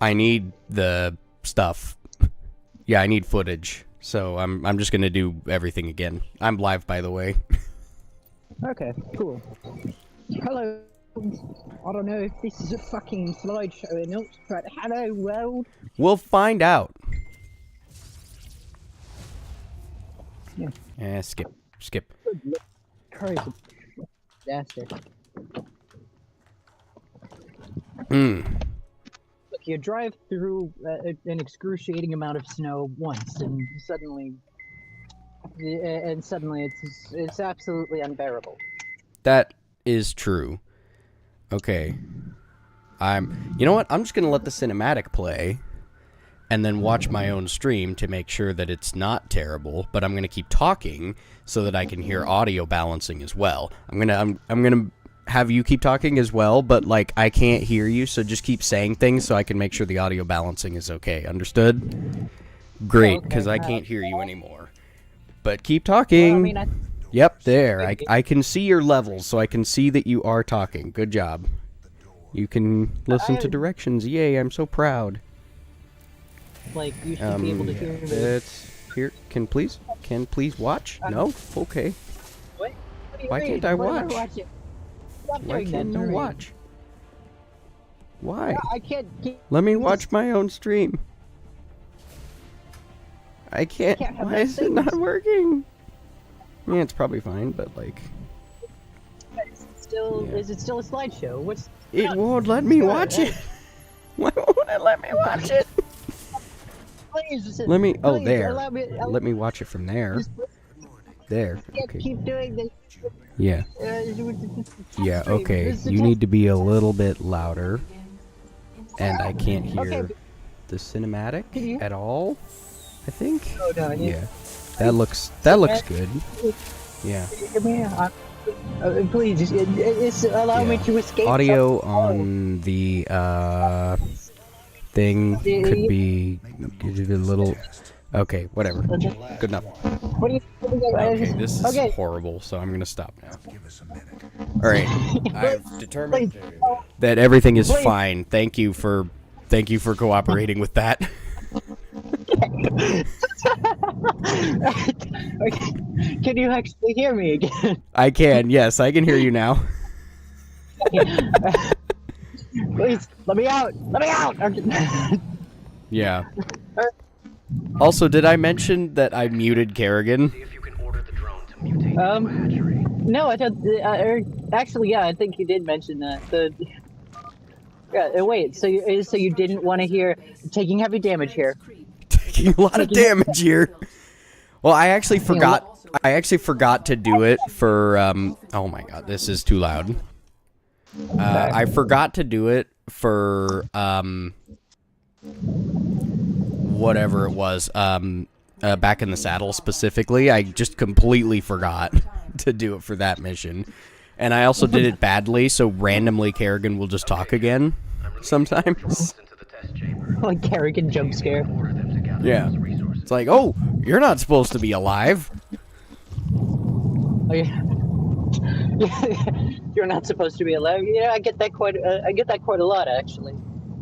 I need the stuff. Yeah, I need footage. So I'm just gonna do everything again. I'm live, by the way. Okay, cool. Hello. I don't know if this is a fucking slideshow or not, but hello world. We'll find out. Yeah. Skip. Crazy. Disaster. Look, you drive through an excruciating amount of snow once, and suddenly it's absolutely unbearable. That is true. Okay. You know what? I'm just gonna let the cinematic play and then watch my own stream to make sure that it's not terrible, but I'm gonna keep talking so that I can hear audio balancing as well. I'm gonna have you keep talking as well, but like I can't hear you, so just keep saying things so I can make sure the audio balancing is okay. Understood? Great, because I can't hear you anymore. But keep talking. Well, I mean, Yep, there. I can see your levels, so I can see that you are talking. Good job. You can listen to directions. Yay, I'm so proud. Like, you should be able to hear me. It's here. Can please watch? No? Okay. What? Why can't I watch? Why can't I watch? Why? I can't. Let me watch my own stream. I can't. Why is it not working? Yeah, it's probably fine, but like. Is it still a slideshow? It won't let me watch it. Why won't it let me watch it? Please. Let me. Oh, please, there. let me watch it from there. There. Okay. Keep doing this. Yeah. Yeah. Okay. You need to be a little bit louder, and I can't hear the cinematic at all. I think. Oh, no, yeah. That looks good. Yeah. Please, allow me to escape. Audio on the thing could be a little. Okay, whatever. Good enough. What do you? Okay, this is horrible, so I'm gonna stop now. All right, I've determined that everything is fine. Thank you for cooperating with that. Can you actually hear me again? I can, yes, I can hear you now. Please, let me out! Let me out! Yeah. Also, did I mention that I muted Kerrigan? No, I thought, actually, yeah, I think you did mention that. Yeah, wait, so you didn't want to hear taking heavy damage here? Taking a lot of damage here. Well, I actually forgot to do it for, oh my god, this is too loud. I forgot to do it for, whatever it was, Back in the Saddle specifically. I just completely forgot to do it for that mission. And I also did it badly, so randomly Kerrigan will just talk again sometimes. Like Kerrigan jump scare. Yeah. It's like, oh, you're not supposed to be alive. Oh, yeah. You're not supposed to be alive. Yeah, I get that quite a lot, actually.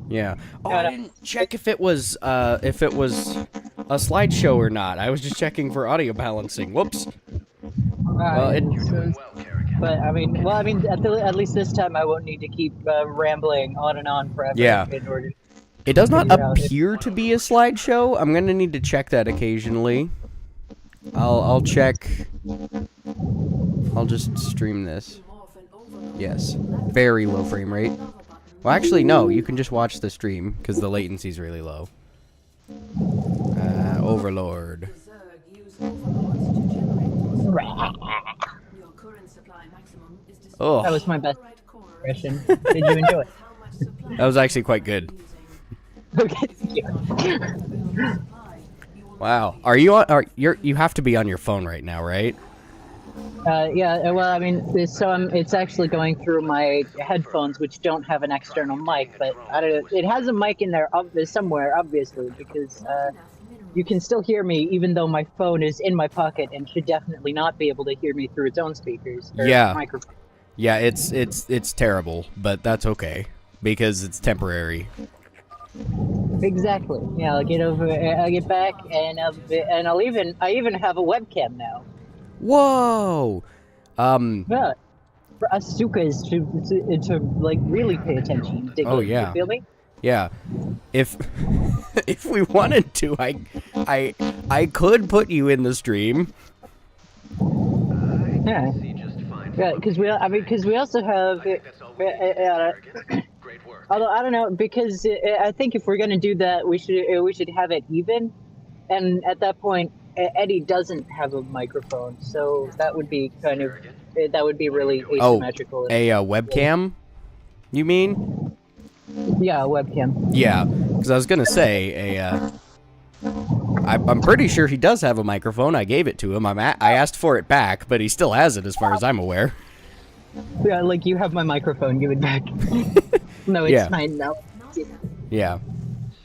Yeah. Oh, I didn't check if it was a slideshow or not. I was just checking for audio balancing. Whoops. But I mean, at least this time I won't need to keep rambling on and on forever. Yeah. In order it does not appear to be a slideshow. I'm gonna need to check that occasionally. I'll check. I'll just stream this. Yes. Very low frame rate. Well, actually, no. You can just watch the stream because the latency's really low. Overlord. Oh. That was my best impression. Did you enjoy it? That was actually quite good. Okay. Wow. Are you on? You have to be on your phone right now, right? Yeah. Well, I mean, so it's actually going through my headphones, which don't have an external mic, but I don't know. It has a mic in there somewhere, obviously, because you can still hear me even though my phone is in my pocket and should definitely not be able to hear me through its own speakers. Yeah. Microphone. Yeah, it's terrible, but that's okay because it's temporary. Exactly. Yeah, I'll get over. I'll get back, and I even have a webcam now. Whoa. Yeah, for us sukas to like really pay attention, dig Oh in. You yeah. feel me? Yeah. If if we wanted to, I could put you in the stream. Yeah. Yeah, because we also have. Although I don't know, because I think if we're gonna do that, we should have it even, and at that point, Eddie doesn't have a microphone, so that would be that would be really Oh, asymmetrical. a webcam? You mean? Yeah, a webcam. Yeah, because I was gonna say I'm pretty sure he does have a microphone. I gave it to him. I asked for it back, but he still has it, as far as I'm aware. Yeah, like you have my microphone, give it back. No, it's Yeah. mine now. Yeah.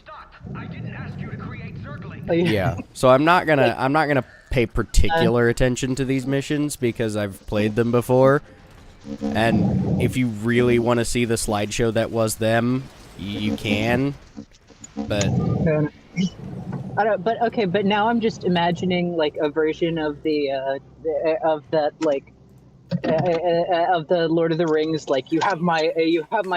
Stop! I didn't ask you to create circling. Oh, Yeah. So I'm not gonna pay particular attention to these missions because I've played them before. And if you really want to see the slideshow that was them, you can. But I don't. But okay. But now I'm just imagining like a version of of that like of the Lord of the Rings. Like you have my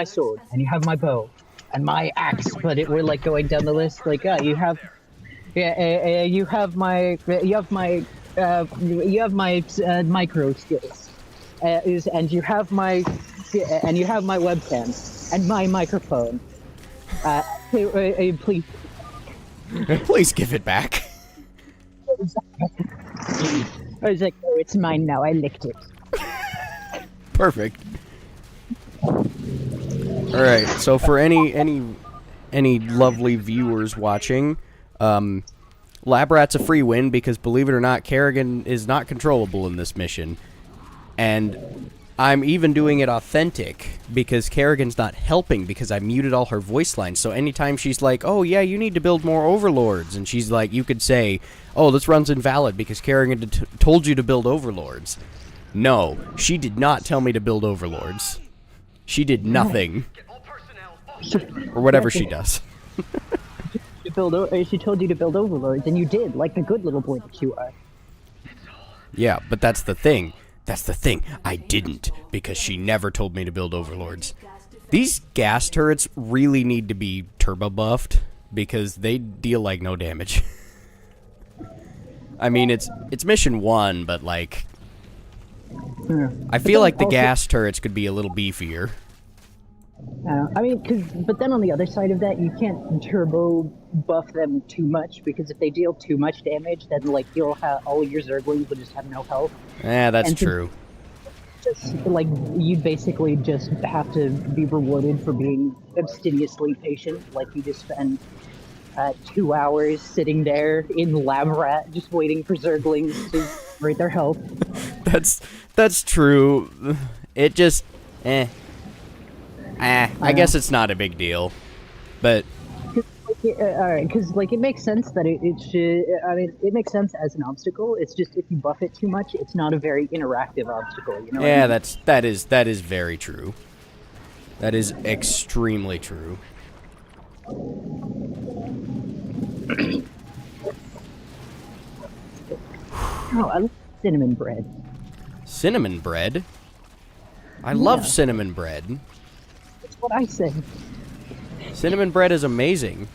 sword and you have my bow and my axe. But we're like going down the list. Like you have you have my micro skills. And you have my webcam and my microphone. Please. please give it back. I was like, oh, it's mine now. I licked it. Perfect. All right. So for any lovely viewers watching, Lab Rat's a free win because, believe it or not, Kerrigan is not controllable in this mission. And I'm even doing it authentic because Kerrigan's not helping because I muted all her voice lines. So anytime she's like, oh, yeah, you need to build more overlords, and she's like, you could say, oh, this run's invalid because Kerrigan told you to build overlords. No, she did not tell me to build overlords. She did nothing. Or whatever she does. She told you to build overlords, and you did, like the good little boy that you are. Yeah, but that's the thing. That's the thing. I didn't, because she never told me to build overlords. These gas turrets really need to be turbo buffed, because they deal like no damage. I mean, it's mission 1, but like, I feel like the gas turrets could be a little beefier. I mean, but then on the other side of that, you can't turbo buff them too much, because if they deal too much damage, then like you'll have all your Zerglings will just have no health. Yeah, that's true. Just like you'd basically just have to be rewarded for being abstemiously patient. Like you just spend 2 hours sitting there in Lab Rat, just waiting for Zerglings to rate their health. That's true. It just, I guess it's not a big deal, but Alright, because like it makes sense that it should. I mean, it makes sense as an obstacle. It's just if you buff it too much, it's not a very interactive obstacle. You know? yeah, that is very true. That is extremely true. Oh, I love cinnamon bread. Cinnamon bread? I love cinnamon bread. That's what I say. Cinnamon bread is amazing.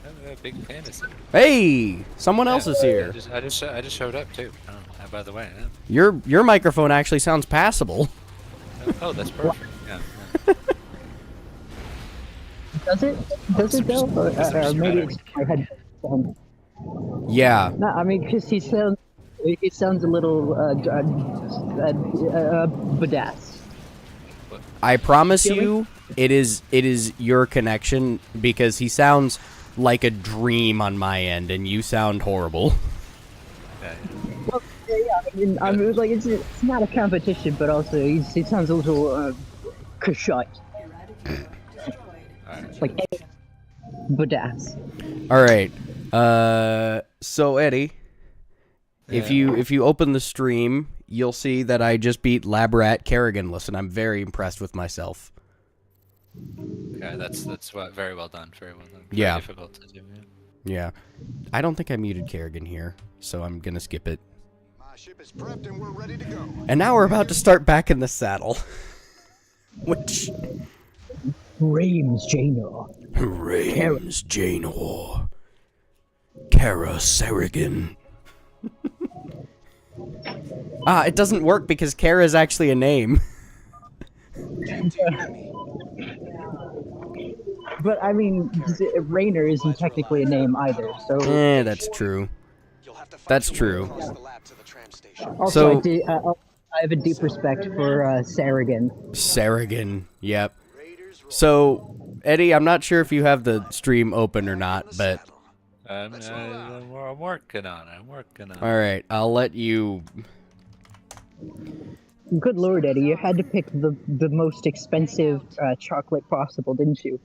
I'm a big fan of cinnamon. Hey, someone else is here. I just showed up too. Oh, by the way. Yeah. Your microphone actually sounds passable. Oh, that's perfect. Yeah. Does it? Does it though? Or maybe it's my headphones. Yeah. No, I mean, because he sounds a little badass. I promise you, it is your connection because he sounds like a dream on my end, and you sound horrible. Yeah. Well, yeah, I mean, like it's not a competition, but also he sounds a little kashut. Like badass. All right. So Eddie, if you open the stream, you'll see that I just beat Lab Rat Kerriganless, and I'm very impressed with myself. Okay, that's very well done. Very well done. Very Yeah. difficult to do. Yeah. Yeah. I don't think I muted Kerrigan here, so I'm gonna skip it. My ship is prepped and we're ready to go. And now we're about to start back in the saddle. Which... Rames Janor. Rames Janor. Kara Kerrigan. It doesn't work because Kara is actually a name. But I mean, Rainer isn't technically a name either. So That's true. That's true. also, So- I have a deep respect for Sarrigan. Sarrigan, yep. So, Eddie, I'm not sure if you have the stream open or not, but... I'm working on it. I'm working on it. Alright, I'll let you... Good lord, Eddie, you had to pick the most expensive chocolate possible, didn't you?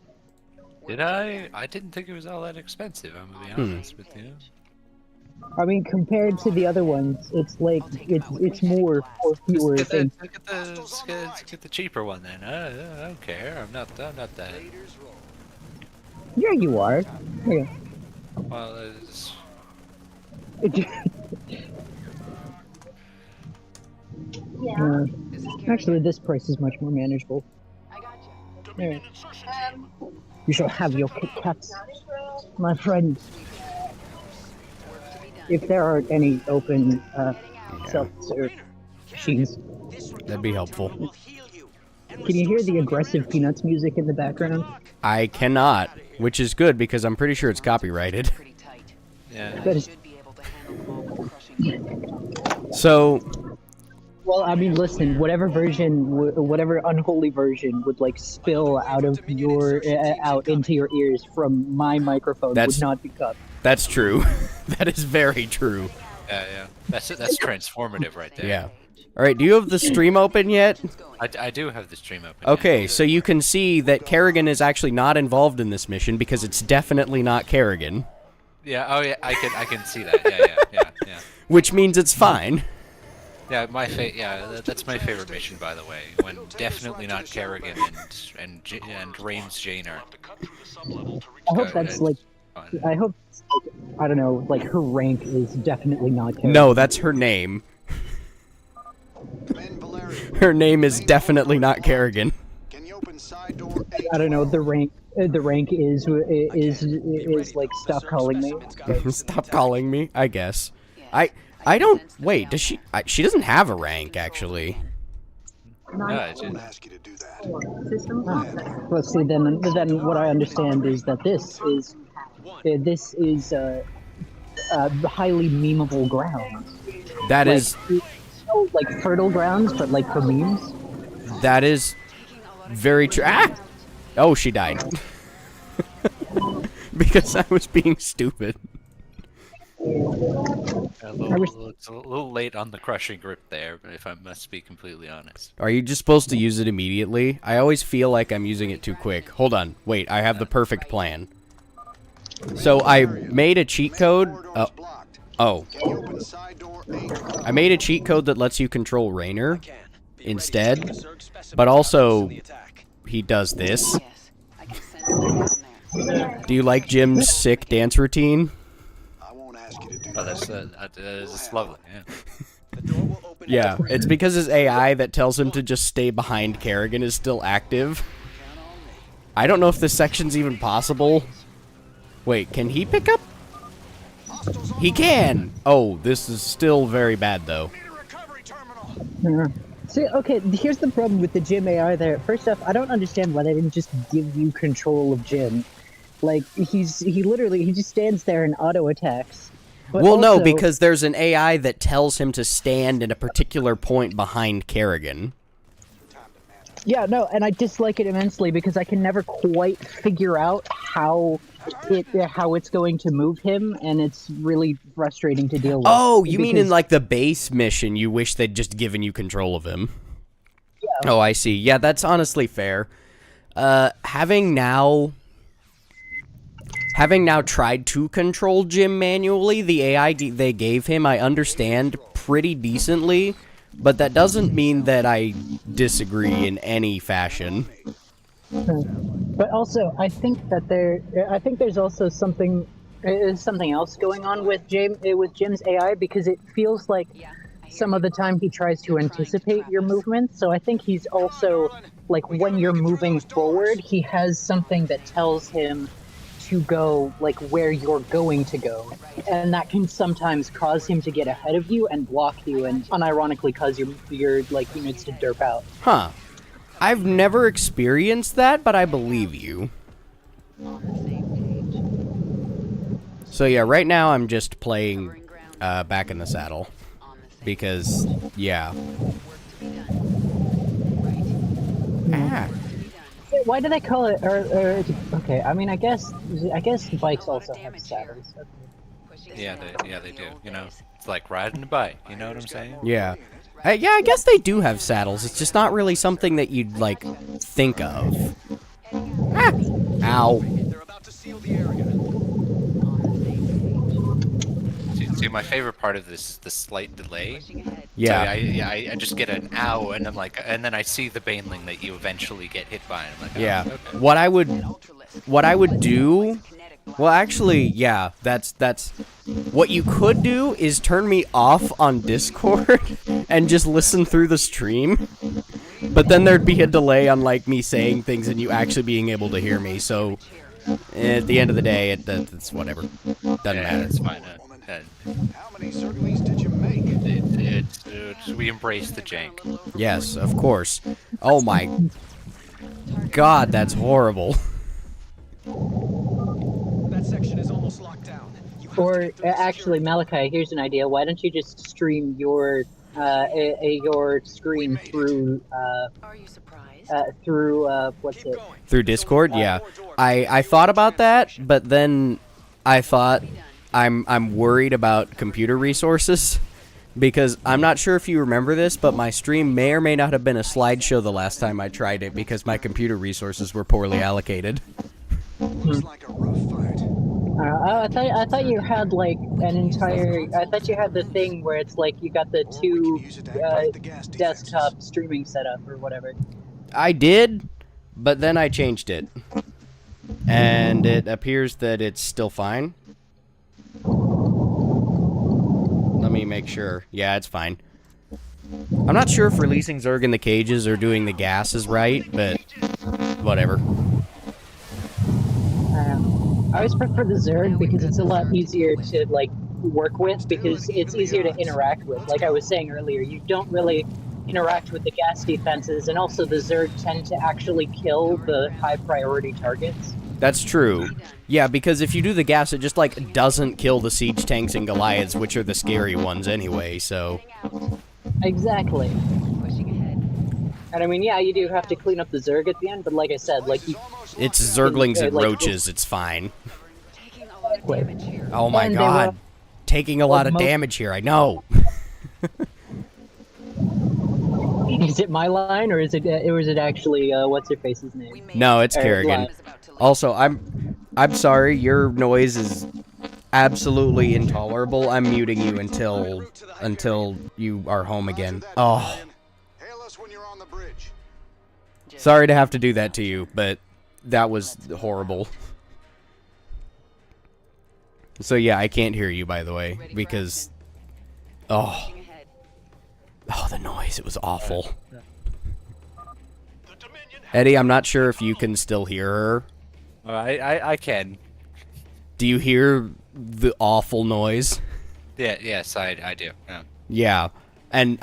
Did I? I didn't think it was all that expensive. I'm gonna be honest with you. I mean, compared to the other ones, it's like it's more or fewer Let's things. get the cheaper one then. I don't care. I'm not that. Yeah, you are. Yeah. Well, it's... Actually, this price is much more manageable. Yeah. You shall have your Kit Kats, my friend. If there are any open self-serve machines. That'd be helpful. Can you hear the aggressive Peanuts music in the background? I cannot, which is good because I'm pretty sure it's copyrighted. Yeah. That is, So, well, I mean, listen, whatever version, whatever unholy version would like spill out of your out into your ears from my microphone That's- would not be cut. that's true. That is very true. Yeah. That's transformative right there. Yeah. Alright, do you have the stream open yet? I do have the stream open. Okay, so you can see that Kerrigan is actually not involved in this mission because it's definitely not Kerrigan. Yeah. Oh yeah. I can see that. Yeah. Which means it's fine. Yeah, that's my favorite mission, by the way. When definitely not Kerrigan and Rames Janer. I hope that's like, I hope, I don't know, like her rank is definitely not Karen. No, that's her name. Her name is definitely not Kerrigan. Can you open side door 8? I don't know, the rank is like, stop calling me. Stop calling me, I guess. I don't, wait, does she doesn't have a rank, actually. No, I won't ask you to do that. Well, see, then what I understand is that this is highly memeable ground. That is, Like fertile grounds, but like for memes. that is very true. Ah! Oh, she died. Because I was being stupid. It's a little late on the crushing grip there, but if I must be completely honest. Are you just supposed to use it immediately? I always feel like I'm using it too quick. Hold on. Wait, I have the perfect plan. So I made a cheat code. Oh. Can you open side door 8? I made a cheat code that lets you control Rainer instead. But also, he does this. Do you like Jim's sick dance routine? I won't ask you to do Oh, that. that's lovely. Yeah. The door will open. Yeah, it's because his AI that tells him to just stay behind Kerrigan is still active. I don't know if this section's even possible. Wait, can he pick up? He can! Oh, this is still very bad, though. Need a recovery terminal. See, okay, here's the problem with the Jim AI there. First off, I don't understand why they didn't just give you control of Jim. Like, he just stands there and auto attacks. But Well, no, also- because there's an AI that tells him to stand in a particular point behind Kerrigan. Yeah, no, and I dislike it immensely because I can never quite figure out how it's going to move him, and it's really frustrating to deal with. Oh, you mean in, because- like, the base mission, you wish they'd just given you control of him? Yeah. Oh, I see. Yeah, that's honestly fair. Having now tried to control Jim manually, the AI they gave him, I understand pretty decently, but that doesn't mean that I disagree in any fashion. But also, I think that there's also something else going on with Jim's AI, because it feels like some of the time he tries to anticipate your movements. So I think he's also like, when you're moving forward, he has something that tells him to go like where you're going to go, and that can sometimes cause him to get ahead of you and block you, and unironically cause your like units to derp out. Huh. I've never experienced that, but I believe you. So yeah, right now I'm just playing Back in the Saddle. Because, yeah. Ah. Why do they call it? Okay, I mean, I guess bikes also have saddles. Yeah, they do. You know, it's like riding a bike. You know what I'm saying? Yeah. Yeah, I guess they do have saddles. It's just not really something that you'd, like, think of. Ah! Ow. They're about to seal the area. See, my favorite part of this, the slight delay. Yeah. So I just get an ow, and I'm like, and then I see the baneling that you eventually get hit by, and I'm like, oh, Yeah. okay. What I would do... Well, actually, yeah, that's... What you could do is turn me off on Discord and just listen through the stream. But then there'd be a delay on, like, me saying things and you actually being able to hear me, so... At the end of the day, it's whatever. Doesn't matter. It's fine. How many Zerglings did you make? We embrace the jank. Yes, of course. Oh my... God, that's horrible. That section is almost locked down. You have to Or get through the actually, security. Malachi, here's an idea. Why don't you just stream your screen through Are you surprised? what's Keep it? going. Through Discord, yeah. I thought about that, but then I thought I'm worried about computer resources, because I'm not sure if you remember this, but my stream may or may not have been a slideshow the last time I tried it, because my computer resources were poorly allocated. Looks like a rough fight. I thought you had like an entire. I thought you had the thing where it's like you got the Or we two could use it to activate the gas defenses. desktop streaming setup or whatever. I did, but then I changed it. And it appears that it's still fine. Let me make sure. Yeah, it's fine. I'm not sure if releasing Zerg in the cages or doing the gas is right, but whatever. I always prefer the Zerg because it's a lot easier to like work with, because it's easier to interact with. Like I was saying earlier, you don't really interact with the gas defenses, and also the Zerg tend to actually kill the high priority targets. That's true. Yeah, because if you do the gas, it just, like, doesn't kill the siege tanks and Goliaths, which are the scary ones anyway, so... Exactly. Pushing ahead. And I mean, yeah, you do have to clean up the Zerg at the end, but like I said, like you... It's Zerglings and like- roaches, it's fine. Taking a lot of damage here. Oh my And they god. were- Taking a lot of mo- damage here, I know. Is it my line, or is it actually what's her face's name? We made No, it's Or Kerrigan. live. was about to leave. Also, I'm sorry, your noise is absolutely intolerable. I'm muting you until you are home again. Oh, Hail us when you're on the bridge. sorry to have to do that to you, but that was horrible. So yeah, I can't hear you, by the way, because... Oh, Pushing ahead. the noise, it was awful. Eddie, I'm not sure if you can still hear her. I can. Do you hear the awful noise? Yeah, yes, I do. Yeah. Yeah, and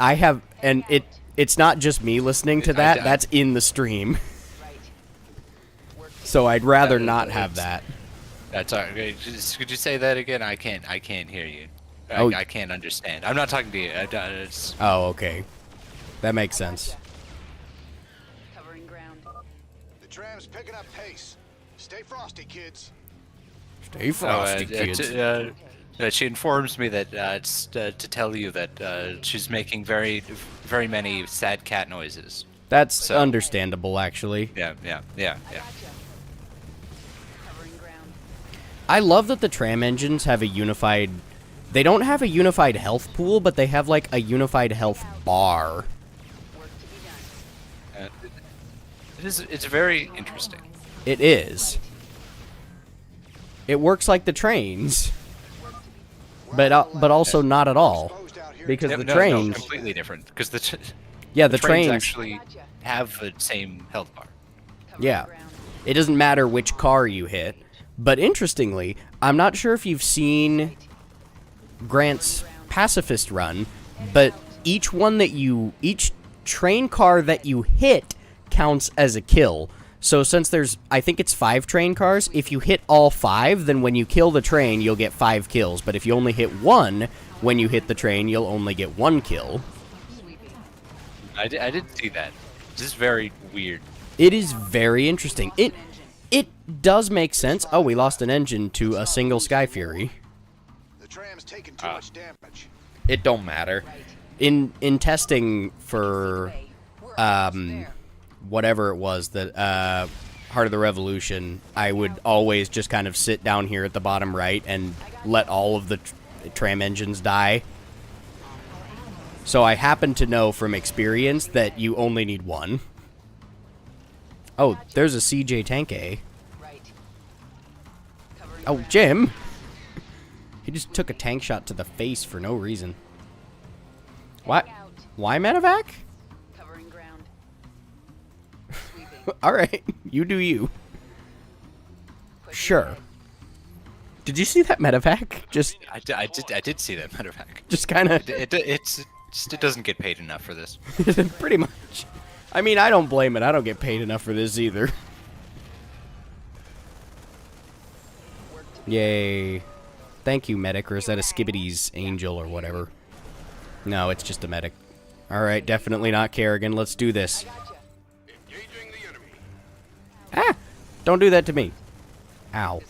it's not just me listening to that. That's in the stream. So I'd rather not have that. That's all right. Could you say that again? I can't hear you. Oh. I can't understand. I'm not talking to you. It's, Oh, okay, that makes sense. Covering ground. The tram's picking up pace. Stay frosty, kids. Stay frosty, kids. She informs me that it's to tell you that she's making very many sad cat noises. That's understandable, actually. Yeah. Covering ground. I love that the tram engines have a unified... They don't have a unified health pool, but they have, like, a unified health bar. Work to be done. It's very interesting. It is. It works like the trains, but also not at all, because the No, trains. completely different. Because the The trains trains. actually have the same health bar. Yeah. It doesn't matter which car you hit. But interestingly, I'm not sure if you've seen Grant's pacifist run, but each train car that you hit counts as a kill. So since there's, I think it's 5 train cars, if you hit all 5, then when you kill the train, you'll get 5 kills. But if you only hit 1, when you hit the train, you'll only get 1 kill. I did see that. This is very weird. It is very interesting. It does make sense. Oh, we lost an engine to a single Sky Fury. The tram's taking too much damage. It don't matter. In testing for whatever it was that Heart of the Revolution, I would always just kind of sit down here at the bottom right and let all of the tram engines die. So I happen to know from experience that you only need 1. Oh, there's a CJ Tank A. Oh, Jim! He just took a tank shot to the face for no reason. What? Why medevac? Covering ground. Alright, you do you. Sure. Did you see that medevac? Just I did see that medevac. just kind of... It doesn't get paid enough for this. Pretty much. I mean, I don't blame it. I don't get paid enough for this either. Yay. Thank you, medic. Or is that a Skibbity's angel or whatever? No, it's just a medic. Alright, definitely not Kerrigan. Let's do this. Engaging the enemy. Ah! Don't do that to me. Ow.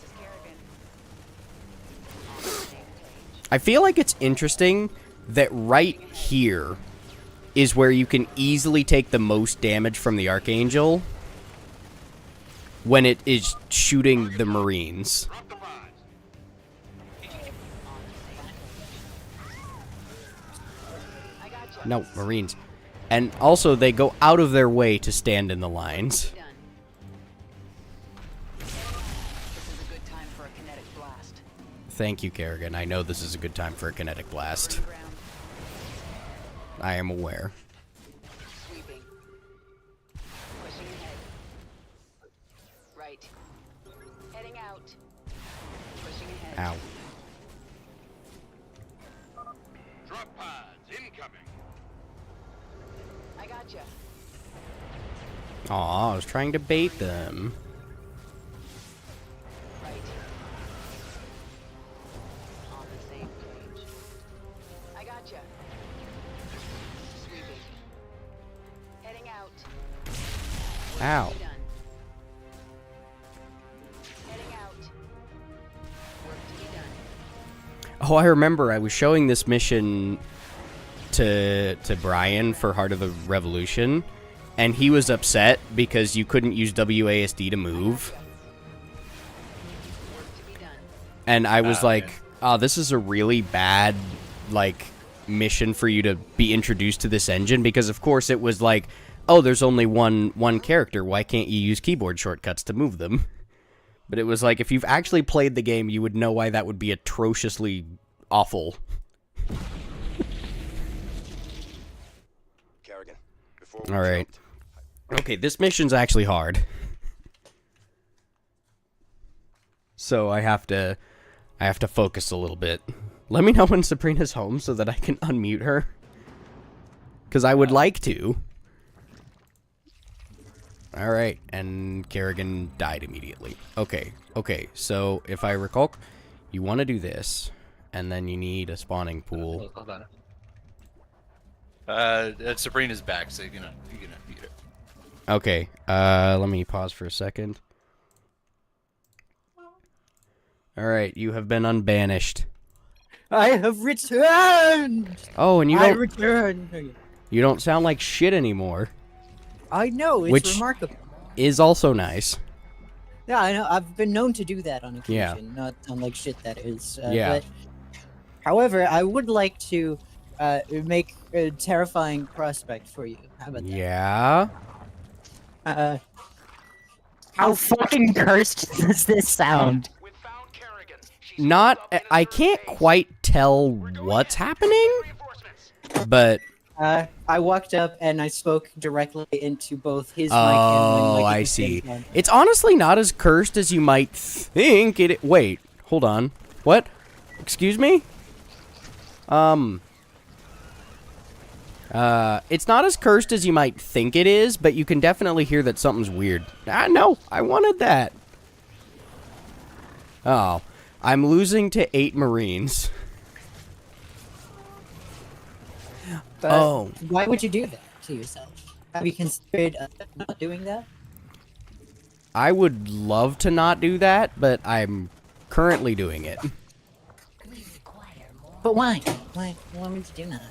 I feel like it's interesting that right here is where you can easily take the most damage from the Archangel when it is shooting the Marines. Drop the Vods. No, Marines. And also, they go out of their way to stand in the lines. Done. This is a good time for a kinetic blast. Thank you, Kerrigan. I know this is a good time for a kinetic blast. Ground. I am aware. Sweeping. Pushing ahead. Right. Heading out. Pushing ahead. Ow. Drop pods incoming. I gotcha. Aw, I was trying to bait them. Right. On the same page. I gotcha. Sweeping. Heading out. Ow. Done. Heading out. Work to be done. Oh, I remember I was showing this mission to Brian for Heart of the Revolution, and he was upset because you couldn't use WASD to move. Work to be done. And I was like, man. oh, this is a really bad, like, mission for you to be introduced to this engine, because of course it was like, oh, there's only one character, why can't you use keyboard shortcuts to move them? But it was like, if you've actually played the game, you would know why that would be atrociously awful. Kerrigan, before we Alright. jump, Okay, this mission's actually hard. So I have to focus a little bit. Let me know when Sabrina's home so that I can unmute her. Because I would like to. Alright, and Kerrigan died immediately. Okay, so if I recall, you want to do this, and then you need a spawning pool. Hold on. Sabrina's back, so you can unmute it. Okay, let me pause for a second. Alright, you have been unbanished. I have returned! Oh, and I returned! you don't sound like shit anymore. I know, it's Which- remarkable. Is also nice. Yeah, I know, I've been known to do that on occasion, Yeah. not on like shit that is. Yeah. But, however, I would like to make a terrifying prospect for you. How about that? Yeah. How fucking cursed does this sound? We've found Kerrigan. She's Not, holed up in a I zerg can't base. quite tell We're going what's in. happening, Reinforcements. but I walked up and I spoke directly into both his mic and my mic. oh, at I the same see. time. It's honestly not as cursed as you might think it. Wait, hold on. What? Excuse me? It's not as cursed as you might think it is, but you can definitely hear that something's weird. Ah, no, I wanted that. Oh, I'm losing to 8 Marines. But Oh. why would you do that to yourself? Have you considered not doing that? I would love to not do that, but I'm currently doing it. But why? Why want me to do that?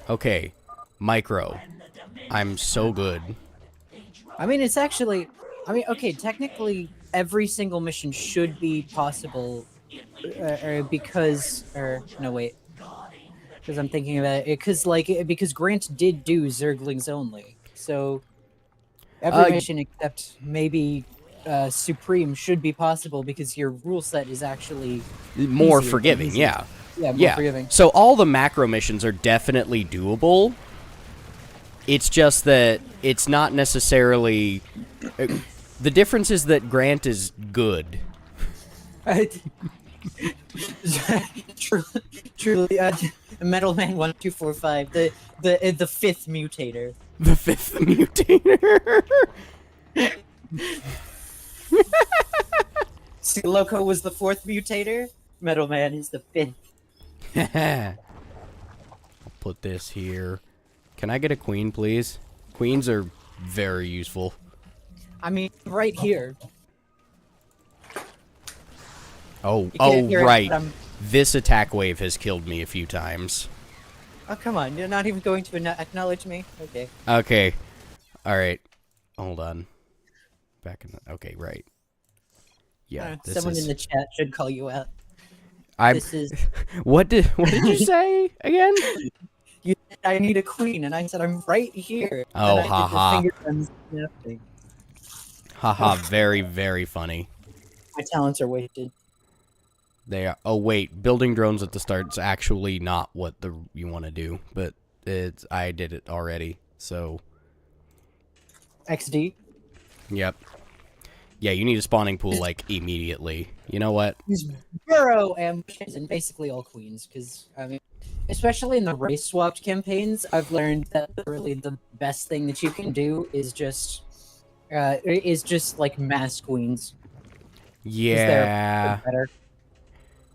Okay, Micro. I'm so good. I mean, it's actually. I mean, okay, technically, every single mission should be possible, because. No, wait. Because I'm thinking about it. Because Grant did do Zerglings only. So, every mission except maybe Supreme should be possible because your rule set is actually More easier, forgiving, easier. yeah. Yeah, more Yeah. forgiving. So all the macro missions are definitely doable. It's just that it's not necessarily. The difference is that Grant is good. Truly, Metal Man 1245, the fifth mutator. The 5th mutator. See, Loco was the fourth mutator. Metal Man is the fifth. I'll put this here. Can I get a queen, please? Queens are very useful. I mean, right here. Oh, You can't hear it, right. but I'm- This attack wave has killed me a few times. Oh, come on, you're not even going to acknowledge me? Okay. Okay. All right. Hold on. Back in the... Okay, right. Yeah, this Someone is... in the chat should call you out. I'm... This is... What did you say again? You said I need a queen, and I said I'm right here. Oh, and I did the haha. finger guns snapping. Haha, very, very funny. My talents are wasted. They are... Oh, wait. Building drones at the start is actually not what you want to do, but I did it already, so... XD. Yep. Yeah, you need a spawning pool, like, immediately. You know what? These burrow ambushes and basically all queens, because, I mean, especially in the race-swapped campaigns, I've learned that really the best thing that you can do is just, like, mass queens. 'Cause Yeah. they're better.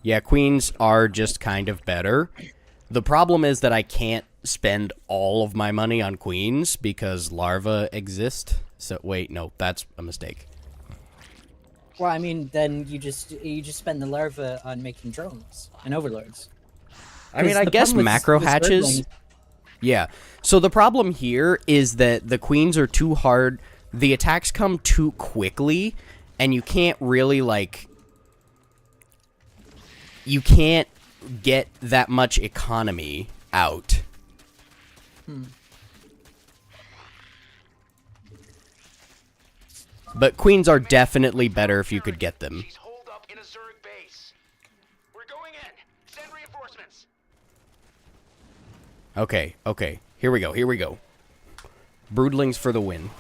Yeah, queens are just kind of better. The problem is that I can't spend all of my money on queens because larvae exist. So, wait, no, that's a mistake. Well, I mean, then you just spend the larva on making drones and overlords. I mean, I the guess problem with- macro with hatches... Zerglings- Yeah. So the problem here is that the queens are too hard. The attacks come too quickly, and you can't really, like... You can't get that much economy out. But queens are definitely better if you could get them. She's holed up in a zerg base. We're going in. Send reinforcements. Okay, okay. Here we go, here we go. Broodlings for the win.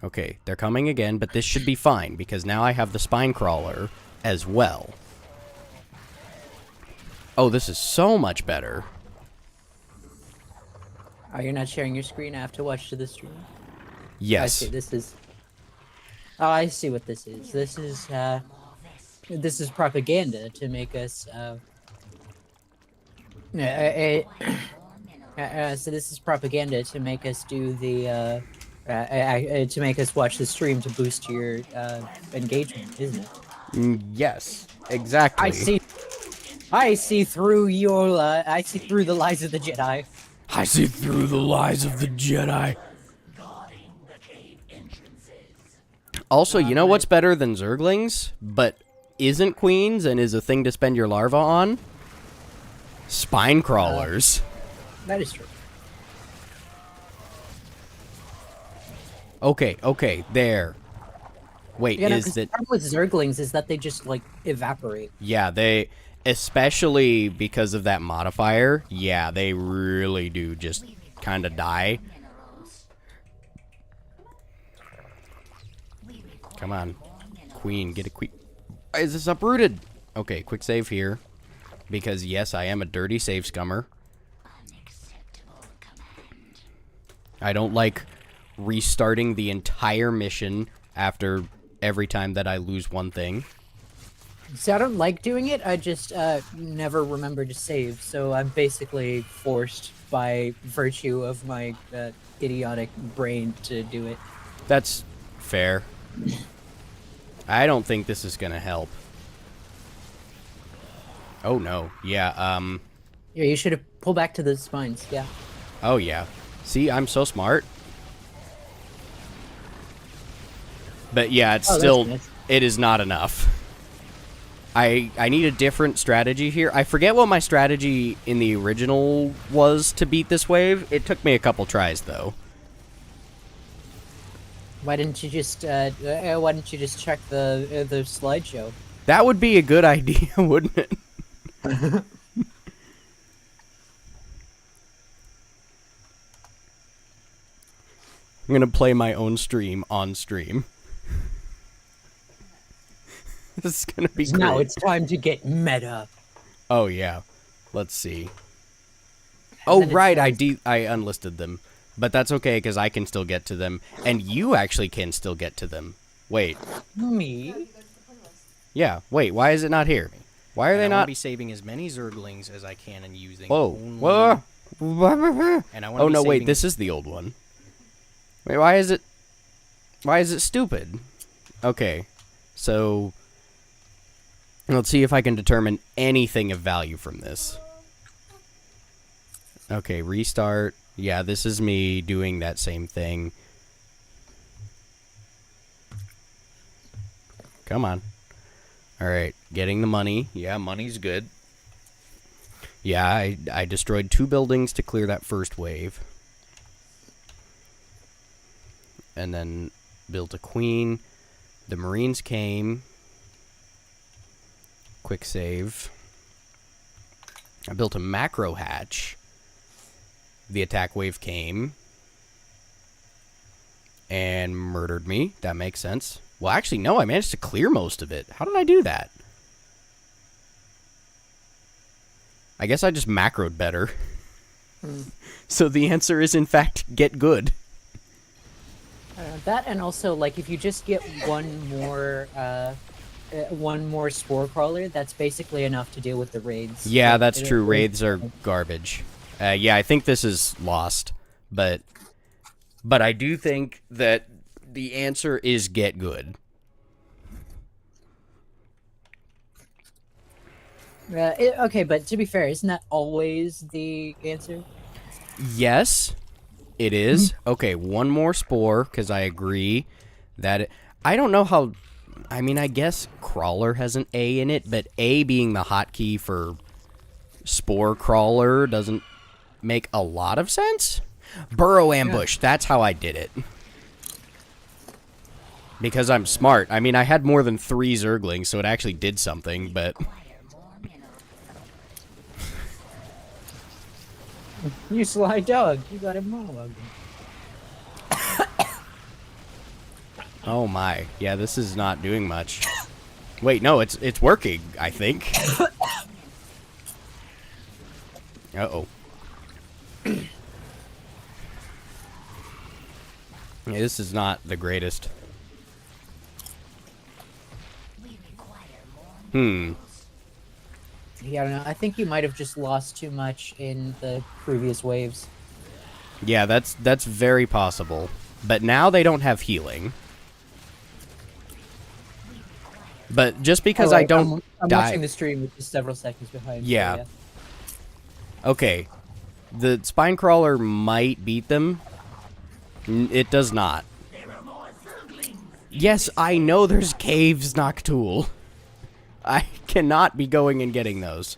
Okay, they're coming again, but this should be fine, because now I have the spine crawler as well. Oh, this is so much better. Oh, you're not sharing your screen? I have to watch the stream. I Yes. see. This is. Oh, I see what this is. This is propaganda to make us. So this is propaganda to make us do the. To make us watch the stream to boost your engagement, isn't it? Yes, exactly. I see through your. I see through the lies of the Jedi. I see through the lies of the Jedi. Also, you know what's better than Zerglings, but isn't queens and is a thing to spend your larva on? Spine crawlers. That is true. Okay, there. Wait, Yeah, no, is 'cause that... the problem with Zerglings is that they just, like, evaporate. Yeah, they... Especially because of that modifier, yeah, they really do just kind of die. Come on. Queen, get a queen. Why is this uprooted? Okay, quick save here. Because, yes, I am a dirty save scummer. I don't like restarting the entire mission after every time that I lose one thing. See, I don't like doing it, I just never remember to save, so I'm basically forced by virtue of my idiotic brain to do it. That's fair. I don't think this is gonna help. Oh no, yeah, Yeah, you should have pulled back to the spines, yeah. oh yeah. See, I'm so smart. But yeah, it's Oh, that's still, nice. it is not enough. I need a different strategy here. I forget what my strategy in the original was to beat this wave. It took me a couple tries, though. Why didn't you just check the slideshow? That would be a good idea, wouldn't it? I'm gonna play my own stream on stream. This is gonna be great. Now it's time to get meta. Oh yeah, let's see. Oh then it right, says- I unlisted them, but that's okay because I can still get to them, and you actually can still get to them. Wait, Me? yeah, wait, why is it not here? Why are they not? be saving as many Zerglings as I can and using Whoa, only... whoa. And I want to Oh be no, wait, saving- this is the old one. Wait, why is it stupid? Okay, so let's see if I can determine anything of value from this. Okay, restart. Yeah, this is me doing that same thing. Come on. Alright, getting the money. Yeah, money's good. Yeah, I destroyed 2 buildings to clear that first wave. And then built a queen. The Marines came. Quick save. I built a macro hatch. The attack wave came. And murdered me. That makes sense. Well, actually, no, I managed to clear most of it. How did I do that? I guess I just macroed better. So the answer is, in fact, get good. That and also, like, if you just get one more spore crawler, that's basically enough to deal with the raids. Yeah, Like, that's it- true. it- Raids are garbage. Yeah, I think this is lost, but I do think that the answer is get good. Okay, but to be fair, isn't that always the answer? Yes, it is. Okay, one more spore, because I agree that I don't know how... I mean, I guess crawler has an A in it, but A being the hotkey for spore crawler doesn't make a lot of sense. Burrow ambush, that's how I did it. Because I'm smart. I mean, I had more than 3 Zerglings, so it actually did something, but... You sly dog, you got him monologue. Oh my. Yeah, this is not doing much. Wait, no, it's working, I think. Uh-oh. Yeah, this is not the greatest. Yeah, I don't know. I think you might have just lost too much in the previous waves. Yeah, that's very possible. But now they don't have healing. But just because I don't I'm die... watching the stream, which is several seconds behind. so Yeah. Okay. The spine crawler might beat them. It does not. Yes, I know there's caves, Noctool. I cannot be going and getting those.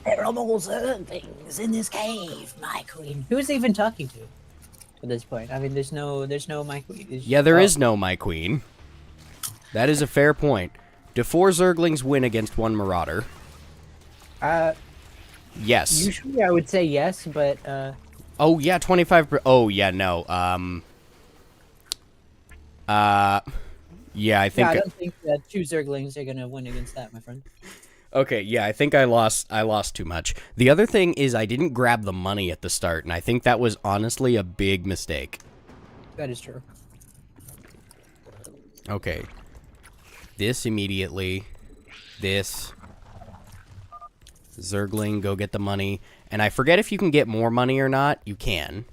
Terrible things in this cave, my queen. Who's even talking to at this point? I mean, there's no my queen. Yeah, there is no my queen. That is a fair point. Do 4 Zerglings win against 1 Marauder? Yes. Usually I would say yes, but Oh, yeah, 25... Oh, yeah, no. Yeah, I think... I don't think that 2 Zerglings are gonna win against that, my friend. Okay, yeah, I think I lost too much. The other thing is I didn't grab the money at the start, and I think that was honestly a big mistake. That is true. Okay. This immediately. This. Zergling, go get the money. And I forget if you can get more money or not. You can.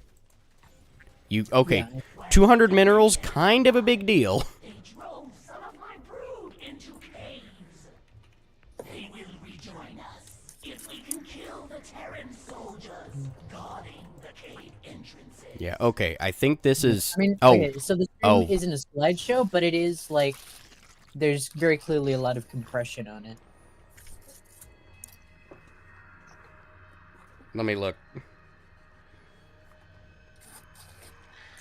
Okay. Yeah. 200 minerals, kind of a big deal. Yeah, okay. I think this is... I mean, oh. okay, so the stream isn't a slideshow, but it is, like, there's very clearly a lot of compression on it. Let me look.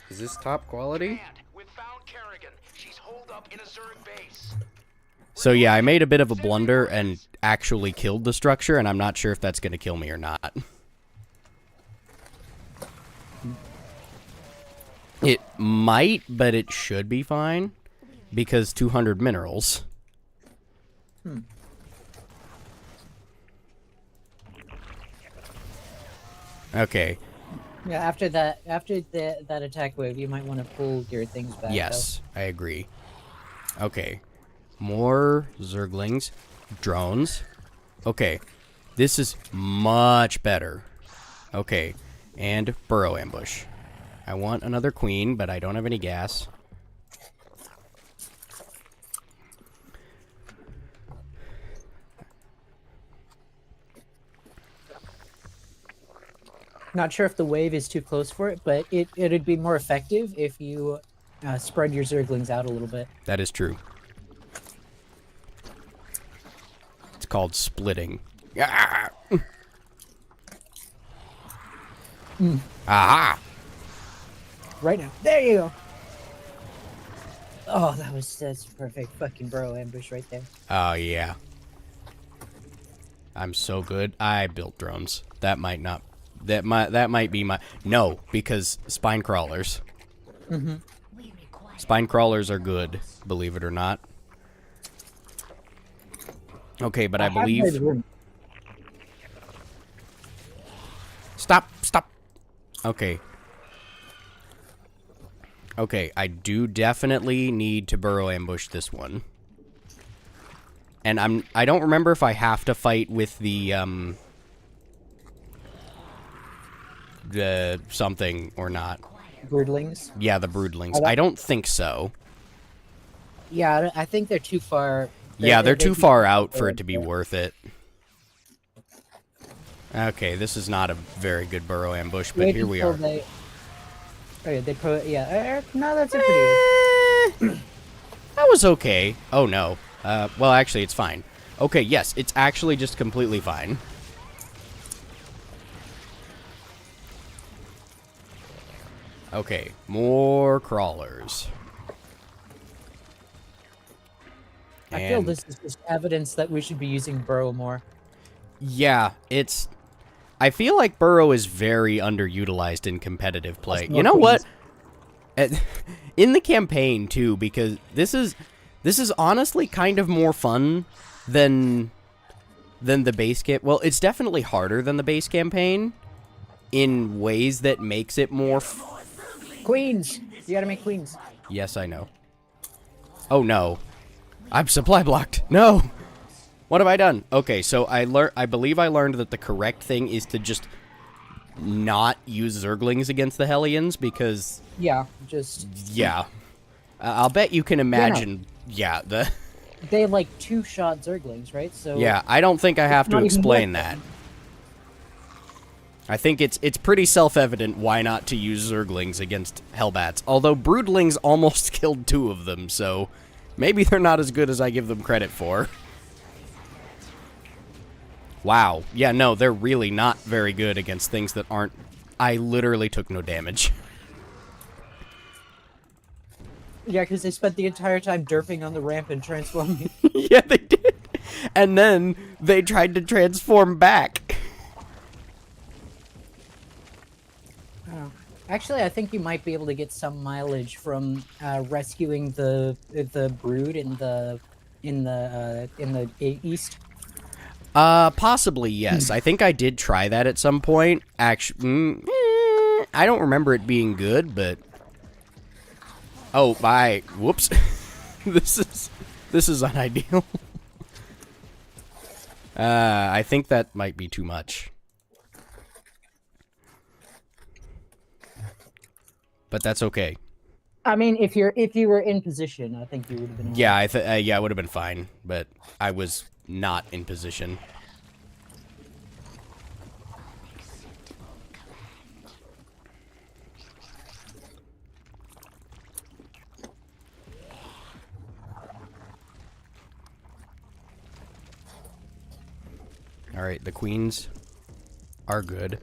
Is this top quality? We've found Kerrigan. She's holed up in a Zerg base. So yeah, I made a bit of a blunder and actually killed the structure, and I'm not sure if that's going to kill me or not. It might, but it should be fine, because 200 minerals. Okay. Yeah, after that attack wave, you might want to pull your things back. Yes, I agree. Okay. More Zerglings. Drones. Okay. This is much better. Okay. And burrow ambush. I want another queen, but I don't have any gas. Not sure if the wave is too close for it, but it'd be more effective if you spread your Zerglings out a little bit. That is true. It's called splitting. Ah! Aha! Right now. There you go. Oh, that's perfect fucking burrow ambush right there. Oh, yeah. I'm so good. I built drones. That might not... That might be my... No, because spine crawlers. Mm-hmm. Spine crawlers are good, believe it or not. Okay, but I believe... Stop! Okay. Okay, I do definitely need to burrow ambush this one. And I don't remember if I have to fight with the something or not. Broodlings? Yeah, the broodlings. I don't think so. Yeah, I think they're too far. They're too far out for it to be worth it. Okay, this is not a very good burrow ambush, but here we are. No, that's a pretty good. That was okay. Oh, no. Well, actually, it's fine. Okay, yes, it's actually just completely fine. Okay, more crawlers. I feel this is just evidence that we should be using burrow more. Yeah, it's... I feel like burrow is very underutilized in competitive play. You know what? In the campaign, too, because this is honestly kind of more fun than the base camp. Well, it's definitely harder than the base campaign in ways that makes it more... Queens! You gotta make queens. Yes, I know. Oh, no. I'm supply blocked. No! What have I done? Okay, so I believe I learned that the correct thing is to just not use Zerglings against the Hellions, because... Yeah, just... Yeah. I'll bet you can imagine... Yeah, They, like, two-shot Zerglings, right? So... Yeah, I don't think I have to explain that. I think it's pretty self-evident why not to use Zerglings against Hellbats. Although Broodlings almost killed 2 of them, so maybe they're not as good as I give them credit for. Wow. Yeah, no, they're really not very good against things that aren't... I literally took no damage. Yeah, because they spent the entire time derping on the ramp and transforming. Yeah, they did. And then they tried to transform back. Oh. Actually, I think you might be able to get some mileage from rescuing the brood in the east. Possibly, yes. I think I did try that at some point. Actually, I don't remember it being good, but... Oh, bye. Whoops. This is unideal. I think that might be too much. But that's okay. I mean, if you were in position, I think you would have been. Yeah, I would have been fine, but I was not in position. Alright, the queens are good,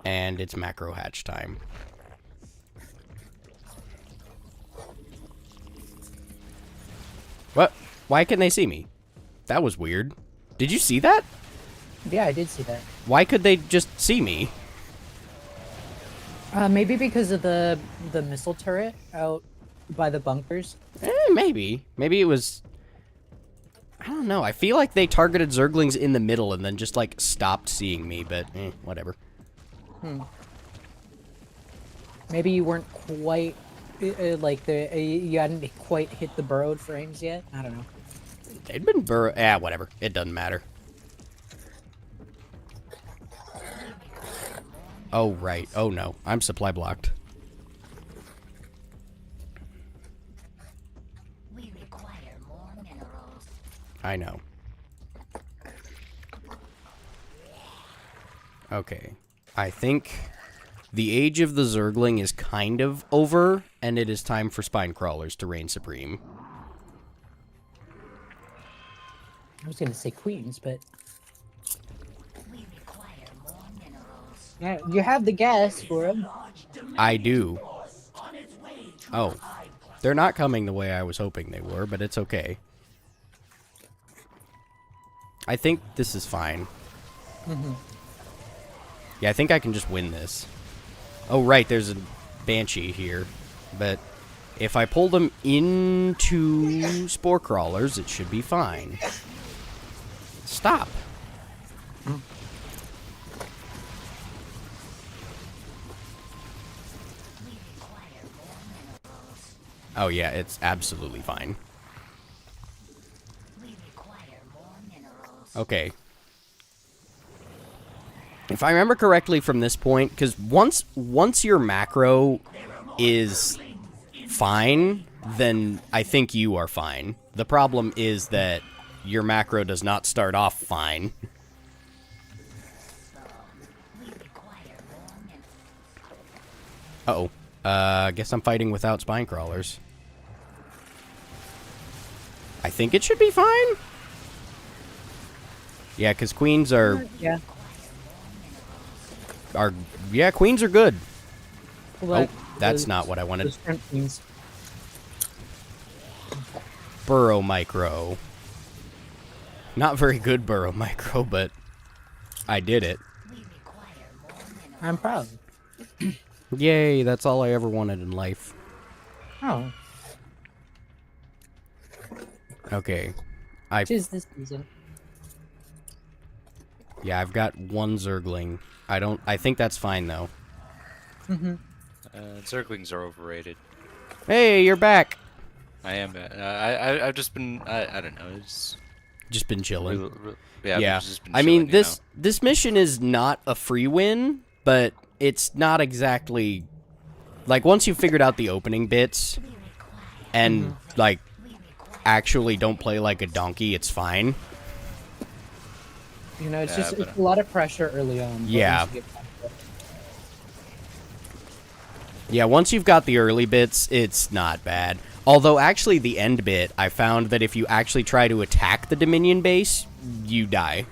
and it's macro hatch time. What? Why can they see me? That was weird. Did you see that? Yeah, I did see that. Why could they just see me? Maybe because of the missile turret out by the bunkers. Maybe. Maybe it was... I don't know. I feel like they targeted Zerglings in the middle and then just, like, stopped seeing me, but whatever. Maybe you weren't quite, you hadn't quite hit the burrowed frames yet? I don't know. They'd been whatever. It doesn't matter. Oh, right. Oh, no. I'm supply blocked. I know. Okay. I think the age of the Zergling is kind of over, and it is time for spine crawlers to reign supreme. I was gonna say queens, but... Yeah, you have the gas for them. I do. Oh. They're not coming the way I was hoping they were, but it's okay. I think this is fine. Yeah, I think I can just win this. Oh, right, there's a Banshee here. But if I pull them into Spore Crawlers, it should be fine. Stop. Oh, yeah, it's absolutely fine. Okay. If I remember correctly from this point, because once your macro is fine, then I think you are fine. The problem is that your macro does not start off fine. Uh-oh. I guess I'm fighting without spine crawlers. I think it should be fine. Yeah, because queens are... Yeah. Yeah, queens are good. Well, Oh, that's not what I wanted. Those front queens. Burrow micro. Not very good burrow micro, but I did it. I'm proud. Yay, that's all I ever wanted in life. Oh. Okay. Tis this season. Yeah, I've got one Zergling. I think that's fine, though. Zerglings are overrated. Hey, you're back! I am. I've just been. I don't know. It's Just been chilling. yeah. Yeah. I've just been I mean, chilling, this mission is not a free win, but it's not exactly... Like, once you've figured out the opening bits, and, like, actually don't play like a donkey, it's fine. You know, it's Yeah, just but- it's a lot of pressure early on. but Yeah. once you get past it- Yeah, once you've got the early bits, it's not bad. Although, actually, the end bit, I found that if you actually try to attack the Dominion base, you die.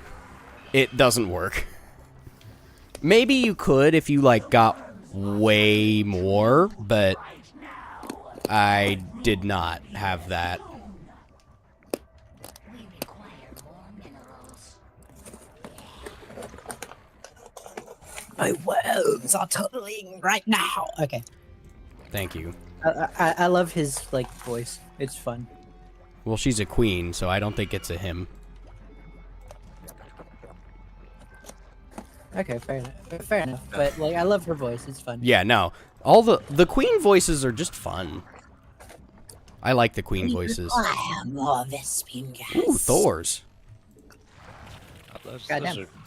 It doesn't work. Maybe you could if you, like, got way more, but I did not have that. My woes are totaling right now. Okay. Thank you. I love his, like, voice. It's fun. Well, she's a queen, so I don't think it's a him. Okay, fair enough. Fair enough. But, like, I love her voice. It's fun. Yeah, no. All the queen voices are just fun. I like the queen voices. More Vespine gas. Ooh, Thor's.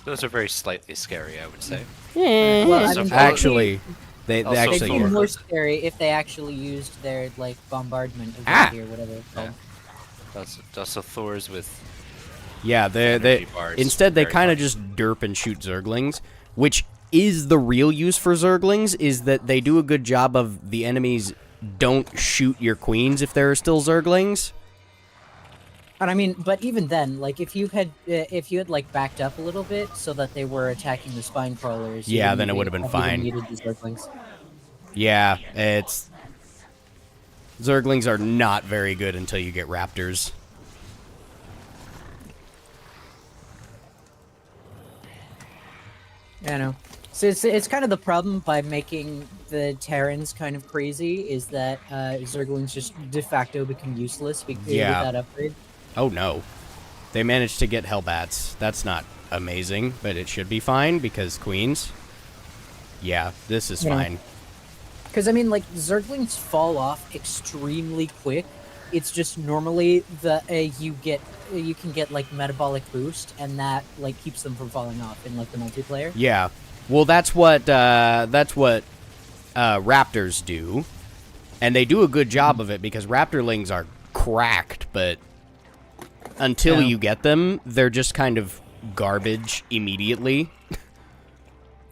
Those are very slightly scary, I would say. Well, I mean, Actually, they Also actually they'd be Thor. more scary if they actually used their, like, bombardment of Ah! or whatever it's called. Also Thor's with yeah, they energy bars, instead they very kind of fun. just derp and shoot zerglings, which is the real use for zerglings, is that they do a good job of the enemies don't shoot your queens if there are still zerglings. And I mean, but even then, like, if you had like backed up a little bit so that they were attacking the spine crawlers, you Yeah, wouldn't then it even would have been have fine. even needed the zerglings. Yeah, it's... Zerglings are not very good until you get raptors. I know. So it's kind of the problem by making the Terrans kind of crazy, is that Zerglings just de facto become useless with that upgrade. Oh no. They managed to get Hellbats. That's not amazing, but it should be fine because queens. Yeah, this is Yeah. fine. Because, I mean, like, Zerglings fall off extremely quick. It's just normally you can get, like, metabolic boost, and that, like, keeps them from falling off in, like, the multiplayer. Yeah. Well, that's what raptors do. And they do a good job of it because raptorlings are cracked, but until Yeah. you get them, they're just kind of garbage immediately.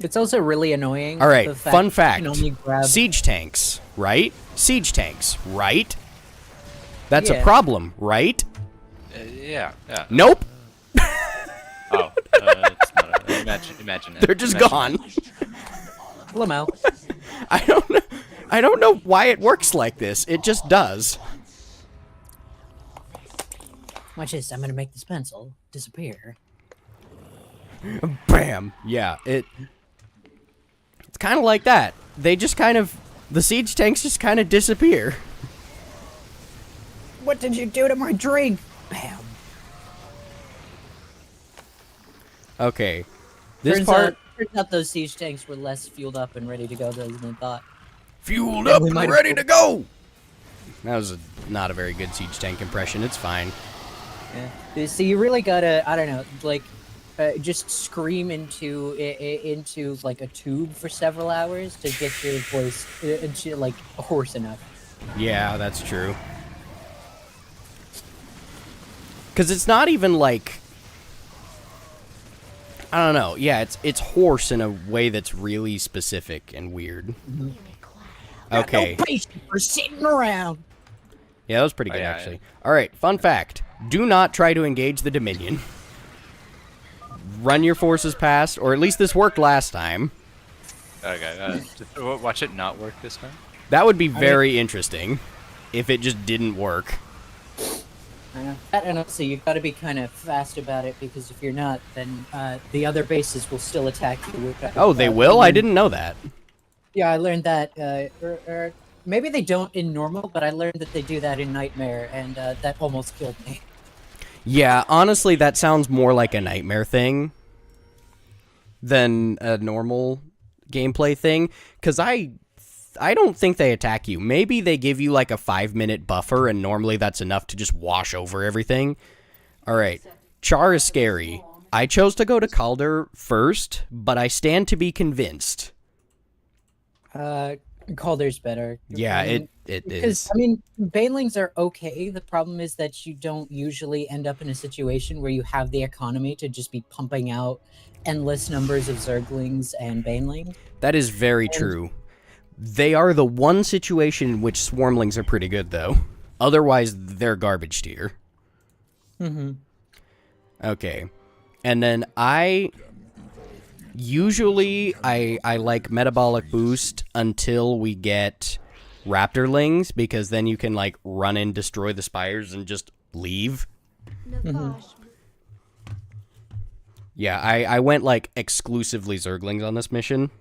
It's also really annoying. All right, the fun that fact. you can only grab... Siege tanks, right? Siege tanks, right? That's a Yeah. problem, right? Yeah. Nope. Oh, it's not imagine it. They're just Imagine gone. Lamau. I don't know why it works like this. It just does. Watch this. I'm gonna make this pencil disappear. Bam. Yeah, it's kind of like that. They just kind of... The siege tanks just kind of disappear. What did you do to my drink? Bam. Okay. This Turns part... out those siege tanks were less fueled up and ready to go than I thought. Fueled up we and might have- ready to go! That was not a very good siege tank impression. It's fine. Yeah. So you really gotta, I don't know, like, just scream into like a tube for several hours to get your voice like hoarse enough. Yeah, that's true. Because it's not even like... I don't know. Yeah, it's hoarse in a way that's really specific and weird. Okay. No patience for sitting around. Yeah, that was pretty good, yeah, actually. All right, fun fact. Do not try to engage the Dominion. Run your forces past, or at least this worked last time. Okay, watch it not work this time. That would be very interesting if it just didn't work. I know. And also, you gotta be kind of fast about it, because if you're not, then the other bases will still attack you. With, Oh, they will? I didn't know that. Yeah, I learned that. Maybe they don't in normal, but I learned that they do that in Nightmare, and that almost killed me. Yeah, honestly, that sounds more like a Nightmare thing than a normal gameplay thing, because I don't think they attack you. Maybe they give you like a 5-minute buffer, and normally that's enough to just wash over everything. All right, Char is scary. I chose to go to Calder first, but I stand to be convinced. Calder's better. Yeah, I mean, it because, is. I mean, Banelings are okay. The problem is that you don't usually end up in a situation where you have the economy to just be pumping out endless numbers of Zerglings and Baneling. That is very true. They are the one situation in which Swarmlings are pretty good, though. Otherwise, they're garbage tier. Mm-hmm. Okay. And then I like metabolic boost until we get raptorlings, because then you can like run in, destroy the spires, and just leave. Yeah, I went like exclusively Zerglings on this mission.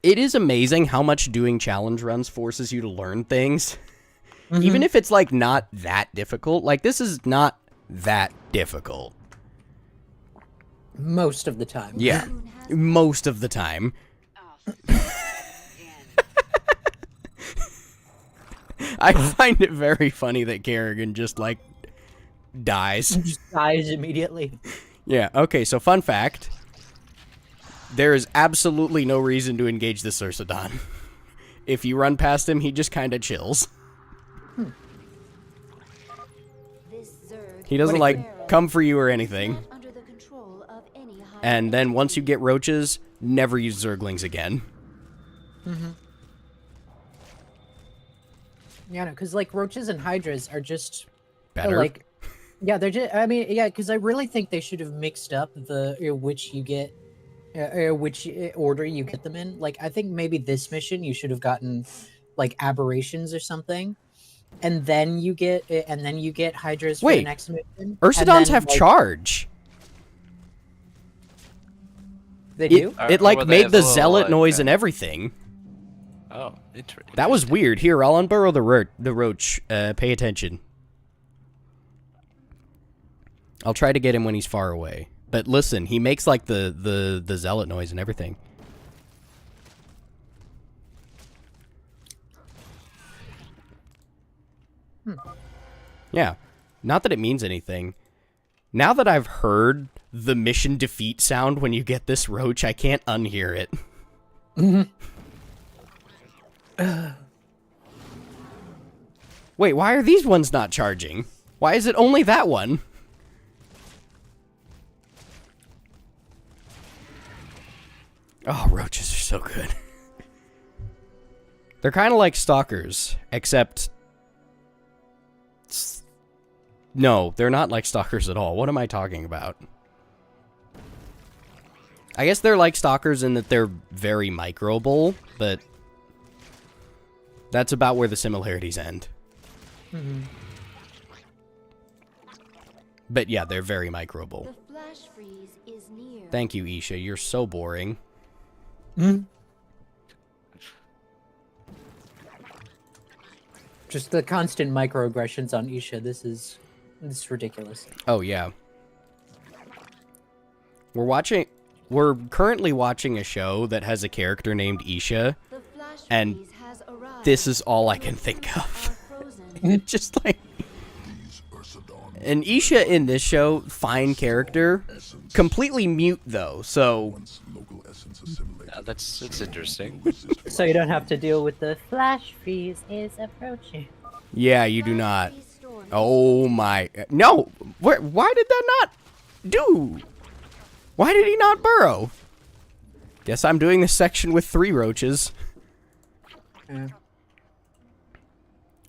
It is amazing how much doing challenge runs forces you to learn things. Even if it's like not that difficult. Like this is not that difficult. Most of the time. Yeah, most of the time. I find it very funny that Kerrigan just, like, dies. Just dies immediately. Yeah, okay, so fun fact. There is absolutely no reason to engage this Ursodon. If you run past him, he just kind of chills. He doesn't, like, come for you or anything. And then once you get roaches, never use Zerglings again. Yeah, no, because like roaches and hydras are just Better. like, yeah, they're just. I mean, yeah, because I really think they should have mixed up the which you get, which order you get them in. Like, I think maybe this mission you should have gotten like aberrations or something, and then you get hydras for the next mission. Ursodons have charge. They do? It like made the zealot noise and everything. Oh, interesting. That was weird. Here, I'll unburrow the roach. Pay attention. I'll try to get him when he's far away. But listen, he makes like the zealot noise and everything. Yeah. Not that it means anything. Now that I've heard the mission defeat sound when you get this roach, I can't unhear it. Wait, why are these ones not charging? Why is it only that one? Oh, roaches are so good. They're kind of like stalkers, except... No, they're not like stalkers at all. What am I talking about? I guess they're like stalkers in that they're very microable, but... That's about where the similarities end. But yeah, they're very microable. The flash freeze is near. Thank you, Isha. You're so boring. Just the constant microaggressions on Isha. This is ridiculous. Oh, yeah. We're currently watching a show that has a character named Isha, and this is all I can think of. Just like... And Isha in this show, fine character, completely mute though, so... That's interesting. So you don't have to deal with the flash freeze is approaching. Yeah, you do not. Oh my... No! Why did that not do? Why did he not burrow? Guess I'm doing this section with 3 roaches.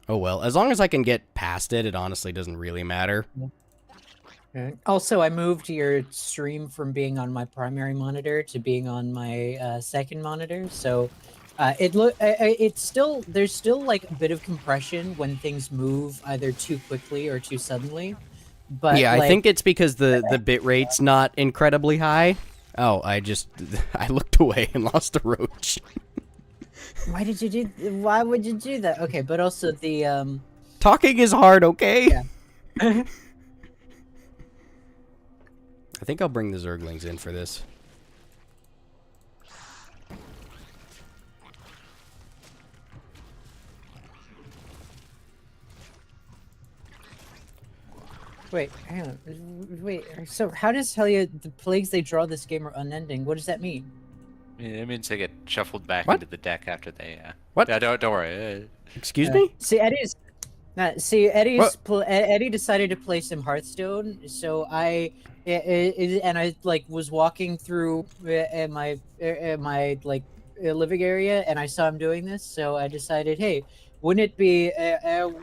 Oh well, as long as I can get past it, it honestly doesn't really matter. Also, I moved your stream from being on my primary monitor to being on my second monitor, so it's still there's still like a bit of compression when things move either too quickly or too suddenly. But yeah, like, I think it's because the bit rate's not incredibly high. Oh, I looked away and lost a roach. Why would you do that? Okay, but also the talking is hard, okay? Yeah. I think I'll bring the Zerglings in for this. Wait, hang on. Wait, so how does Helia the plagues they draw this game are unending? What does that mean? It means they get shuffled back What? into the deck after they. What? Yeah, don't worry. Excuse me? See, Eddie decided to play some Hearthstone, so I like was walking through my like living area, and I saw him doing this, so I decided, hey, wouldn't it be?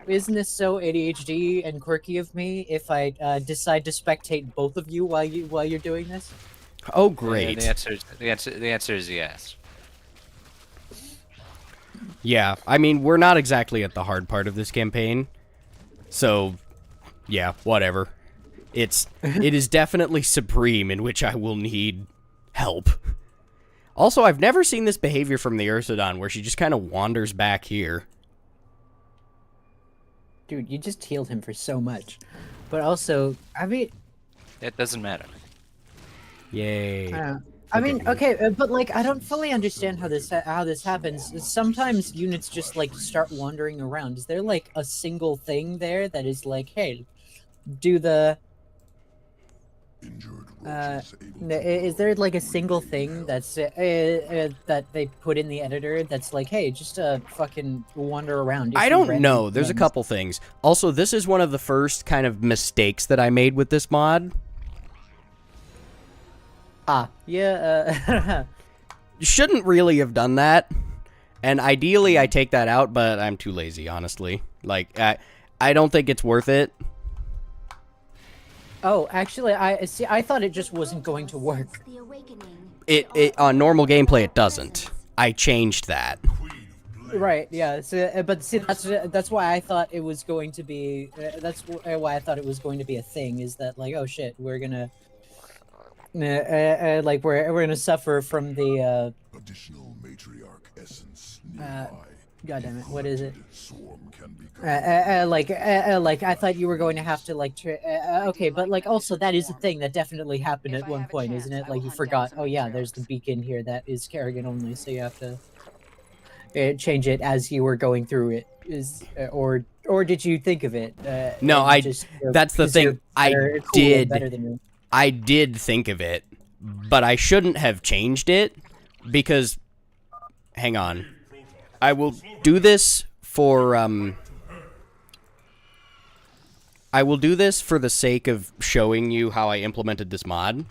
Isn't this so ADHD and quirky of me if I decide to spectate both of you while you're doing this? Oh, great. The answer is yes. Yeah, I mean, we're not exactly at the hard part of this campaign. So, yeah, whatever. It is definitely supreme, in which I will need help. Also, I've never seen this behavior from the Ursidon, where she just kind of wanders back here. Dude, you just healed him for so much. But also, I mean... It doesn't matter. Yay. I mean, okay, but like, I don't fully understand how this happens. Sometimes units just like start wandering around. Is there like a single thing there that is like, hey, do the? Is there like a single thing that's that they put in the editor that's like, hey, just fucking wander around? I don't know. There's a couple things. Also, this is one of the first kind of mistakes that I made with this mod. Yeah. You shouldn't really have done that. And ideally, I take that out, but I'm too lazy, honestly. Like, I don't think it's worth it. Oh, actually, I thought it just wasn't going to work. It on normal gameplay, it doesn't. I changed that. Right. Yeah. So, but see, that's why I thought it was going to be. That's why I thought it was going to be a thing. Is that like, oh shit, we're gonna. Like we're gonna suffer from the additional matriarch essence God damn it, what is it? Like I thought you were going to have to like okay, but like also that is a thing that definitely happened at one point, isn't it? Like you forgot, oh yeah, there's the beacon here that is Kerrigan only, so you have to change it as you were going through it. Or did you think of it? No, that's the thing. I did think of it, but I shouldn't have changed it because, hang on, I will do this for, I will do this for the sake of showing you how I implemented this mod.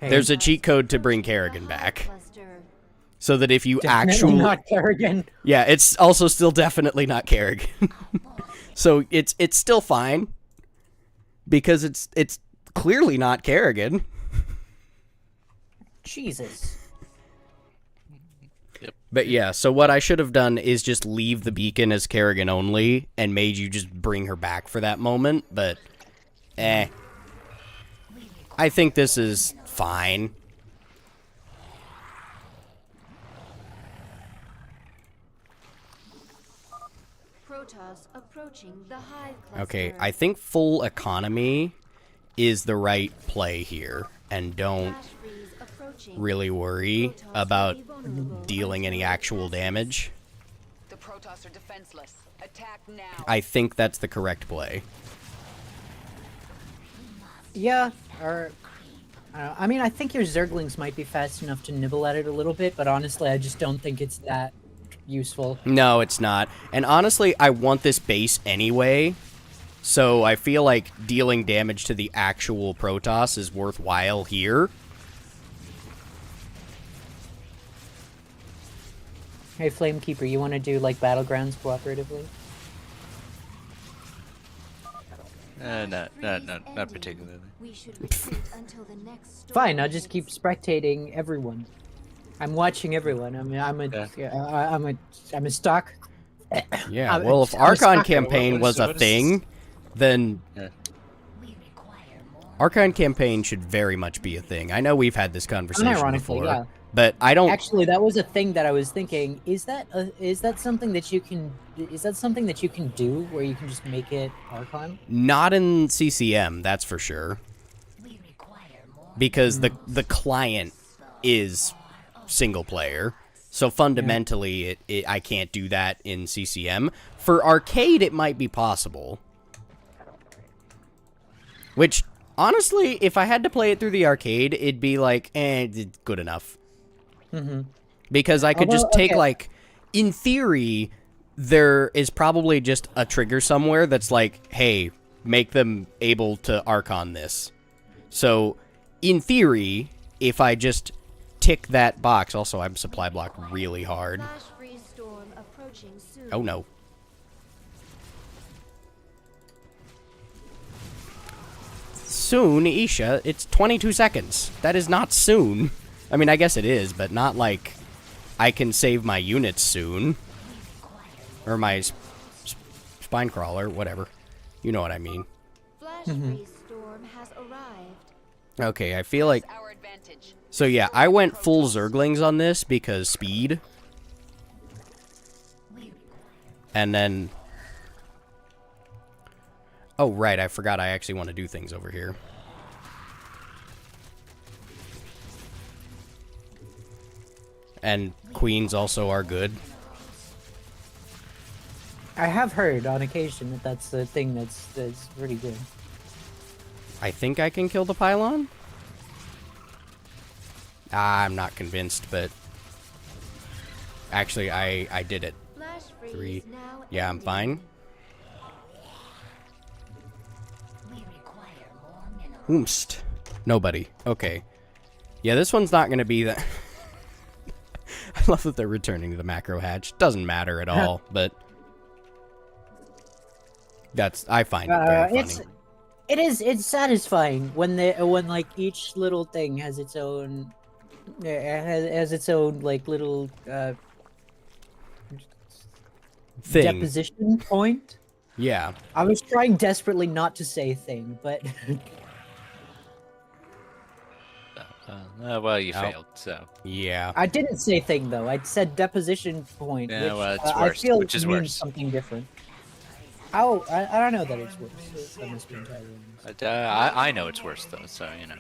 There's a cheat code to bring Kerrigan back. So that if you actually... not Kerrigan. Yeah, it's also still definitely not Kerrigan. So it's still fine because it's clearly not Kerrigan. Jesus. Yep. But yeah, so what I should have done is just leave the beacon as Kerrigan only and made you just bring her back for that moment, but I think this is fine. Okay, I think full economy is the right play here, and don't really worry about dealing any actual damage. The Protoss are defenseless. Attack now. I think that's the correct play. Yeah, or I mean, I think your Zerglings might be fast enough to nibble at it a little bit, but honestly, I just don't think it's that useful. No, it's not. And honestly, I want this base anyway, so I feel like dealing damage to the actual Protoss is worthwhile here. Hey, Flamekeeper, you want to do, like, Battlegrounds cooperatively? Not particularly. Fine, I'll just keep spectating everyone. I'm watching everyone. I mean, I'm a stock. Yeah, well, if Archon campaign was a thing, then Archon campaign should very much be a thing. I know we've had this conversation before, yeah. but I don't actually. That was a thing that I was thinking. Is that something that you can? Is that something that you can do where you can just make it Archon? Not in CCM, that's for sure. Because the client is single player, so fundamentally I can't do that in CCM. For arcade it might be possible, which honestly if I had to play it through the arcade it'd be like it's good enough. Because I could just take like, in theory there is probably just a trigger somewhere that's like, hey, make them able to Archon this. So in theory if I just tick that box. Also, I'm supply block really hard. Flash freeze storm approaching soon. Oh no. Soon, Isha, it's 22 seconds. That is not soon. I mean, I guess it is, but not like I can save my units soon. Or my spine crawler, whatever. You know what I mean. Flash freeze storm has arrived. Okay, I feel like... So yeah, I went full Zerglings on this because speed. And then... Oh, right, I forgot I actually want to do things over here. And queens also are good. I have heard on occasion that that's the thing that's pretty good. I think I can kill the pylon? I'm not convinced, but... Actually, I did it. Flash freeze 3. now Yeah, I'm ending. fine. Oomst. Nobody. Okay. Yeah, this one's not going to be that... I love that they're returning to the macro hatch. Doesn't matter at all, but... I find it very funny. It's satisfying when like each little thing has its own has its own like little Thing. deposition point. Yeah. I was trying desperately not to say thing, but Well, you failed, so. Yeah. I didn't say thing though. I said deposition point, Yeah, which well, it's I worse, feel which is means worse. something different. Oh, I don't know that it's worse. That must be entirely wrong. But, I know it's worse, though, so, you know.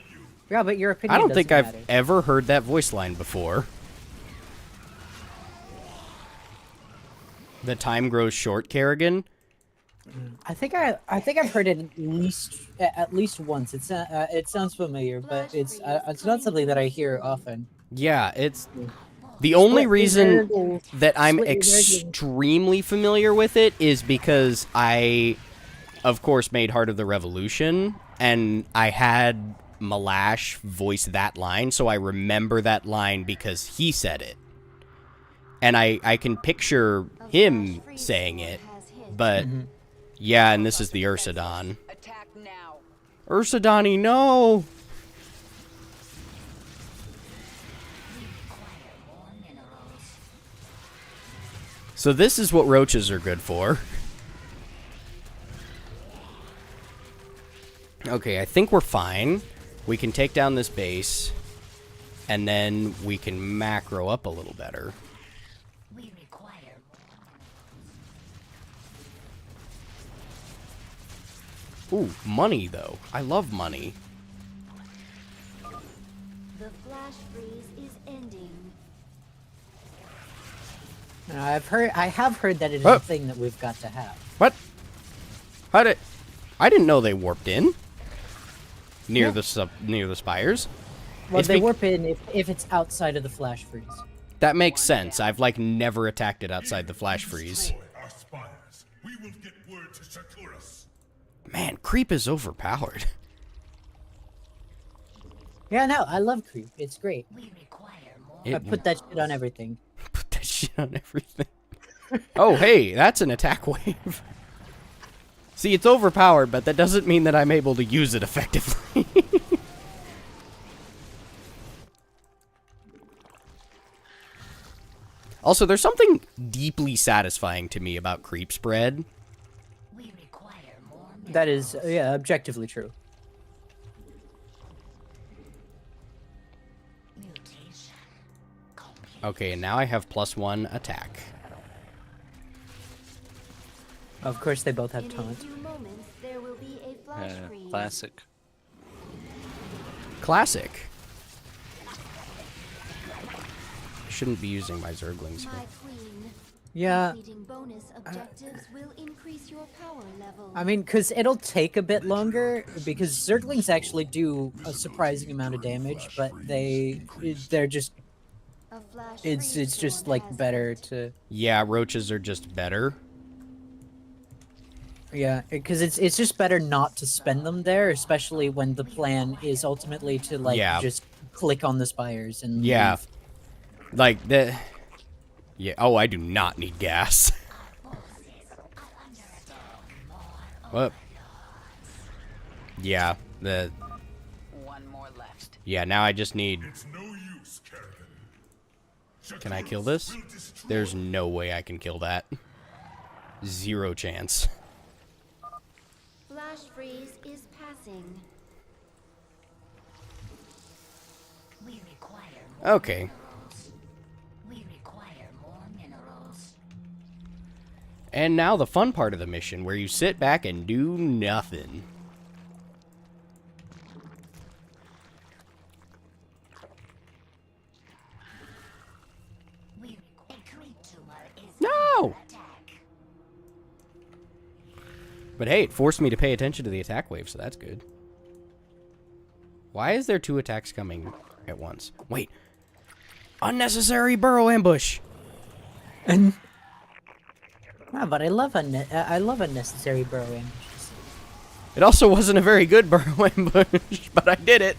Yeah, but your opinion I don't think doesn't I've matter. ever heard that voice line before. The time grows short, Kerrigan. I think I've heard it at least once. It sounds familiar, but it's not something that I hear often. Yeah, it's the only reason Split that I'm your virgin. extremely familiar with it is because I, of course, made Heart of the Revolution, and I had Malash voice that line, so I remember that line because he said it. And I can picture him saying it, but yeah, and this is the Ursidon. Attack now. Ursidani, no! So this is what roaches are good for. Okay, I think we're fine. We can take down this base, and then we can macro up a little better. Ooh, money, though. I love money. The flash freeze is ending. I have heard that it is Oh. a thing that we've got to have. What? I didn't know they warped in near Yeah. near the spires. Well, It's they bec- warp in if it's outside of the flash freeze. That makes sense. I've like never attacked it outside the flash freeze. Our spires. We will get word to Sakuras. Man, creep is overpowered. Yeah, no, I love creep. It's great. I It- put that shit on everything. Put that shit on everything. Oh, hey, that's an attack wave. See, it's overpowered, but that doesn't mean that I'm able to use it effectively. Also, there's something deeply satisfying to me about creep spread. That is, yeah, objectively true. Okay, and now I have +1 attack. Of course, they both have In a taunt. few moments, there will be a flash freeze. Classic. Classic. I shouldn't be using my Zerglings My here. queen. Yeah, Completing bonus objectives will increase your power level. I mean, because it'll take a bit longer, because Zerglings actually do a surprising amount of damage, but they're just, A flash it's freeze just storm like has better arrived. to, Yeah, roaches are just better. yeah, because it's just better not to spend them there, especially when the plan is ultimately to like Yeah. just click on the spires and Yeah. leave. Like, the... Yeah, oh, I do not need gas. What? Yeah, the... One more left. Yeah, now I just need... Can I kill this? There's no way I can kill that. Zero chance. Flash freeze is passing. Okay. And now the fun part of the mission, where you sit back and do nothing. No! But hey, it forced me to pay attention to the attack wave, so that's good. Why is there 2 attacks coming at once? Wait. Unnecessary burrow ambush! And but I love unnecessary burrow ambushes. It also wasn't a very good burrow ambush, but I did it.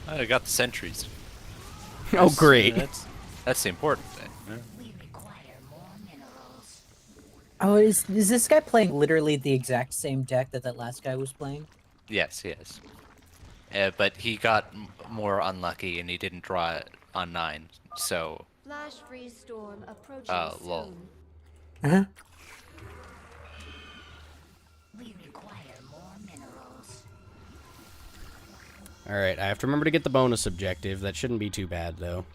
I got the sentries. Oh, great. That's the important thing. Yeah. Oh, is this guy playing literally the exact same deck that last guy was playing? Yes, yes. But he got more unlucky and he didn't draw it on 9, so... Flash freeze storm approaching lol. soon. Uh-huh. Alright, I have to remember to get the bonus objective. That shouldn't be too bad, though.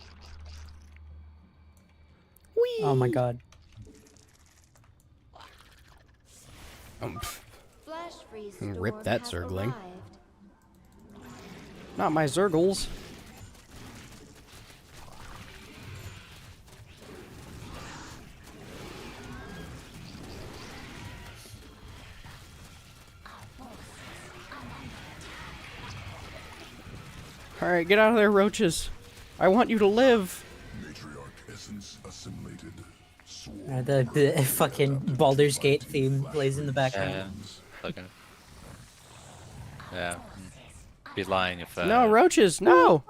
Whee! Oh my god. Flash freeze Rip storm that has Zergling. arrived. Not my Zergles. Alright, get out of there, roaches. I want you to live. The fucking Baldur's Gate theme plays in the background. Okay. Yeah. Be lying if... No, roaches, no!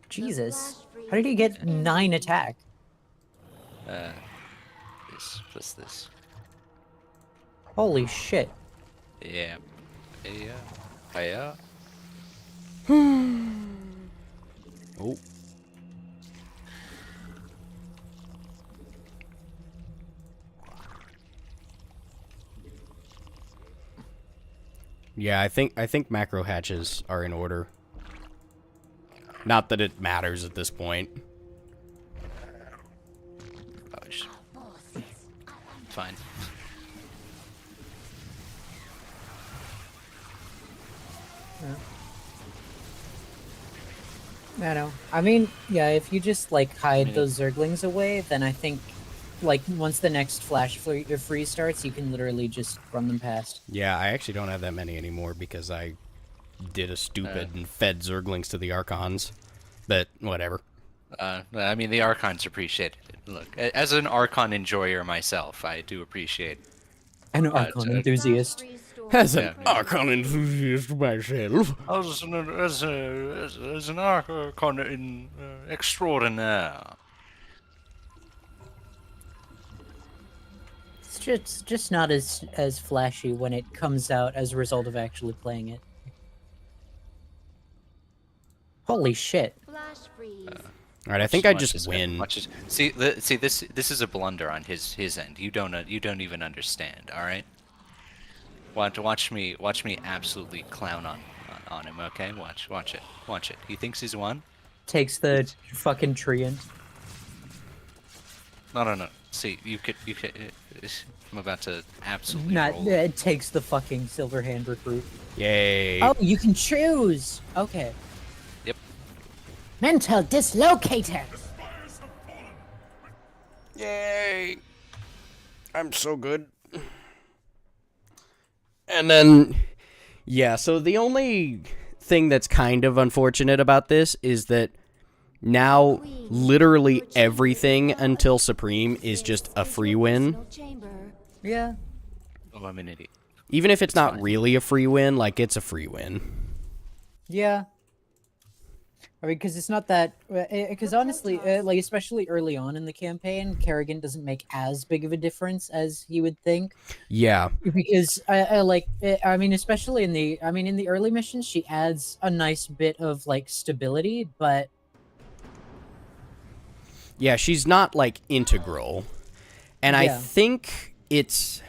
Jesus. How did he get 9 attack? This plus this. Holy shit. Yeah. Yeah. Yeah. Oh. Yeah, I think macro hatches are in order. Not that it matters at this point. Fine. I know. I mean, yeah, if you just, like, hide those Zerglings away, then I think, like, once the next flash freeze starts, you can literally just run them past. Yeah, I actually don't have that many anymore because I did a stupid and fed Zerglings to the Archons. But, whatever. I mean, the Archons appreciate it. Look, as an Archon enjoyer myself, I do appreciate... An Archon enthusiast. As an Archon enthusiast myself. As an Archon extraordinaire. It's just not as flashy when it comes out as a result of actually playing it. Holy shit. Flash freeze. Alright, I think I just win. See, this is a blunder on his end. You don't even understand. All right. Watch me absolutely clown on him. Okay, watch it. He thinks he's won. Takes the fucking treant. No. See, you could. I'm about to absolutely. It takes the fucking silver hand recruit. Yay. Oh, you can choose. Okay. Yep. Mental dislocator. Yay. I'm so good. And then, yeah, so the only thing that's kind of unfortunate about this is that now literally everything until Supreme is just a free win. Yeah. Oh, I'm an idiot. Even if it's not fine. really a free win, like, it's a free win. Yeah. I mean, because it's not that. Because honestly, like especially early on in the campaign, Kerrigan doesn't make as big of a difference as you would think. Yeah. Because I mean, especially in the early missions, she adds a nice bit of like stability, but Yeah, she's not, like, integral. And I Yeah. think it's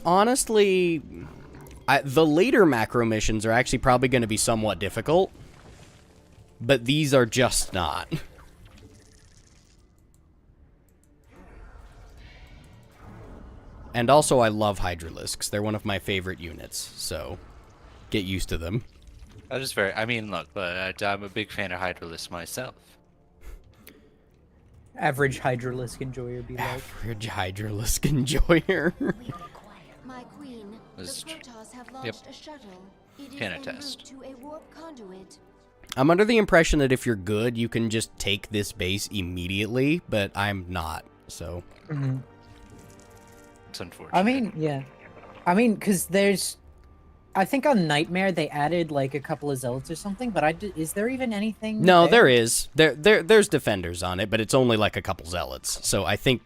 honestly... the later macro missions are actually probably going to be somewhat difficult. But these are just not. And also, I love Hydralisks. They're one of my favorite units, so get used to them. I just very. I mean, look, I'm a big fan of Hydralisk myself. average Hydralisk enjoyer be like. Average Hydralisk enjoyer. My queen, the This is true. Protoss have Yep. launched a shuttle. It is Can en attest. route to a warp conduit. I'm under the impression that if you're good, you can just take this base immediately, but I'm not, so... Mhm. It's unfortunate. I mean, yeah. I mean, because there's... I think on Nightmare they added like a couple of zealots or something, but is there even anything? No, there is. There's defenders on it, but it's only like a couple zealots. So I think...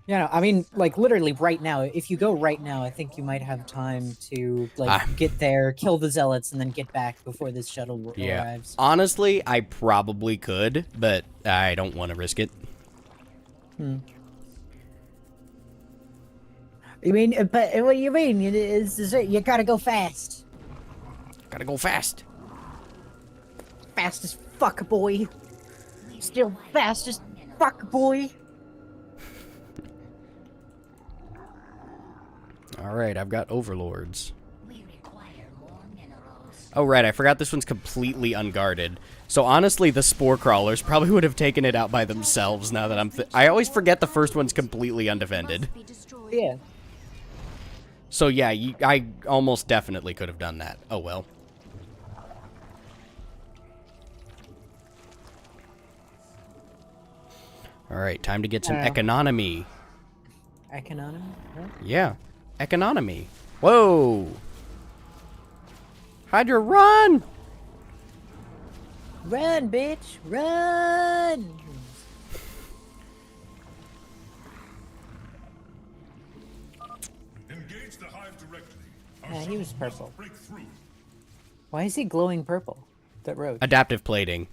Yeah, no, I mean, like literally right now, if you go right now, I think you might have time to like get there, kill the zealots, and then get back before this shuttle arrives. Honestly, I probably could, but I don't want to risk it. You mean, but what do you mean? You gotta go fast. Gotta go fast. Fast as fuck, boy. Still fast as fuck, boy. Alright, I've got overlords. Oh, right, I forgot this one's completely unguarded. So honestly, the spore crawlers probably would have taken it out by themselves now that I always forget the first one's completely undefended. Be destroyed. Yeah. So yeah, I almost definitely could have done that. Oh well. Alright, time to get some economy. Economy? What? Yeah, economy. Whoa! Hydra, run! Run, bitch! Run! Engage the hive directly. Yeah, he was purple. Why is he glowing purple? That road. Adaptive plating.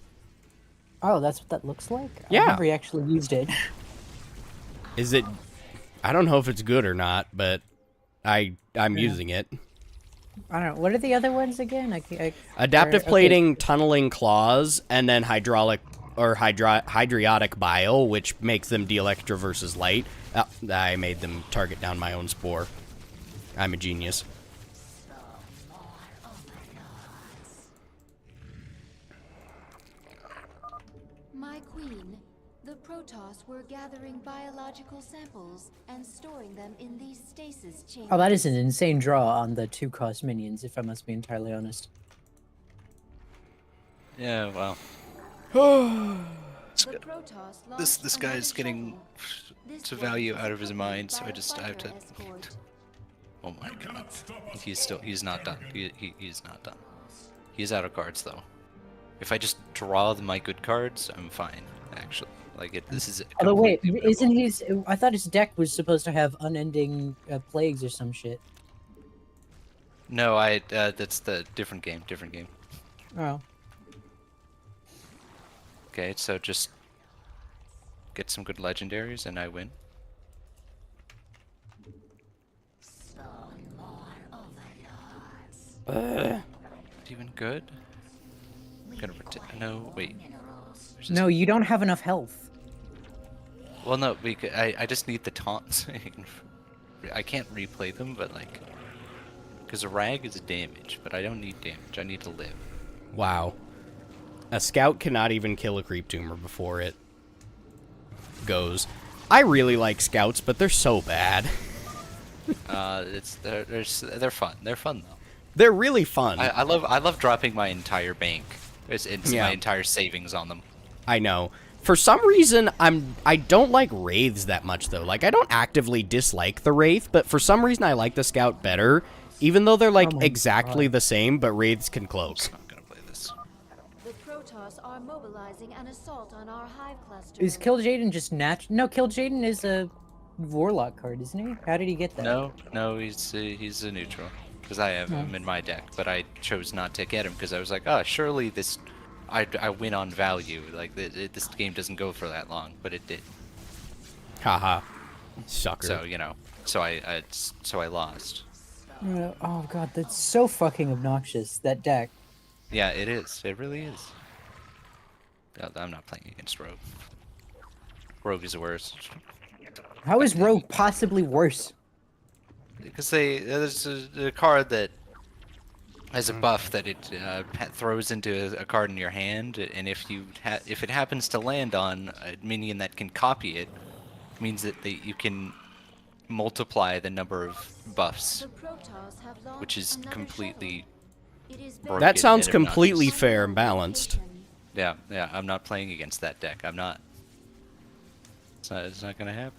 Oh, that's what that looks like? Yeah. I've never actually used it. Is it... I don't know if it's good or not, but I'm using it. I don't know. What are the other ones again? Adaptive plating, tunneling claws, and then hydraulic or hydriotic bile, which makes them de-electro versus light. I made them target down my own spore. I'm a genius. My queen, the Protoss were gathering biological samples and storing them in these stasis chambers. Oh, that is an insane draw on the 2-cost minions, if I must be entirely honest. Yeah, well. The Protoss This launched guy's another getting shuttle. This to one value is out of his accompanied mind, so by I have to. fighter escort. Oh my god. He's not done. He's not done. He's out of cards though. If I just draw my good cards, I'm fine. Actually, like this is. Although wait, completely isn't winnable. his? I thought his deck was supposed to have unending plagues or some shit. No, that's the different game. Different game. Oh. Okay, so just get some good legendaries and I win. Even good? Gonna no, wait. No, you don't have enough health. Well, no, I just need the taunts. I can't replay them, but like, because a rag is damage, but I don't need damage. I need to live. Wow. A scout cannot even kill a creep tumor before it goes. I really like scouts, but they're so bad. They're fun. They're fun though. They're really fun. I love dropping my entire bank. It's Yeah. my entire savings on them. I know. For some reason, I don't like Wraiths that much, though. Like, I don't actively dislike the Wraith, but for some reason I like the Scout better, even though they're, like, exactly the same, but Wraiths can cloak. I'm not gonna play this. The Protoss are mobilizing an assault on our hive cluster. Is Killjaden just No, Killjaden is a Warlock card, isn't he? How did he get that? No, he's a neutral. Because I have him in my deck, but I chose not to get him because I was like, oh, surely this... I win on value. Like, this game doesn't go for that long, but it did. Haha. Sucker. So, you know, so I lost. Oh god, that's so fucking obnoxious, that deck. Yeah, it is. It really is. I'm not playing against Rogue. Rogue is the worst. How is Rogue possibly worse? Because there's a card that has a buff that it throws into a card in your hand, and if it happens to land on a minion that can copy it, means that you can multiply the number of buffs, which is completely broken. That sounds and completely obnoxious. fair and balanced. Yeah, I'm not playing against that deck. I'm not. It's not gonna happen.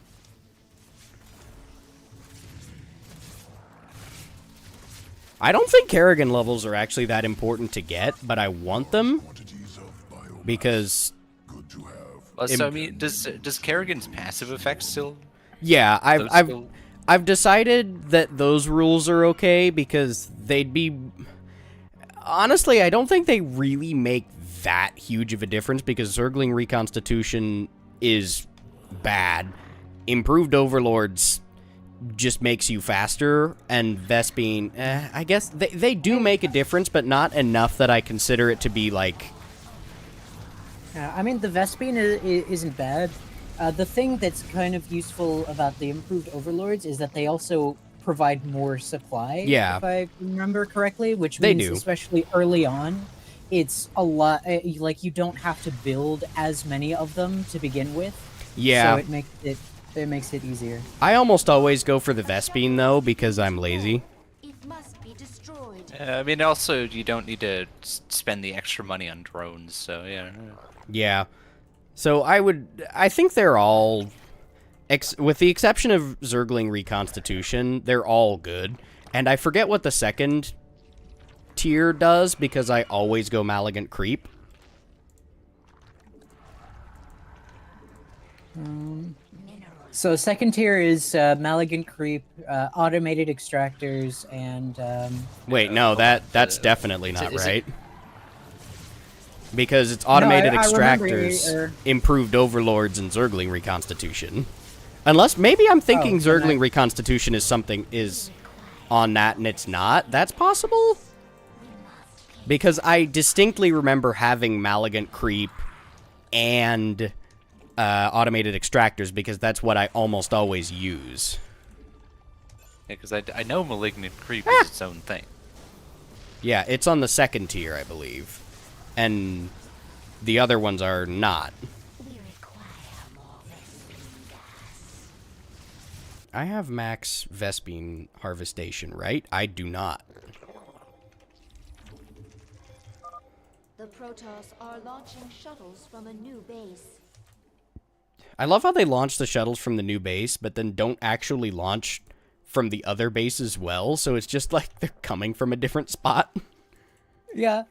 I don't think Kerrigan levels are actually that important to get, but I want them because... Well, so I mean, does Kerrigan's passive effects still? Yeah, I've decided that those rules are okay because they'd be... Honestly, I don't think they really make that huge of a difference because Zergling Reconstitution is bad. Improved Overlords just makes you faster, and Vespene, I guess they do make a difference, but not enough that I consider it to be like... I mean, the Vespene isn't bad. The thing that's kind of useful about the improved Overlords is that they also provide more supply, yeah, if I remember correctly, which means, especially early on, it's a lot, like, you don't have to build as many of them to begin with. Yeah. So it makes it easier. I almost always go for the Vespene, though, because I'm lazy. It must be destroyed. I mean, also, you don't need to spend the extra money on drones, so yeah. Yeah. So I think they're all, with the exception of Zergling Reconstitution, they're all good. And I forget what the second tier does, because I always go Malignant Creep. So second tier is Malignant Creep, Automated Extractors, and... Wait, no, that's definitely not right. Because it's Automated Extractors, Improved Overlords, and Zergling Reconstitution. Unless, maybe I'm thinking Zergling Reconstitution is on that and it's not. That's possible? Because I distinctly remember having Malignant Creep and... Automated Extractors, because that's what I almost always use. Yeah, because I know Malignant Creep is its own thing. Yeah, it's on the second tier, I believe. And the other ones are not. I have max Vespene Harvestation, right? I do not. The Protoss are launching shuttles from a new base. I love how they launch the shuttles from the new base, but then don't actually launch from the other base as well, so it's just like they're coming from a different spot. Yeah.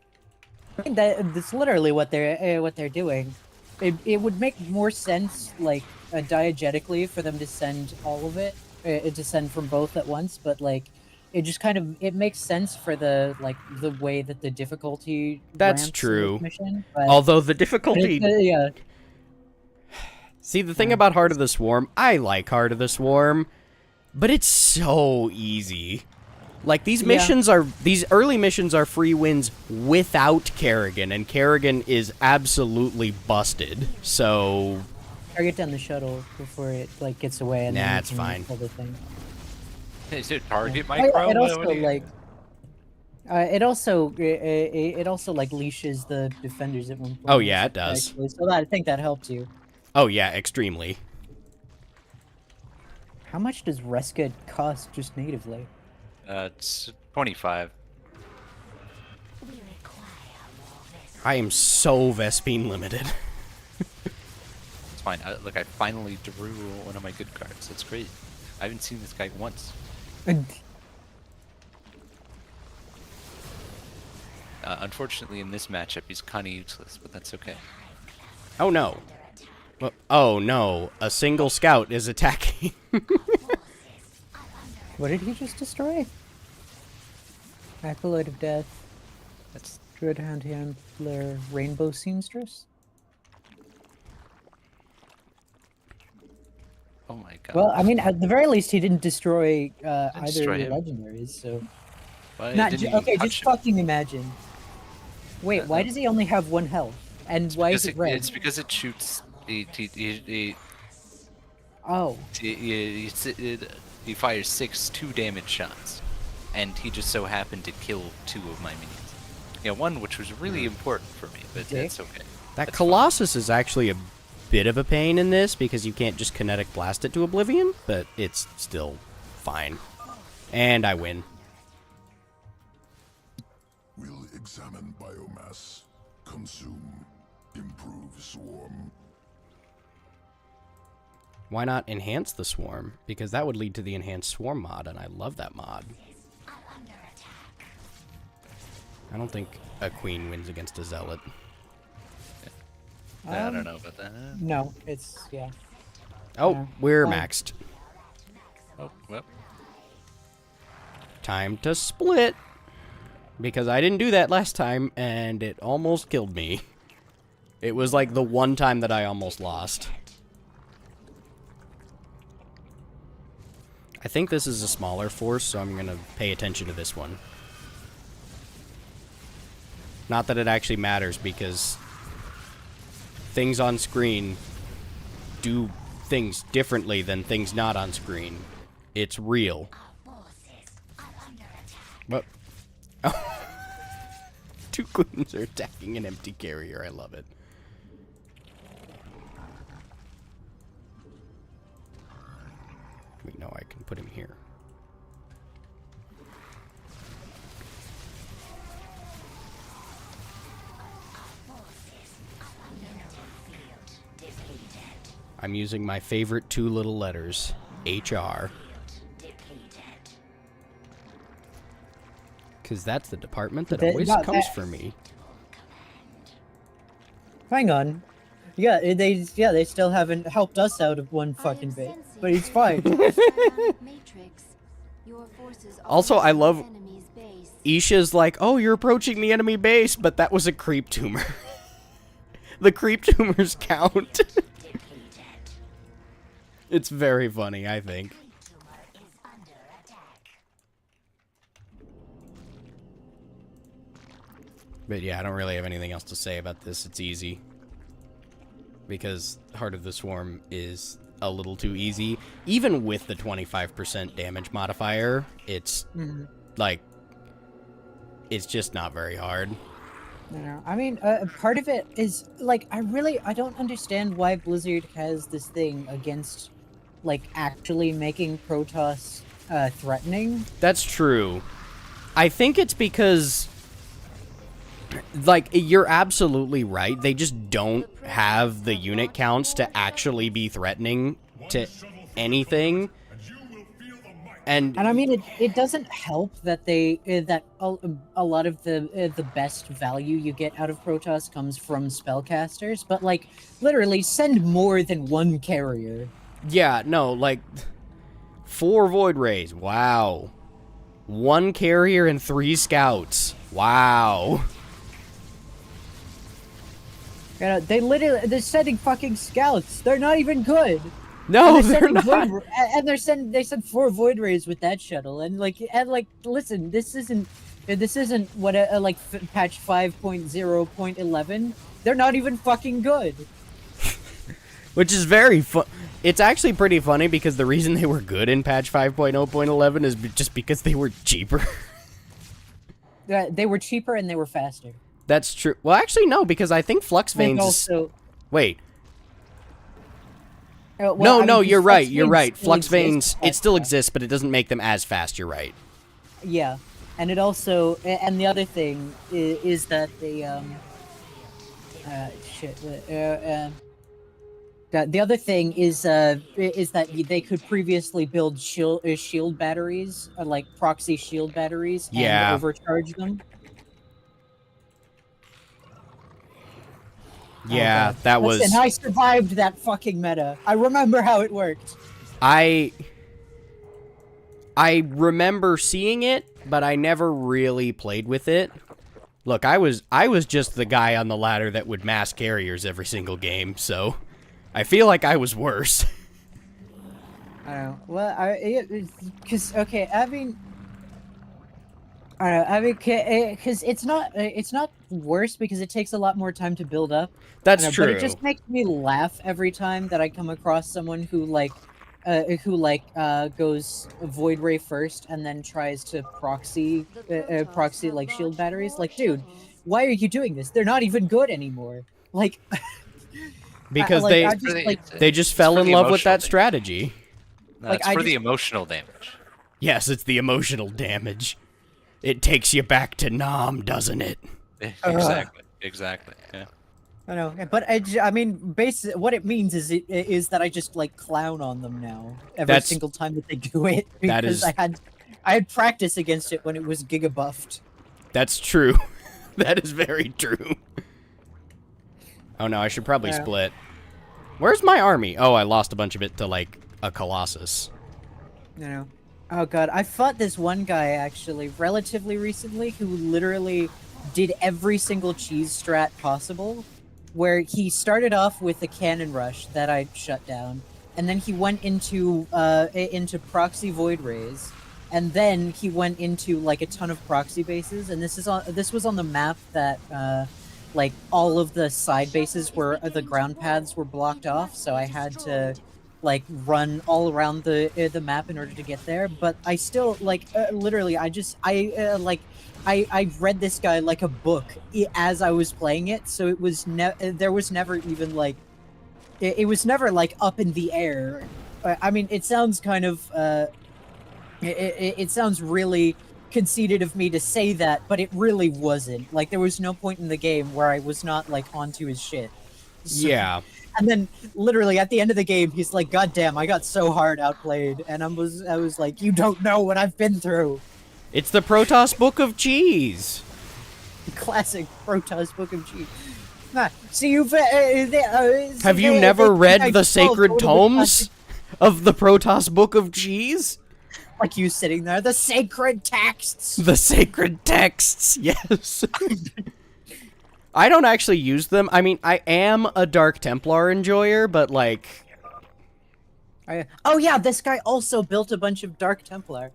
I mean, that's literally what they're doing. It would make more sense, like, diegetically, for them to send all of it, to send from both at once, but, like, it just kind of, it makes sense for the, like, the way that the difficulty That's ramps true. in this mission, but although the difficulty... yeah. See, the thing about Heart of the Swarm, I like Heart of the Swarm, but it's so easy. Like, these missions are, these early missions are free wins without Kerrigan, and Kerrigan is absolutely busted, so... Target down the shuttle before it, like, gets away, and then it's fine. Pull the thing. Is it target micro? It also, like... it also, like, leashes the defenders at one point. Oh, yeah, it does. Actually, so I think that helps you. Oh, yeah, extremely. How much does Reska cost just natively? It's 25. I am so Vespene limited. fine. Look, I finally drew one of my good cards. That's great. I haven't seen this guy once. Unfortunately, in this matchup, he's kind of useless, but that's okay. Oh no. Oh no, a single scout is attacking. What did he just destroy? Acolyte of Death. That's Druid Hound Handler, Rainbow Seamstress. oh my god. Well, I mean, at the very least, he didn't destroy either destroy of the him. legendaries, so... Why Not didn't you okay, touch just him? fucking imagine. Wait, why does he only have 1 health? And why is it red? It's because it shoots. Oh. He fires 6 2-damage shots, and he just so happened to kill 2 of my minions. Yeah, one which was really important for me, but that's okay. That That's Colossus is actually a bit of a pain in this because you can't just kinetic blast it to oblivion, but it's still fine. And I win. We'll examine biomass. Consume. Improve swarm. Why not enhance the swarm? Because that would lead to the enhanced swarm mod, and I love that mod. I don't think a queen wins against a zealot. I don't know about that. No, it's, yeah. Oh, Yeah. we're maxed. Oh, well. Time to split. Because I didn't do that last time, and it almost killed me. It was like the one time that I almost lost. I think this is a smaller force, so I'm going to pay attention to this one. Not that it actually matters, because things on screen do things differently than things not on screen. It's real. What? Oh. 2 queens are attacking an empty carrier. I love it. Wait, no, I can put him here. I'm using my favorite 2 little letters, HR. Because that's the department that always comes for me. Hang on. Yeah, they still haven't helped us out of one fucking bit. But it's fine. Also, I love Isha's like, oh, you're approaching the enemy base, but that was a creep tumor. The creep tumors count. It's very funny, I think. But yeah, I don't really have anything else to say about this. It's easy. Because Heart of the Swarm is a little too easy. Even with the 25% damage modifier, it's like, it's just not very hard. No, I mean, part of it is, like, I don't understand why Blizzard has this thing against, like, actually making Protoss threatening. That's true. I think it's because, like, you're absolutely right. They just don't have the unit counts to actually be threatening to anything. And I mean, it doesn't help that that a lot of the best value you get out of Protoss comes from spellcasters, but like literally send more than 1 carrier. yeah, no, like 4 Void Rays. Wow. 1 carrier and 3 scouts. Wow. You know, they're sending fucking scouts. They're not even good. No, And they're not. they sent 4 Void Rays with that shuttle, and listen, this isn't what patch 5.0.11. They're not even fucking good. Which is very fun. It's actually pretty funny because the reason they were good in patch 5.0.11 is just because they were cheaper. They were cheaper and they were faster. That's true. Well, actually, no, because I think Flux Veins also, Wait. well, No, you're right. Flux You're Veins right. still Flux Veins, exists it as still fast. exists, but it doesn't make them as fast. You're right. Yeah, and it also, and the other thing is that they The other thing is that they could previously build shield batteries, like proxy shield batteries, Yeah. and overcharge them. Yeah, God. that was... Listen, I survived that fucking meta. I remember how it worked. I remember seeing it, but I never really played with it. Look, I was just the guy on the ladder that would mass carriers every single game, so I feel like I was worse. I don't know. Well, because okay, I mean, I don't know. I mean, because it's not worse because it takes a lot more time to build up. That's But true. it just makes me laugh every time that I come across someone who goes Void Ray first and then tries to proxy like shield batteries. Like, dude, why are you doing this? They're not even good anymore. Like, Because they just fell in love with that strategy. No, Like, it's I for just- the emotional damage. Yes, it's the emotional damage. It takes you back to Nam, doesn't it? Exactly. Yeah. I know, but I mean, basically, what it means is that I just like clown on them now every single time that they do it because I had practice against it when it was giga buffed. That's true. That is very true. Oh no, I should probably split. Where's my army? Oh, I lost a bunch of it to like a Colossus. You know. Oh god, I fought this one guy actually relatively recently who literally did every single cheese strat possible, where he started off with a cannon rush that I shut down, and then he went into proxy void rays, and then he went into like a ton of proxy bases, and this was on the map that like all of the side bases were the ground paths were blocked off, so I had to like run all around the map in order to get there. But I still like literally I read this guy like a book as I was playing it, so it was there was never even like it was never like up in the air. I mean, it sounds kind of it sounds really conceited of me to say that, but it really wasn't. Like, there was no point in the game where I was not like onto his shit. So, Yeah. And then literally at the end of the game, he's like, "God damn, I got so hard outplayed," and I was like, "You don't know what I've been through." It's the Protoss Book of Cheese. Classic Protoss Book of Cheese. Nah, so you've have you never read the sacred tomes of the Protoss Book of Cheese? Like you sitting there, the sacred texts. The sacred texts, yes. I don't actually use them. I mean, I am a Dark Templar enjoyer, but like... Oh yeah, this guy also built a bunch of Dark Templar.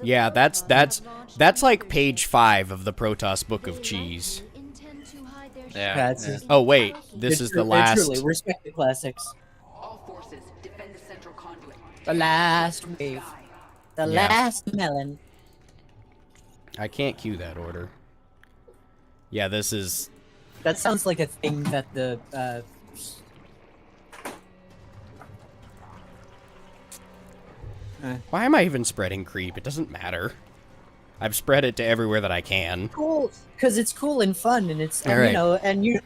Yeah, that's like page 5 of the Protoss Book of Cheese. Yeah. Oh wait, this is the last... Truly, respect the classics. All forces defend the central conduit. The last wave. The last melon. I can't cue that order. Yeah, this is... That sounds like a thing that the, Why am I even spreading creep? It doesn't matter. I've spread it to everywhere that I can. Cool, because it's cool and fun, and it's, All right. you know, and you...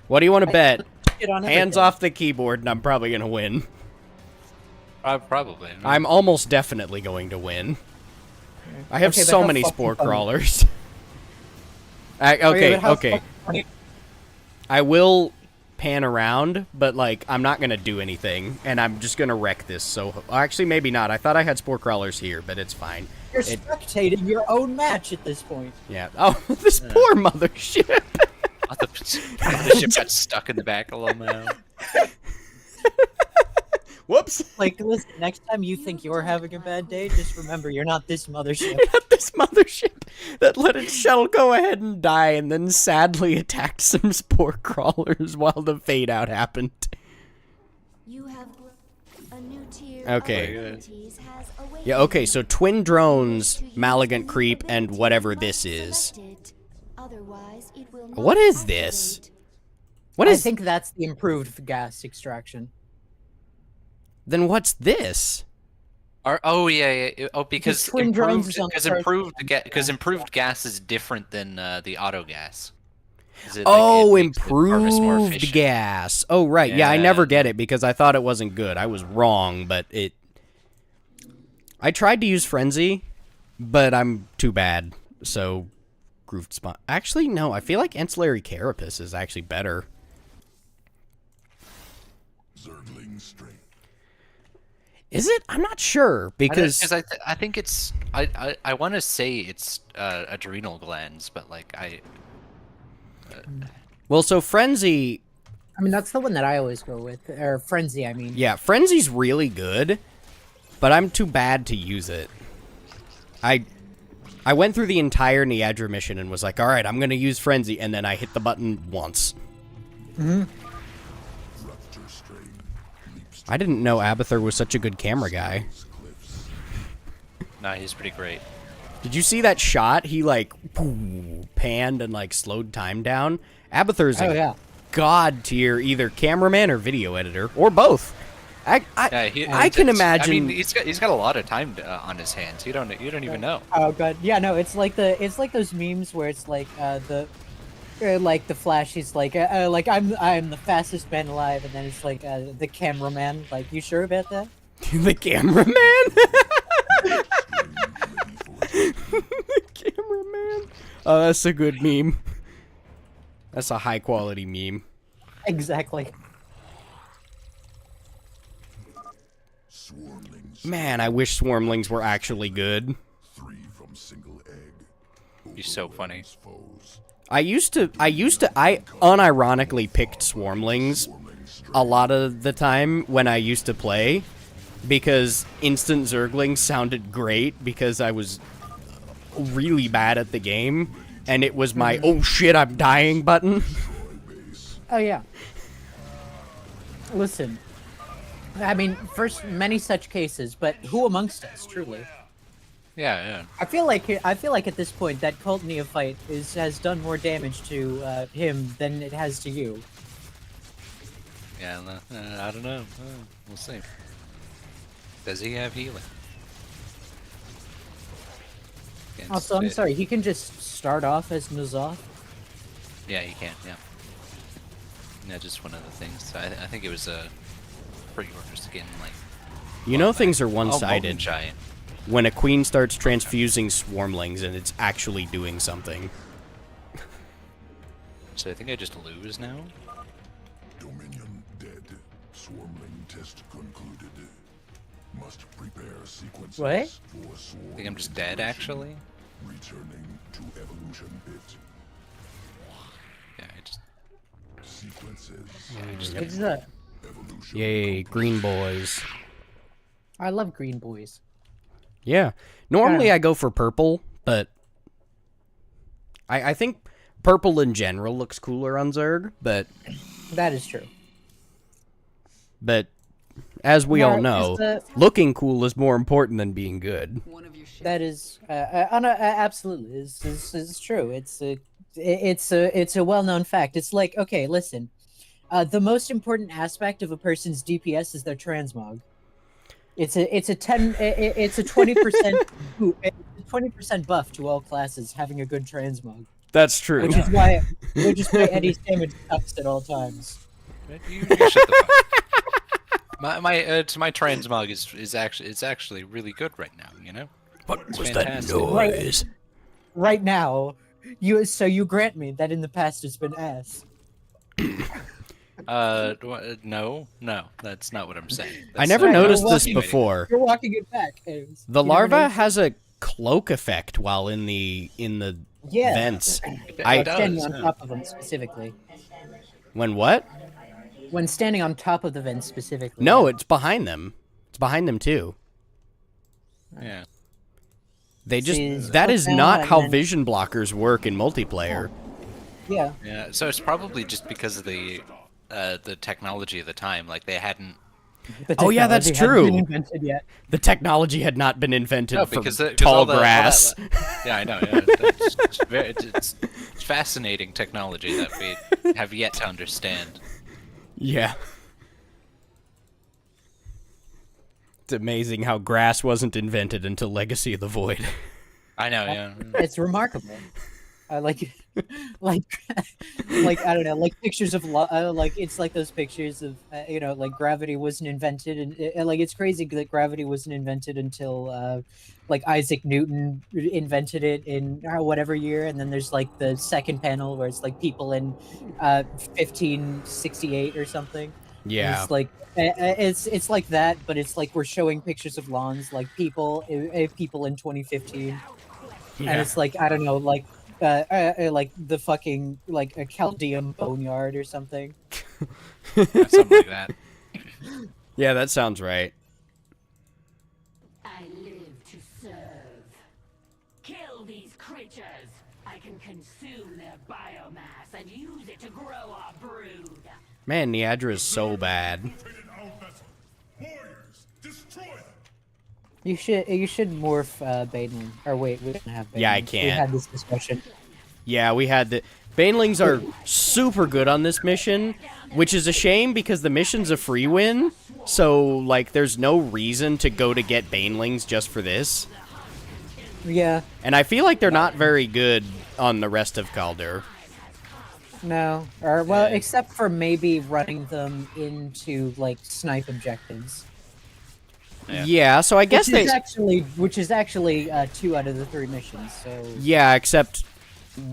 What do you want to bet? On Hands off the keyboard, and I'm probably going to win. Probably. I'm almost definitely going to win. I have Okay, but so how many fucking spore funny. crawlers. Okay. I will pan around, but like I'm not gonna do anything, and I'm just gonna wreck this. So actually, maybe not. I thought I had spore crawlers here, but it's fine. You're spectating your own match at this point. Yeah. Oh, this poor mothership. The ship got stuck in the back of Lomao. Whoops. Like, listen, next time you think you're having a bad day, just remember you're not this mothership. Not this mothership that let its shell go ahead and die, and then sadly attacked some spore crawlers while the fade out happened. You have a new tier Okay. of abilities has awakened. Yeah, okay, so twin drones, Maligant Creep, and whatever this is. Otherwise, it will not What is this? activate. What I is... think that's the improved gas extraction. Then what's this? Oh yeah. Oh, because twin drones is on improved the first improved gas is different than the auto gas. Oh, it makes the harvest more improved efficient. gas. Oh, right. Yeah, I never Yeah. get it because I thought it wasn't good. I was wrong, but it... I tried to use Frenzy, but I'm too bad. So, Grooved Spot... Actually, no. I feel like Ancillary Carapace is actually better. Is it? I'm not sure because I think it's I want to say it's adrenal glands, but like well, so Frenzy, I mean, that's the one that I always go with, or Frenzy. I mean, yeah, Frenzy's really good, but I'm too bad to use it. I went through the entire Niagara mission and was like, all right, I'm gonna use Frenzy, and then I hit the button once. I didn't know Abathur was such a good camera guy. nah, he's pretty great. Did you see that shot? He like panned and like slowed time down. Abathur's a god tier either cameraman or video editor or both. I can imagine. I mean, he's got a lot of time on his hands. You don't even know. Oh god, yeah, no, it's like those memes where it's like like the Flash. He's like I'm the fastest man alive, and then it's like the cameraman. Like, you sure about that? The cameraman. The cameraman. Oh, that's a good meme. That's a high quality meme. Exactly. Man, I wish Swarmlings were actually good. He's so funny. I unironically picked Swarmlings a lot of the time when I used to play because instant Zerglings sounded great because I was really bad at the game and it was my oh shit I'm dying button. Oh yeah. Listen, I mean, first many such cases, but who amongst us, truly? Yeah. I feel like at this point that cult neophyte has done more damage to him than it has to you. Yeah, I don't know. We'll see. Does he have healing? Also, I'm sorry, he can just start off as N'Zoth? Yeah, he can. Yeah. Yeah, just one of the things. I think it was a pre-order skin, like. You know things are Oh, Molten one-sided Giant. when a queen starts transfusing Swarmlings and it's actually doing something. So I think I just lose now. Dominion dead. Swarmling test concluded. Must prepare sequences What? for swarm. I think I'm just dead, actually. Returning to evolution pit. Yeah, I just. Sequences. It's the Evolution. Yay, green boys. I love green boys. Yeah. Normally I go for purple, but I think purple in general looks cooler on Zerg, but That is true. as we all Now, know, is the- looking cool is more important than being good. That is absolutely is true. It's a well-known fact. It's like, okay, listen, the most important aspect of a person's DPS is their transmog. It's a 20% 20% buff to all classes having a good transmog, That's true. which is why Eddie's damage sucks at all times. You shut the fuck. My transmog is actually really good right now. You know. What It's was fantastic. that noise? Right now, you grant me that in the past it's been ass. No, that's not what I'm saying. I never not- noticed well, this anyway. before. You're walking it back. Anyways. The You never larva noticed? has a cloak effect while in the Yeah. vents. Like does, standing on yeah. top of them specifically. When what? When standing on top of the vent specifically. No, it's behind them. It's behind them too. Yeah. They just See, that is now not and how then- vision blockers work in multiplayer. Yeah. Yeah. So it's probably just because of the technology of the time. Like they hadn't. The Oh, yeah, that's technology hadn't true. been invented yet. The technology had not been invented No, for because all tall that- grass. Yeah, I know. Yeah, it's fascinating technology that we have yet to understand. Yeah. It's amazing how grass wasn't invented until Legacy of the Void. I know. Yeah. It's remarkable. I like it. like like I don't know, like pictures of like it's like those pictures of like gravity wasn't invented, and like it's crazy that gravity wasn't invented until like Isaac Newton invented it in whatever year, and then there's like the second panel where it's like people in 1568 or something. And Yeah. it's like it's like that, but it's like we're showing pictures of lawns, like people in 2015, and it's like I don't know, like the fucking like a Chaldean boneyard or something. Yeah, something like that. Yeah, that sounds right. I live to serve. Kill these creatures. I can consume their biomass and use it to grow our brood. Man, Niagara is so bad. You should morph Baneling. Or wait, we didn't have Baneling. Yeah, I We can't. had this discussion. Yeah, we had the... Banelings are super good on this mission, which is a shame because the mission's a free win. So, like, there's no reason to go to get Banelings just for this. Yeah. And I feel like they're not very good on the rest of Calder. No. Or well, except for maybe running them into like snipe objectives. Yeah, so I guess which is actually 2 out of the 3 missions. So yeah, except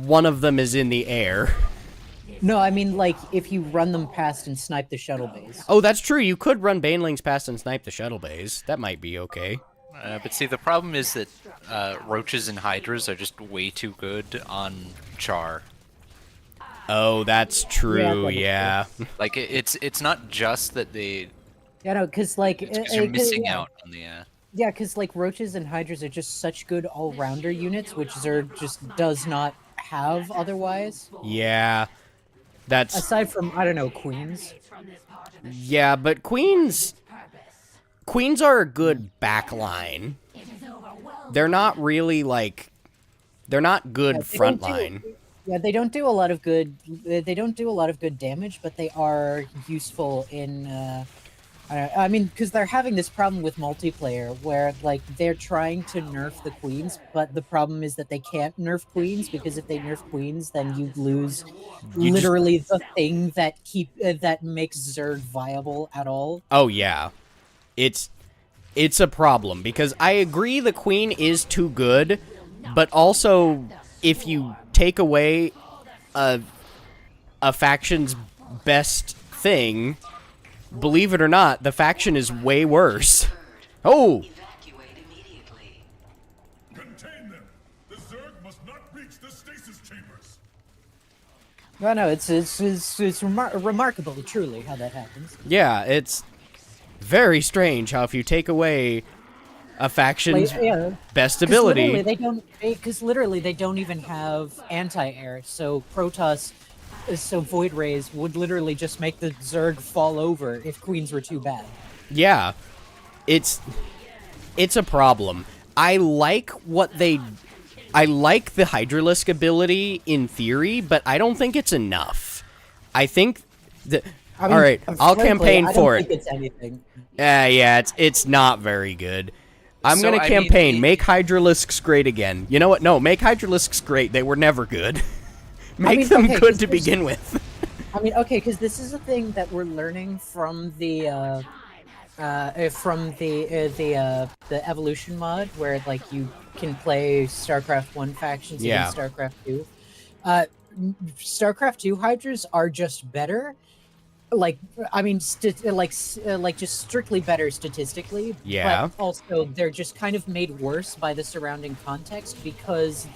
one of them is in the air. no, I mean like if you run them past and snipe the shuttle base. Oh, that's true. You could run Banelings past and snipe the shuttle bays. That might be okay. But see, the problem is that roaches and hydras are just way too good on char. Oh, that's true. Yeah. Like it's not just that they. Yeah, no, because like You're missing out on the. Yeah, because like roaches and hydras are just such good all-rounder units, which Zerg just does not have otherwise. Yeah. That's aside from I don't know queens. Yeah, but queens are a good backline. They're not really like they're not good frontline. Yeah, they don't do a lot of good. They don't do a lot of good damage, but they are useful in. I mean, because they're having this problem with multiplayer, where like they're trying to nerf the queens, but the problem is that they can't nerf queens because if they nerf queens, then you lose literally the thing that that makes Zerg viable at all. Oh yeah, it's a problem because I agree the queen is too good, but also if you take away a faction's best thing, believe it or not, the faction is way worse. Oh! Contain them. The Zerg must not reach the stasis chambers. No, no, it's remarkable, truly, how that happens. Yeah, it's very strange how if you take away a faction's best ability, because literally they don't even have anti-air, so Protoss. So Void Rays would literally just make the Zerg fall over if queens were too bad. Yeah, it's a problem. I like the Hydralisk ability in theory, but I don't think it's enough. I think that all right, I'll campaign for it. I don't think it's anything. Yeah, it's not very good. I'm gonna campaign. Make Hydralisks great again. You know what? No, make Hydralisks great. They were never good. Make them good to begin with. I mean, okay, because this is a thing that we're learning from the evolution mod, where like you can play StarCraft 1 factions against StarCraft 2. StarCraft 2 Hydras are just better. Like, I mean, like just strictly better statistically. Yeah. But also, they're just kind of made worse by the surrounding context because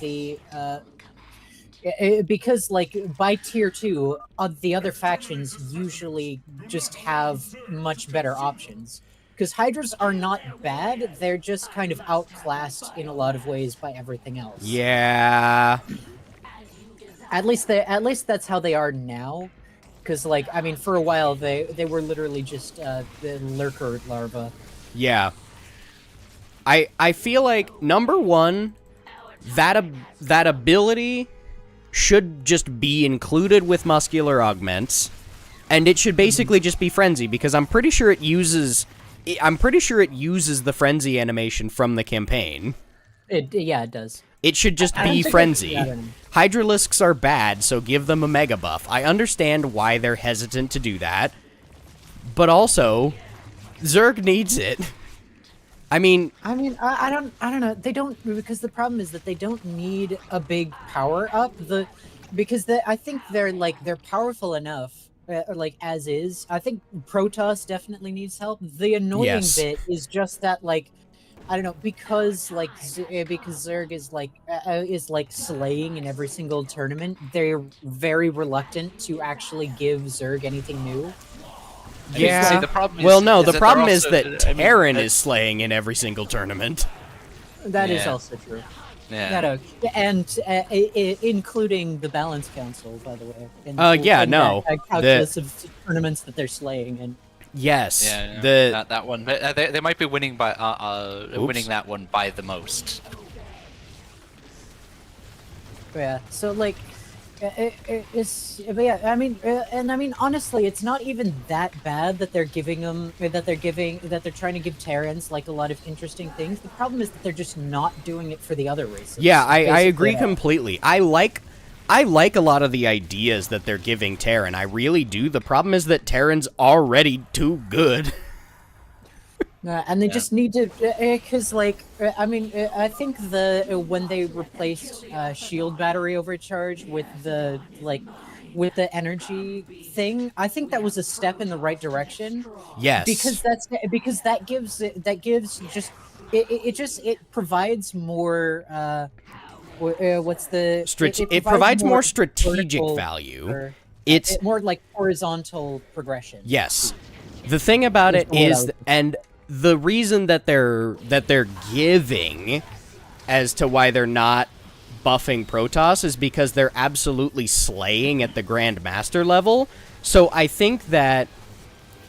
because like by tier 2 the other factions usually just have much better options because Hydras are not bad, they're just kind of outclassed in a lot of ways by everything else. Yeah, at least that's how they are now, because like I mean for a while they were literally just the lurker larva. Yeah, I feel like number one, that ability should just be included with muscular augments, and it should basically just be frenzy because I'm pretty sure it uses the frenzy animation from the campaign. It does. It should just I don't be think Frenzy. I can- Hydralisks are bad, so give them a mega buff. I understand why they're hesitant to do that, but also, Zerg needs it. I mean, I don't know. They don't, because the problem is that they don't need a big power up. I think they're powerful enough, like as is. I think Protoss definitely needs help. The annoying bit is just that, like, I don't know, because because Zerg is like slaying in every single tournament. They're very reluctant to actually give Zerg anything new. yeah. See, the problem is, well, no, the that problem they're is also- that I mean, Terran is slaying in every single tournament. That is Yeah. also true. Yeah. And including the Balance Council, by the way. Yeah, no. Calculus of tournaments that they're slaying and. Yes. Yeah, that one. They might be winning by winning that one by the most. Yeah. So like, but yeah. I mean, honestly, it's not even that bad that they're giving them that they're trying to give Terrans like a lot of interesting things. The problem is that they're just not doing it for the other races. Yeah, I Basically, agree completely. I like a lot of the ideas that they're giving Terran. I really do. The problem is that Terran's already too good. And they just need to, because I think when they replaced shield battery overcharge with the energy thing, I think that was a step in the right direction. Yes. Because that provides more. It provides more strategic value. It's more like horizontal progression. Yes. The thing about it is, and the reason that they're giving as to why they're not buffing Protoss is because they're absolutely slaying at the Grand Master level. So I think that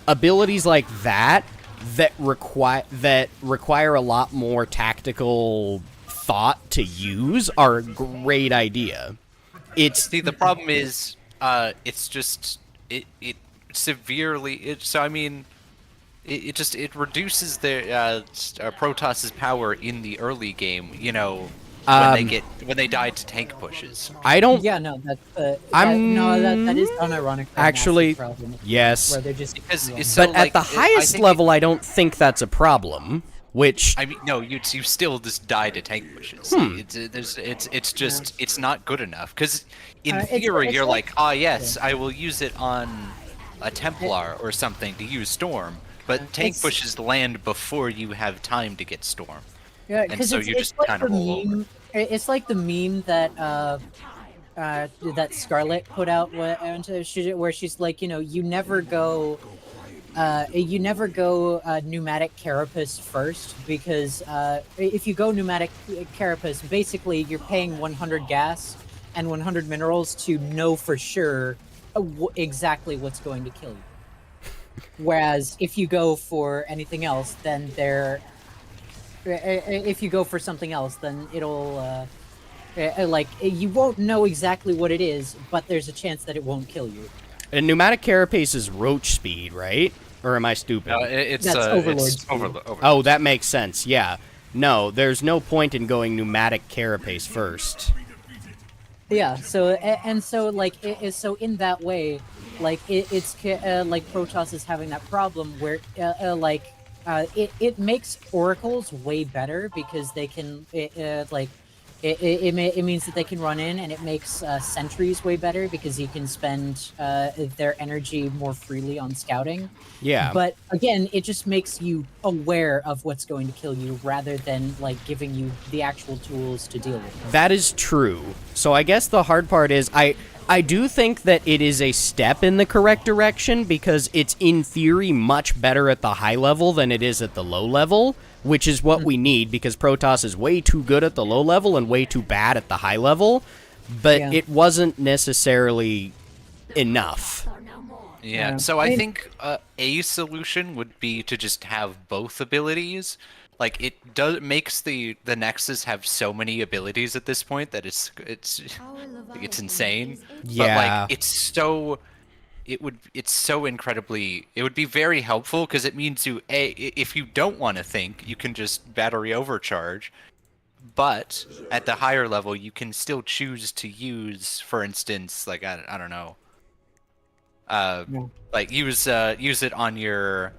abilities like that require a lot more tactical thought to use are a great idea. See, the problem is, it's just it severely. So I mean, it reduces their Protoss's power in the early game. You know, when they die to tank pushes. I don't. Yeah, no, that's that is unironic. Actually, problem, yes. Where they're just, But at the highest level, I don't think that's a problem. Which I mean, no, you still just die to tank pushes. It's not good enough because in theory you're like, yes, I will use it on a Templar or something to use Storm, but tank pushes land before you have time to get Storm. Yeah, and so you just like kind of roll over. It's like the meme that that Scarlet put out where she's like, you never go pneumatic carapace first, because if you go pneumatic carapace, basically you're paying 100 gas and 100 minerals to know for sure exactly what's going to kill you. Whereas if you go for anything else, then if you go for something else, then it'll you won't know exactly what it is, but there's a chance that it won't kill you. And pneumatic carapace is roach speed, right? Or am I stupid? It's Overlord. Overlord. Oh, that makes sense. Yeah. No, there's no point in going pneumatic carapace first. Yeah. So so in that way, it's like Protoss is having that problem where it makes oracles way better because they can it means that they can run in, and it makes sentries way better because you can spend their energy more freely on scouting. Yeah. But again, it just makes you aware of what's going to kill you rather than giving you the actual tools to deal with it. That is true. So I guess the hard part is I do think that it is a step in the correct direction because it's in theory much better at the high level than it is at the low level, which is what we need because Protoss is way too good at the low level and way too bad at the high level, but it wasn't necessarily enough. Yeah, so I think a solution would be to just have both abilities. Like it makes the Nexus have so many abilities at this point that it's insane. Yeah. But it would be very helpful because it means if you don't want to think, you can just battery overcharge. but at the higher level, you can still choose to use, for instance, like I don't know, like use it on your.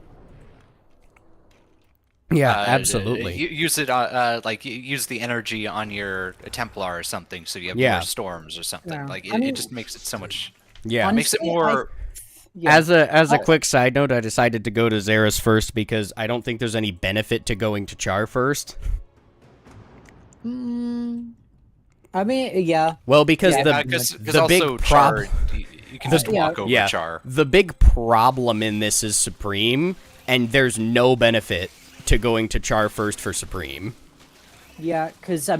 Yeah, absolutely. Use it use the energy on your Templar or something, so you have more storms or something. Yeah. Like I mean, it just makes it so much. Yeah, makes it more. As a quick side note, I decided to go to Xera's first because I don't think there's any benefit to going to Char first. I mean, yeah. Well, because the big problem, you can just walk over Char. The big problem in this is Supreme, and there's no benefit to going to Char first for Supreme. Yeah, because I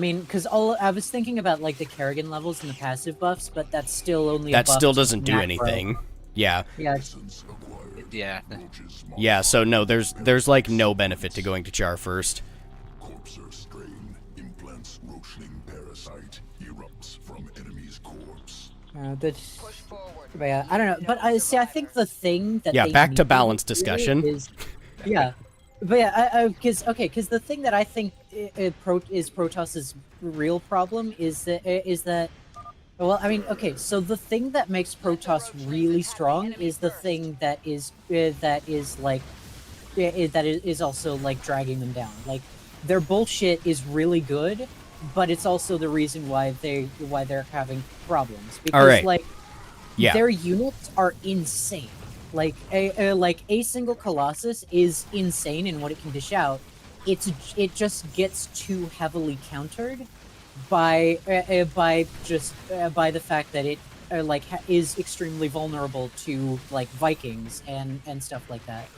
was thinking about like the Kerrigan levels and the passive buffs, but that's still only that a buff still doesn't do macro. anything. Yeah. Yeah. Yeah. Yeah. So no, there's like no benefit to going to Char first. Corpser strain implants roachling parasite erupts from enemy's corpse. But yeah, I don't know. But I think the thing that they back to need balance really discussion. Is, yeah. But yeah, because the thing that I think is Protos's real problem is that well, I mean, okay, so the thing that makes Protoss really strong is the thing that is also like dragging them down. Like their bullshit is really good, but it's also the reason why they're having problems because their units are insane. Like a single Colossus is insane in what it can dish out. It just gets too heavily countered by the fact that it is extremely vulnerable to like Vikings and stuff like that.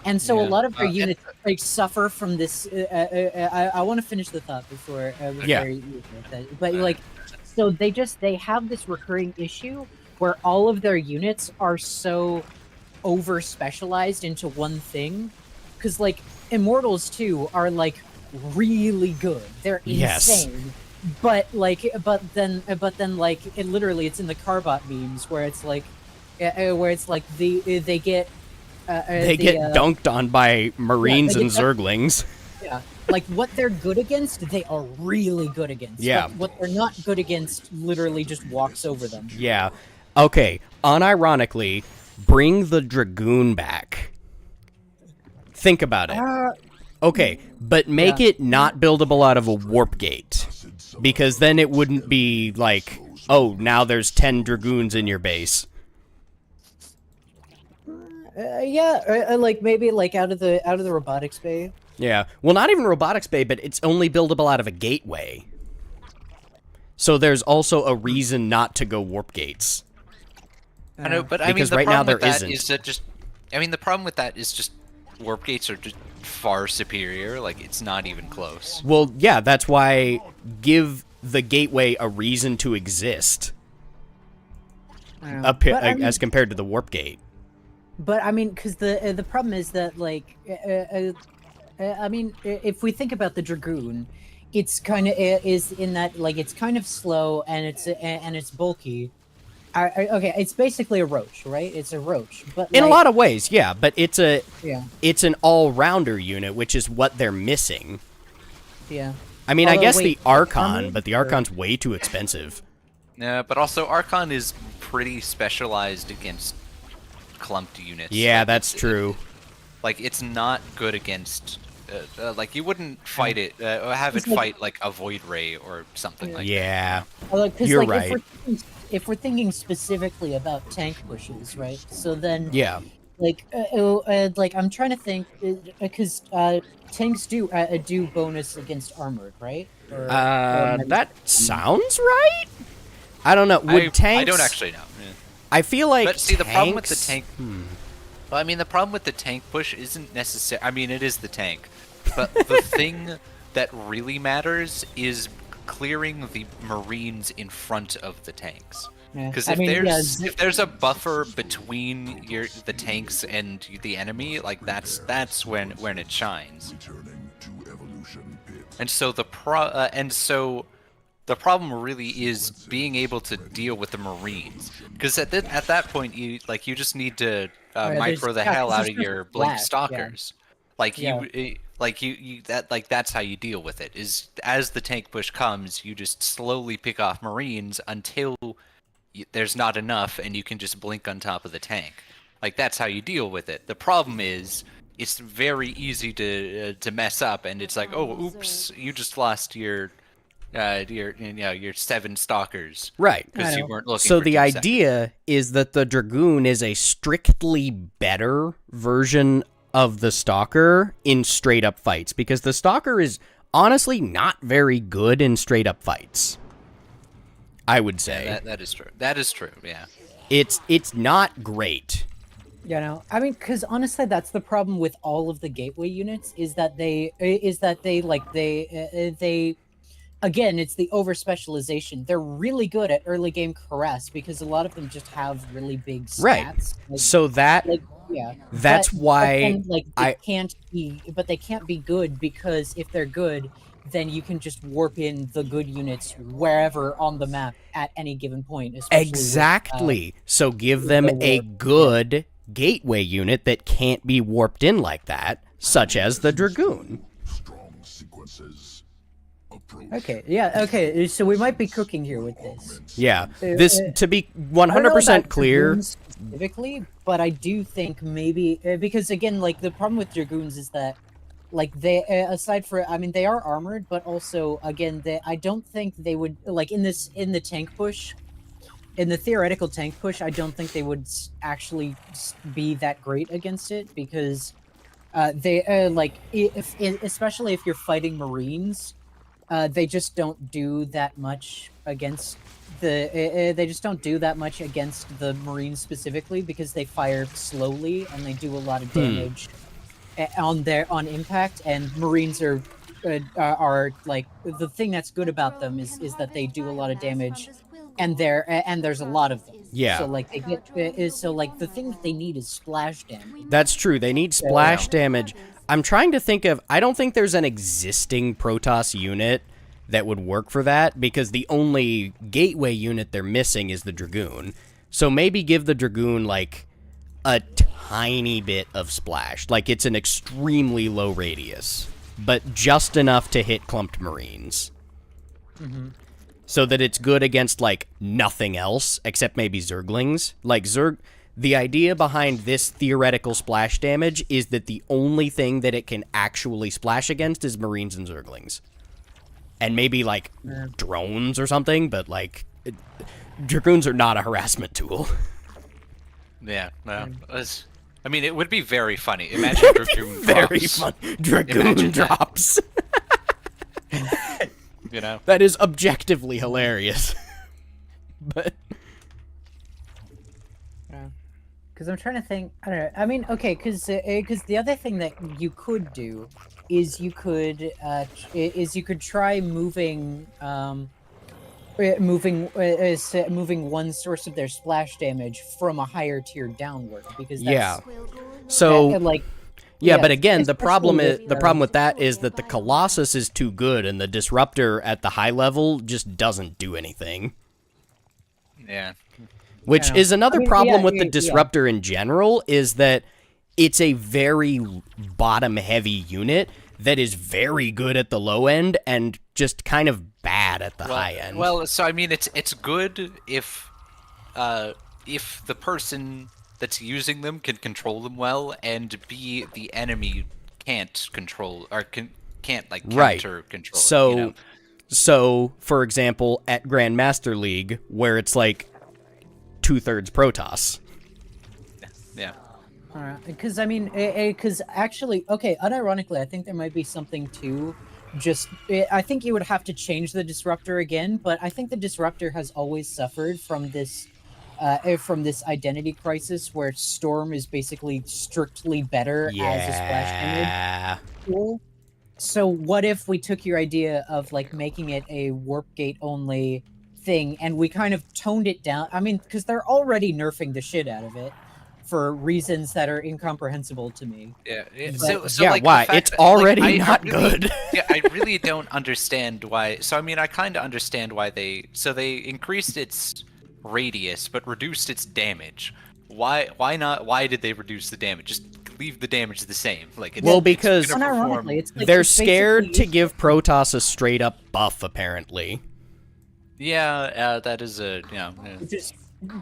And so a lot of their units suffer from this. I want to finish the thought before you that. But so they have this recurring issue where all of their units are so over specialized into one thing, because like Immortals too are like really good. They're insane. But then it literally it's in the Carbot memes where it's like they get dunked on by Marines and Zerglings. Yeah, like what they're good against, they are really good against. Yeah. But what they're not good against literally just walks over them. Yeah. Okay. Unironically, bring the Dragoon back. Think about it. Okay, but make it not buildable out of a warp gate. Because then it wouldn't be like, oh, now there's 10 Dragoons in your base. Like maybe like out of the robotics bay. Yeah. Well, not even robotics bay, but it's only buildable out of a gateway. So there's also a reason not to go warp gates. I know, but I mean, the problem with that is that just, I mean, the problem with that is just warp gates are just far superior. Like, it's not even close. Well, yeah, that's why give the gateway a reason to exist. As compared to the warp gate. But I mean, because the problem is that like, I mean, if we think about the Dragoon, it's kind of is in that like it's kind of slow and it's bulky. Okay, it's basically a roach, right? It's a roach, but in a lot of ways, yeah. But it's an all-rounder unit, which is what they're missing. Yeah. I mean, I guess the Archon, but the Archon's way too expensive. Yeah, but also Archon is pretty specialized against clumped units. Yeah, that's true. Like, it's not good against. Like, you wouldn't fight it, have it fight like a Void Ray or something like that. Yeah, you're right. If we're thinking specifically about tank pushes, right? So then, like I'm trying to think, because tanks do bonus against armored, right? That sounds right. I don't know. Would tanks? I don't actually know. Yeah. I feel like. But see, the problem with the tank. Well, I mean, the problem with the tank push isn't necessary. I mean, it is the tank, but the thing that really matters is clearing the Marines in front of the tanks. Because if there's a buffer between the tanks and the enemy, like that's when it shines. And so the problem really is being able to deal with the Marines. Because at that point you just need to micro the hell out of your Blink Stalkers. Like Yeah. that's how you deal with it. Is as the tank push comes, you just slowly pick off Marines until there's not enough, and you can just blink on top of the tank. Like that's how you deal with it. The problem is it's very easy to mess up, and it's like, oh, oops, you just lost your 7 stalkers, Right. because you weren't looking. So for the 2 idea is that the Dragoon is a strictly better version of the Stalker in straight up fights, because the Stalker is honestly not very good in straight up fights. I would say. Yeah, that is true. That is true. Yeah. It's not great. You know, I mean, because honestly, that's the problem with all of the gateway units is that they again, it's the over specialization. They're really good at early game harass because a lot of them just have really big stats. Right. Like, So that yeah, that's why but they can't be good, because if they're good, then you can just warp in the good units wherever on the map at any given point. especially with, exactly. So give them the a warp. good gateway unit that can't be warped in like that, such as the Dragoon. Strong sequences. Approach. Okay, yeah, okay, so we might be cooking here with this. Yeah. This, to be 100% clear, Dragoons specifically, but I do think maybe because again, like the problem with Dragoons is that, like they aside for, I mean, they are armored, but also again, I don't think they would like in the tank push, in the theoretical tank push. I don't think they would actually be that great against it, because they like especially if you're fighting Marines. They just don't do that much against they just don't do that much against the Marines specifically, because they fire slowly and they do a lot of damage on impact. And Marines are like, the thing that's good about them is that they do a lot of damage, and there's a lot of them. Yeah. So like they get so like the thing that they need is splash damage. that's true. They need splash damage. I'm trying to think of, I don't think there's an existing Protoss unit that would work for that, because the only gateway unit they're missing is the Dragoon. So maybe give the Dragoon like a tiny bit of splash. Like it's an extremely low radius, but just enough to hit clumped Marines. Mm-hmm. So that it's good against like nothing else except maybe Zerglings. Like the idea behind this theoretical splash damage is that the only thing that it can actually splash against is Marines and Zerglings. And maybe, like, drones or something, but, like, Dragoons are not a harassment tool. Yeah, no. I mean, it would be very funny. Imagine Dragoon Very drops. fun. Dragoon drops. You know? That is objectively hilarious. But... Because I'm trying to think. I don't know. I mean, okay, because the other thing that you could do is you could try moving moving one source of their splash damage from a higher tier downward, because that's, So like but again, the problem especially with that is that the Colossus is too good, and the Disruptor at the high level just doesn't do anything. Yeah. Which Yeah. is another I mean, problem yeah, with the yeah. Disruptor in general, is that it's a very bottom-heavy unit that is very good at the low end and just kind of bad at the high end. Well, so I mean, it's good if the person that's using them can control them well, and B, the enemy can't control or can't like counter control. So, you know? So for example, at Grandmaster League, where it's like 2/3 Protoss. Yeah. Because I mean, because actually, okay, unironically, I think there might be something to just. I think you would have to change the Disruptor again, but I think the Disruptor has always suffered from this identity crisis where Storm is basically strictly better as a splash damage tool. So what if we took your idea of like making it a warp gate only thing, and we kind of toned it down? I mean, because they're already nerfing the shit out of it for reasons that are incomprehensible to me. Yeah. But, like, why? the fact It's that, already I not really, good. Yeah, I really don't understand why. So I mean, I kind of understand why they increased its radius but reduced its damage. Why not? Why did they reduce the damage? Just leave the damage the same. Like it's, Well, because it's gonna perform- Unironically, it's like they're it's scared to basically- give Protoss a straight up buff, apparently. yeah, that is a Which is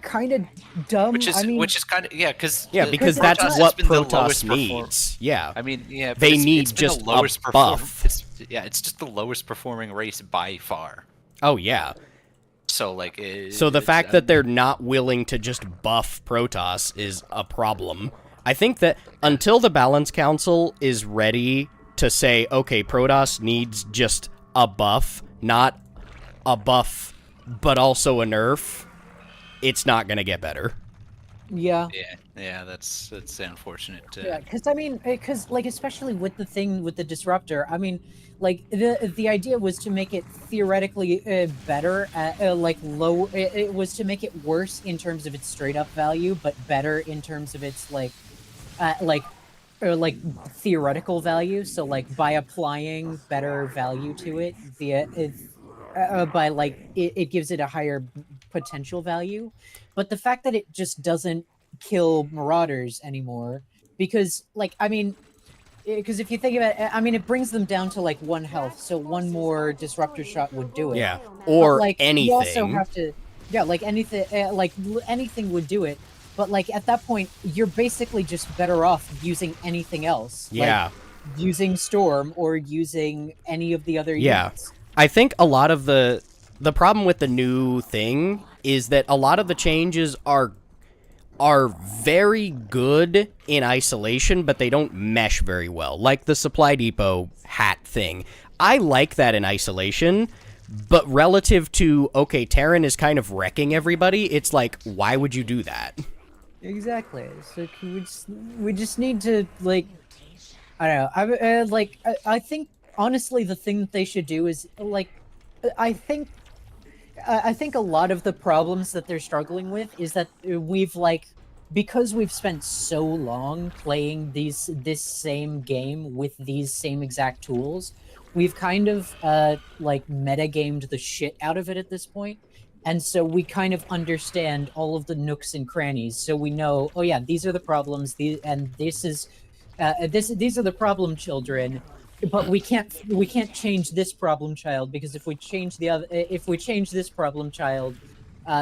kind of dumb. which is I mean, kind of because Because Because that's Protoss what has been the Protoss lowest needs. Yeah. I mean, yeah, but They it's need been the just a lowest buff. It's just the lowest performing race by far. Oh, yeah. So like, So the fact that they're not willing to just buff Protoss is a problem. I think that until the Balance Council is ready to say, okay, Protoss needs just a buff, not a buff, but also a nerf, it's not going to get better. yeah. yeah, that's unfortunate. Yeah, because I mean, because like especially with the thing with the disruptor, I mean, like the idea was to make it theoretically better, like low. It was to make it worse in terms of its straight up value, but better in terms of its like theoretical value. So like by applying better value to it via by like it gives it a higher potential value. But the fact that it just doesn't kill Marauders anymore, because like I mean, because if you think about it, I mean it brings them down to like 1 health, so one more disruptor shot would do it. Yeah. But, Or like, anything. You also have to, yeah, like anything, anything would do it. But like at that point, you're basically just better off using anything else. Yeah. Like, using Storm or using any of the other Yeah. units. I think a lot of the problem with the new thing is that a lot of the changes are very good in isolation, but they don't mesh very well. Like the supply depot hat thing. I like that in isolation, but relative to, okay, Terran is kind of wrecking everybody, it's like, why would you do that? Exactly. So we just need to like, I don't know. I think honestly the thing that they should do is like, I think a lot of the problems that they're struggling with is that we've like, because we've spent so long playing this same game with these same exact tools, we've kind of like metagamed the shit out of it at this point. And so we kind of understand all of the nooks and crannies. So we know, oh yeah, these are the problems, these are the problem children. But we can't change this problem child, because if we change this problem child,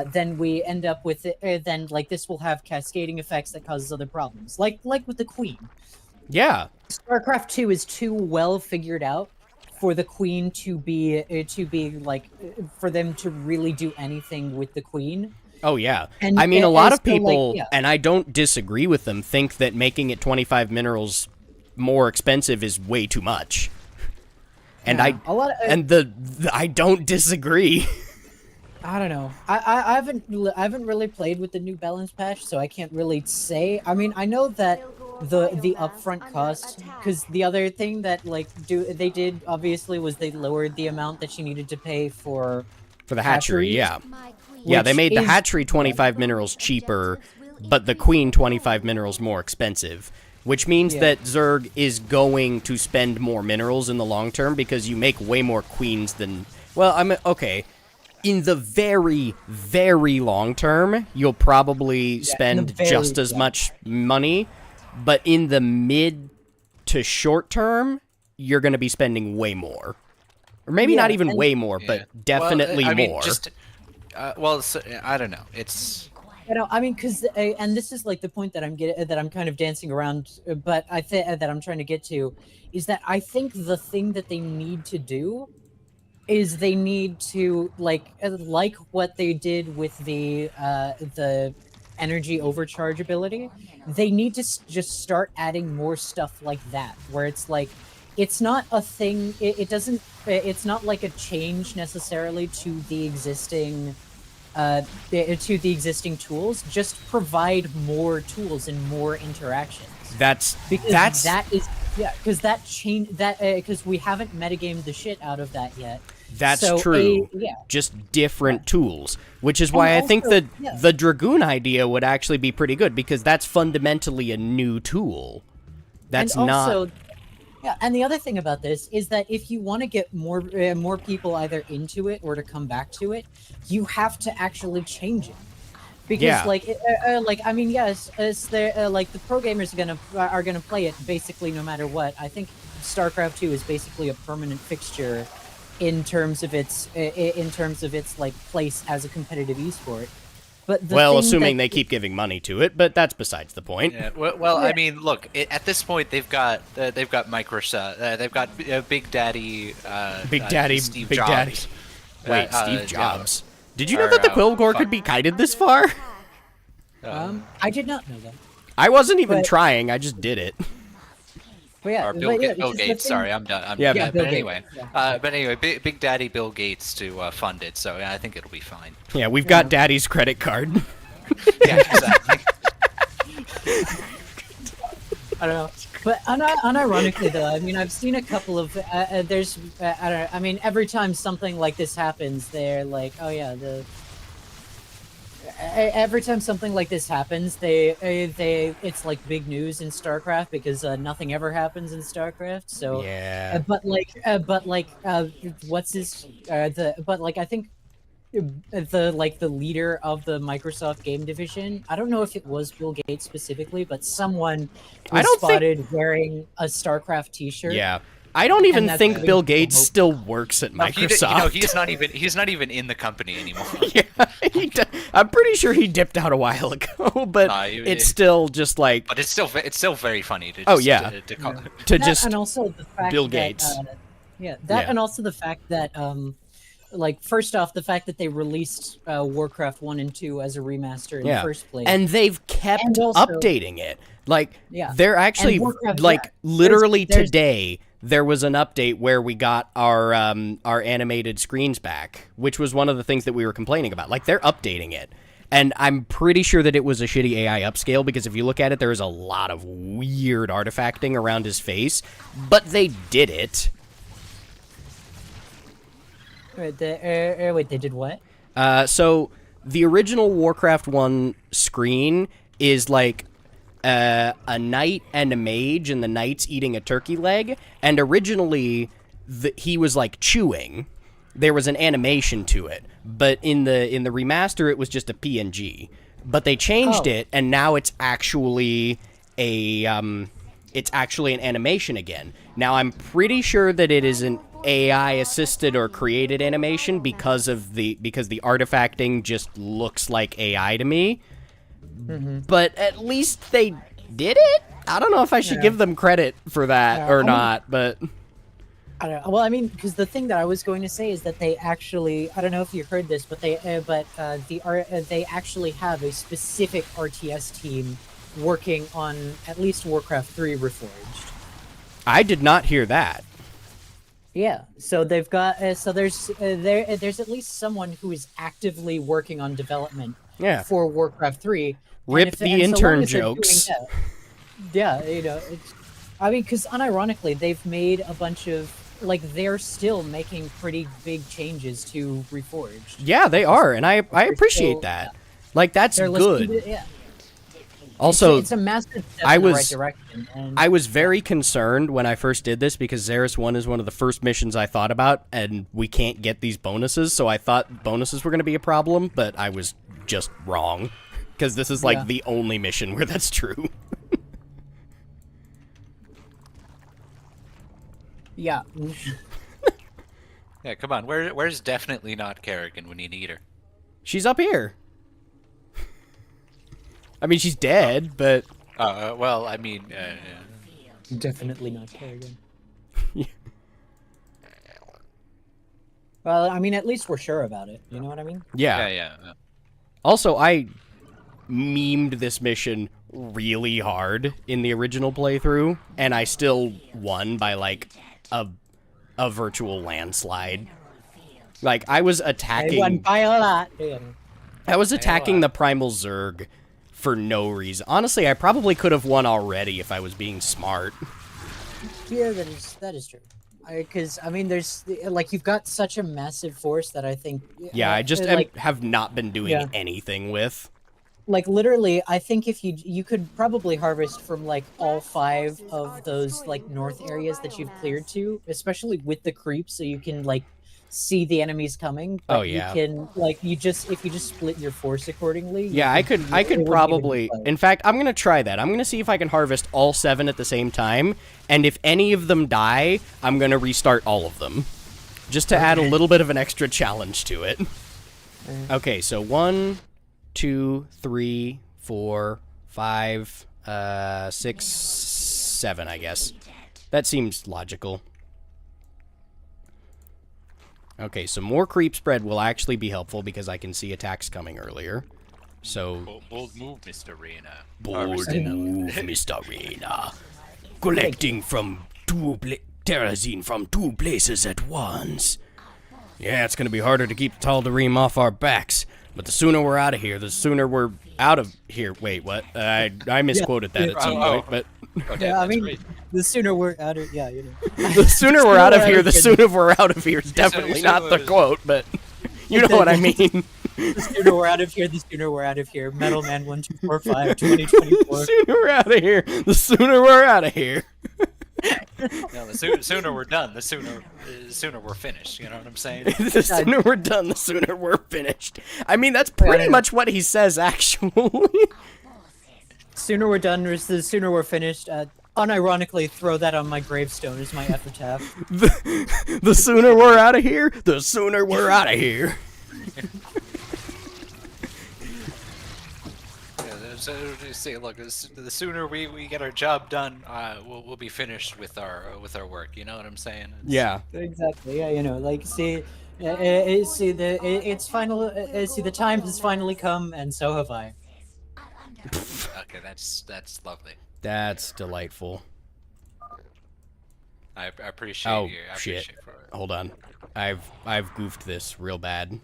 then we end up with then like this will have cascading effects that causes other problems, like with the Queen. Yeah. StarCraft 2 is too well figured out for the Queen to be like for them to really do anything with the Queen. Oh, yeah. And I mean, a lot of so, like, people, yeah. and I don't disagree with them, think that making it 25 minerals more expensive is way too much. And Yeah, I don't disagree. I don't know. I haven't really played with the new balance patch, so I can't really say. I mean, I know that the upfront cost, because the other thing that they did obviously was they lowered the amount that you needed to pay for For the hatchery, hatcheries, yeah. Yeah, they which made the is- hatchery 25 minerals cheaper, but the queen 25 minerals more expensive. Which means Yeah. that Zerg is going to spend more minerals in the long term because you make way more queens than... Well, okay. In the very, very long term, you'll probably spend very- just as much money. But in the mid to short term, you're going to be spending way more. Or maybe not Yeah, even and- way more, but definitely well, I mean, more. I don't know. It's You know, I mean, because and this is like the point that I'm kind of dancing around, but I think that I'm trying to get to is that I think the thing that they need to do is they need to like what they did with the energy overcharge ability. They need to just start adding more stuff like that, where it's like it's not a thing. It doesn't. It's not like a change necessarily to the existing. To the existing tools, just provide more tools and more interactions. That's Because we haven't metagamed the shit out of that yet. That's So, true. yeah. Just different tools, which is why And I think also- that yeah. the Dragoon idea would actually be pretty good, because that's fundamentally a new tool. That's and also, not... Yeah, and the other thing about this is that if you want to get more people either into it or to come back to it, you have to actually change it. Because Yeah. like I mean, yes, it's there. Like the pro gamers are gonna play it basically no matter what. I think StarCraft 2 is basically a permanent fixture in terms of its like place as a competitive esport. But the Well, thing assuming that, they keep giving money to it, but that's besides the point. Yeah, well, I mean, look, at this point they've got Microsoft, they've got Big Daddy, Big Daddy, Steve Big Jobs. Daddy. Wait, Uh, Steve uh, Jobs. Did you know or, that the uh, Quill Core fuck. could be kited this far? I did not know that. I wasn't even But- trying. I just did it. But yeah, Or but Bill, yeah, Bill it's just the Gates. thing- Sorry, I'm done. Yeah, Bill but Gates, anyway, yeah. Big Daddy Bill Gates to fund it. So yeah, I think it'll be fine. Yeah, we've got Daddy's credit card. Yeah, exactly. I don't know. But unironically, though, I mean, I've seen a couple of there's I don't know. I mean, every time something like this happens, they're like, oh yeah, every time something like this happens, it's like big news in StarCraft because nothing ever happens in StarCraft. So Yeah. but what's his I think the leader of the Microsoft game division, I don't know if it was Bill Gates specifically, but someone I was don't think- spotted wearing a StarCraft t-shirt. Yeah. I don't even that's think the Bill big Gates hope. still works at No, Microsoft. he's not even in the company anymore. Yeah, I'm pretty sure he dipped out a while ago, but it's still just like But it's still very funny to. Just, Oh, yeah. To call, to That, just and also the fact Bill that, Gates. Yeah, Yeah. and also the fact that like first off, the fact that they released Warcraft 1 and 2 as a remaster in the first place. And they've kept And also- updating it. Like Yeah. they're actually And Warcraft, like yeah. literally There's- today there was an update where we got our animated screens back, which was one of the things that we were complaining about. Like they're updating it. And I'm pretty sure that it was a shitty AI upscale because if you look at it, there is a lot of weird artifacting around his face, but they did it. Wait, they did what? So the original Warcraft 1 screen is like a knight and a mage, and the knight's eating a turkey leg. And originally, he was like chewing. There was an animation to it, but in the remaster, it was just a PNG. But they changed it, and now it's actually an animation again. Now I'm pretty sure that it is an AI assisted or created animation because the artifacting just looks like AI to me. But at least they did it. I don't know if I should give them credit for that or not, but I don't know. Well, I mean, because the thing that I was going to say is that they actually, I don't know if you heard this, but they actually have a specific RTS team working on at least Warcraft 3 Reforged. I did not hear that. Yeah, so they've got there's at least someone who is actively working on development for Warcraft 3. Rip the intern jokes. Yeah, you know, I mean, because unironically, they've made a bunch of they're still making pretty big changes to Reforged. Yeah, they are, and I appreciate that. Like that's good. Also, it's a massive step in the right direction. And I was very concerned when I first did this because Xeris 1 is one of the first missions I thought about, and we can't get these bonuses, so I thought bonuses were going to be a problem, but I was just wrong. Because this is the only mission where that's true. Yeah. Yeah, come on. Where's definitely not Kerrigan when you need her? She's up here. I mean, she's dead, but... well, I mean... Definitely not Kerrigan. Well, I mean, at least we're sure about it. You know what I mean? Yeah. Yeah. Also, I memed this mission really hard in the original playthrough, and I still won by, a virtual landslide. Like, I was attacking... I won by a lot. I was attacking the Primal Zerg for no reason. Honestly, I probably could have won already if I was being smart. Yeah, that is true. Because I mean, there's you've got such a massive force that I think. Yeah, I just have not been doing anything with. Like literally, I think if you could probably harvest from all 5 of those north areas that you've cleared to, especially with the creeps, so you can see the enemies coming. But Oh, yeah. You can like if you just split your force accordingly. Yeah, I could probably. In fact, I'm gonna try that. I'm gonna see if I can harvest all 7 at the same time, and if any of them die, I'm gonna restart all of them, just to add a little bit of an extra challenge to it. Okay, so 1, 2, 3, 4, 5, 6, 7, I guess. That seems logical. Okay, so more creep spread will actually be helpful because I can see attacks coming earlier. So Bold move, Mr. Reyna. bold move, Mr. Reyna. Collecting from terrazine from 2 places at once. Yeah, it's gonna be harder to keep the Tal'Darim off our backs, but the sooner we're out of here, the sooner we're out of here. Wait, what? I misquoted that at some point, but Yeah, I mean, the sooner we're out of the sooner we're out of here, the sooner we're out of here is definitely not the quote, but you know what I mean. The sooner we're out of here, the sooner we're out of here. Metal Man 1245 2024. The sooner we're out of here, the sooner we're out of here. No, the sooner we're done, the sooner we're finished. You know what I'm saying? The sooner we're done, the sooner we're finished. I mean, that's pretty much what he says, actually. Sooner we're done, the sooner we're finished. Unironically, throw that on my gravestone as my epitaph. The sooner we're out of here, the sooner we're out of here. So, see, look, the sooner we get our job done, we'll be finished with our work. You know what I'm saying? Yeah. Exactly. Yeah, like it's final. See, the time has finally come, and so have I. Okay, that's lovely. That's delightful. I appreciate you. I Shit. appreciate it. Hold on. I've goofed this real bad.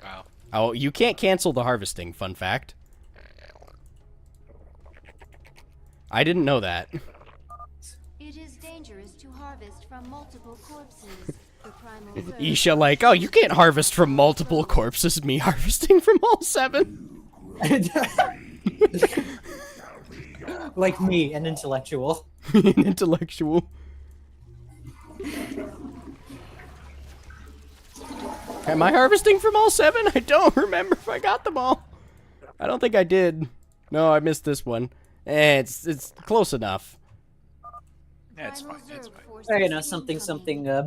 Wow. Oh, you can't cancel the harvesting, fun fact. I didn't know that. It is dangerous to harvest from multiple corpses. The primal Zerg Isha like, oh, you can't harvest from multiple corpses. Me harvesting from all 7. Like me, an intellectual. An intellectual. Am I harvesting from all 7? I don't remember if I got them all. I don't think I did. No, I missed this one. It's close enough. Yeah, it's fine. It's fine. Okay, now something,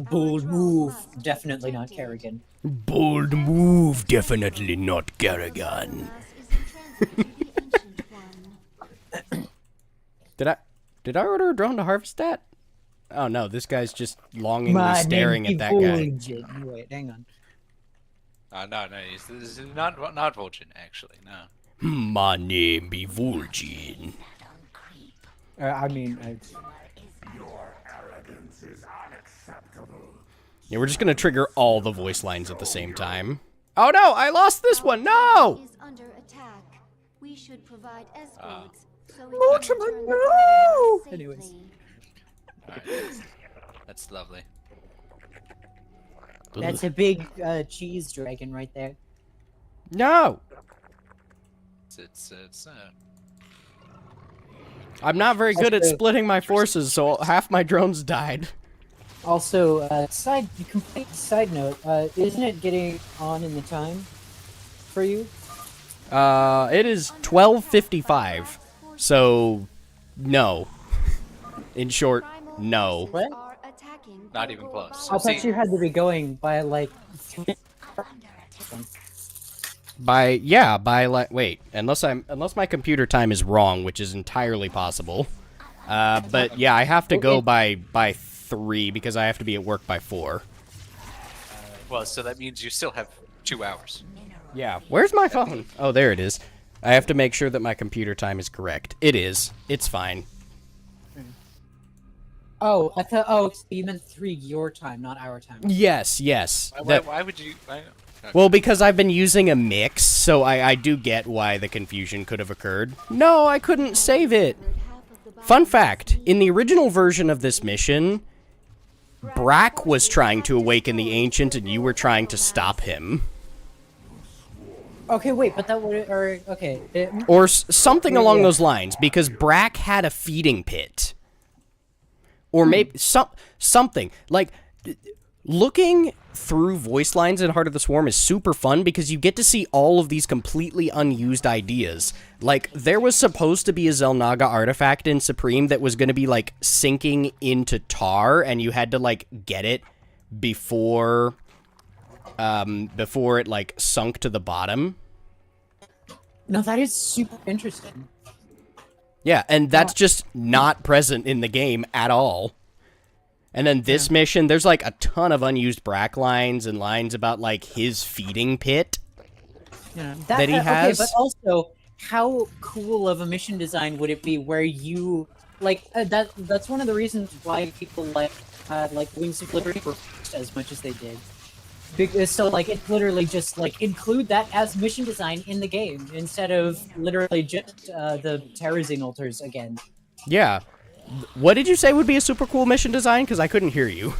bold move. Definitely not Kerrigan. Bold move, definitely not Kerrigan. Did I order a drone to harvest that? Oh no, this guy's just longingly staring at that guy. Wait, hang on. No, this is not Vol'jin, actually. No. My name be Vol'jin. I mean, Yeah, we're just gonna trigger all the voice lines at the same time. Oh no, I lost this one. No. is under attack. We should provide escorts so we Ultraman, can return the no! colony safely. Anyways. Alright, that's lovely. that's a big cheese dragon right there. No. It's I'm not very good at splitting my forces, so half my drones died. Also, complete side note, isn't it getting on in the time for you? It is 12:55. So, no. In short, no. What? not even close. I thought you had to be going by like 3. Wait, unless my computer time is wrong, which is entirely possible. But yeah, I have to go by 3 because I have to be at work by 4. Well, so that means you still have 2 hours. Yeah. Where's my phone? Oh, there it is. I have to make sure that my computer time is correct. It is. It's fine. Oh, I thought. Oh, you meant 3 your time, not our time. Yes. Why would you? Well, because I've been using a mix, so I do get why the confusion could have occurred. No, I couldn't save it. Fun fact, in the original version of this mission, Brack was trying to awaken the Ancient and you were trying to stop him. Okay, wait, but that would... Or something along those lines, because Brack had a feeding pit. Or maybe something. Like, looking through voice lines in Heart of the Swarm is super fun because you get to see all of these completely unused ideas. Like, there was supposed to be a Zelnaga artifact in Supreme that was going to be, like, sinking into tar, and you had to, like, get it before it, like, sunk to the bottom. No, that is super interesting. Yeah, and that's just not present in the game at all. And then this mission, there's like a ton of unused Brack lines and lines about like his feeding pit that he has. Okay, but also, how cool of a mission design would it be where you like that's one of the reasons why people like Wings of Liberty as much as they did. Because, so like it literally just like include that as mission design in the game instead of literally just the terrorizing altars again. Yeah. What did you say would be a super cool mission design? Because I couldn't hear you.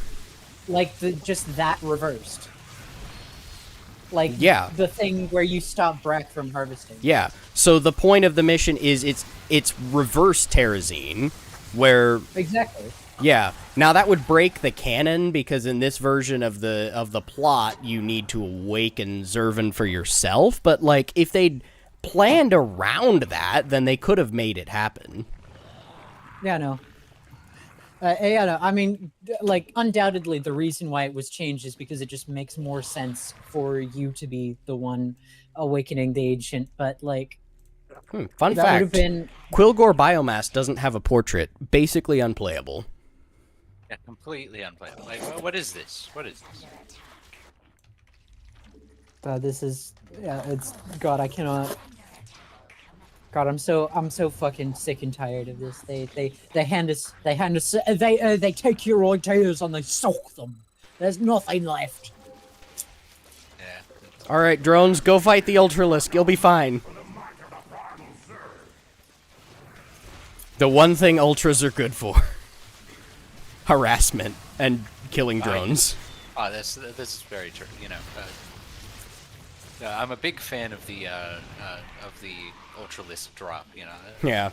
Like just that reversed. Like the thing where you stop Brack from harvesting. Yeah. So the point of the mission is it's reverse terrazine, where exactly. Yeah. Now that would break the canon because in this version of the plot you need to awaken Zervan for yourself. But like if they'd planned around that, then they could have made it happen. Yeah, no. Yeah, no. I mean, like, undoubtedly, the reason why it was changed is because it just makes more sense for you to be the one awakening the ancient. But like, fun fact: Quilgore biomass doesn't have a portrait. Basically unplayable. Yeah, completely unplayable. Like, what is this? What is this? This is it's God. I cannot. God, I'm so fucking sick and tired of this. They take your ideas and they soak them. There's nothing left. Yeah. All right, drones, go fight the Ultralisk. You'll be fine. The one thing Ultras are good for: harassment and killing drones. This is very true. You know, I'm a big fan of the Ultralisk drop, you know. Yeah.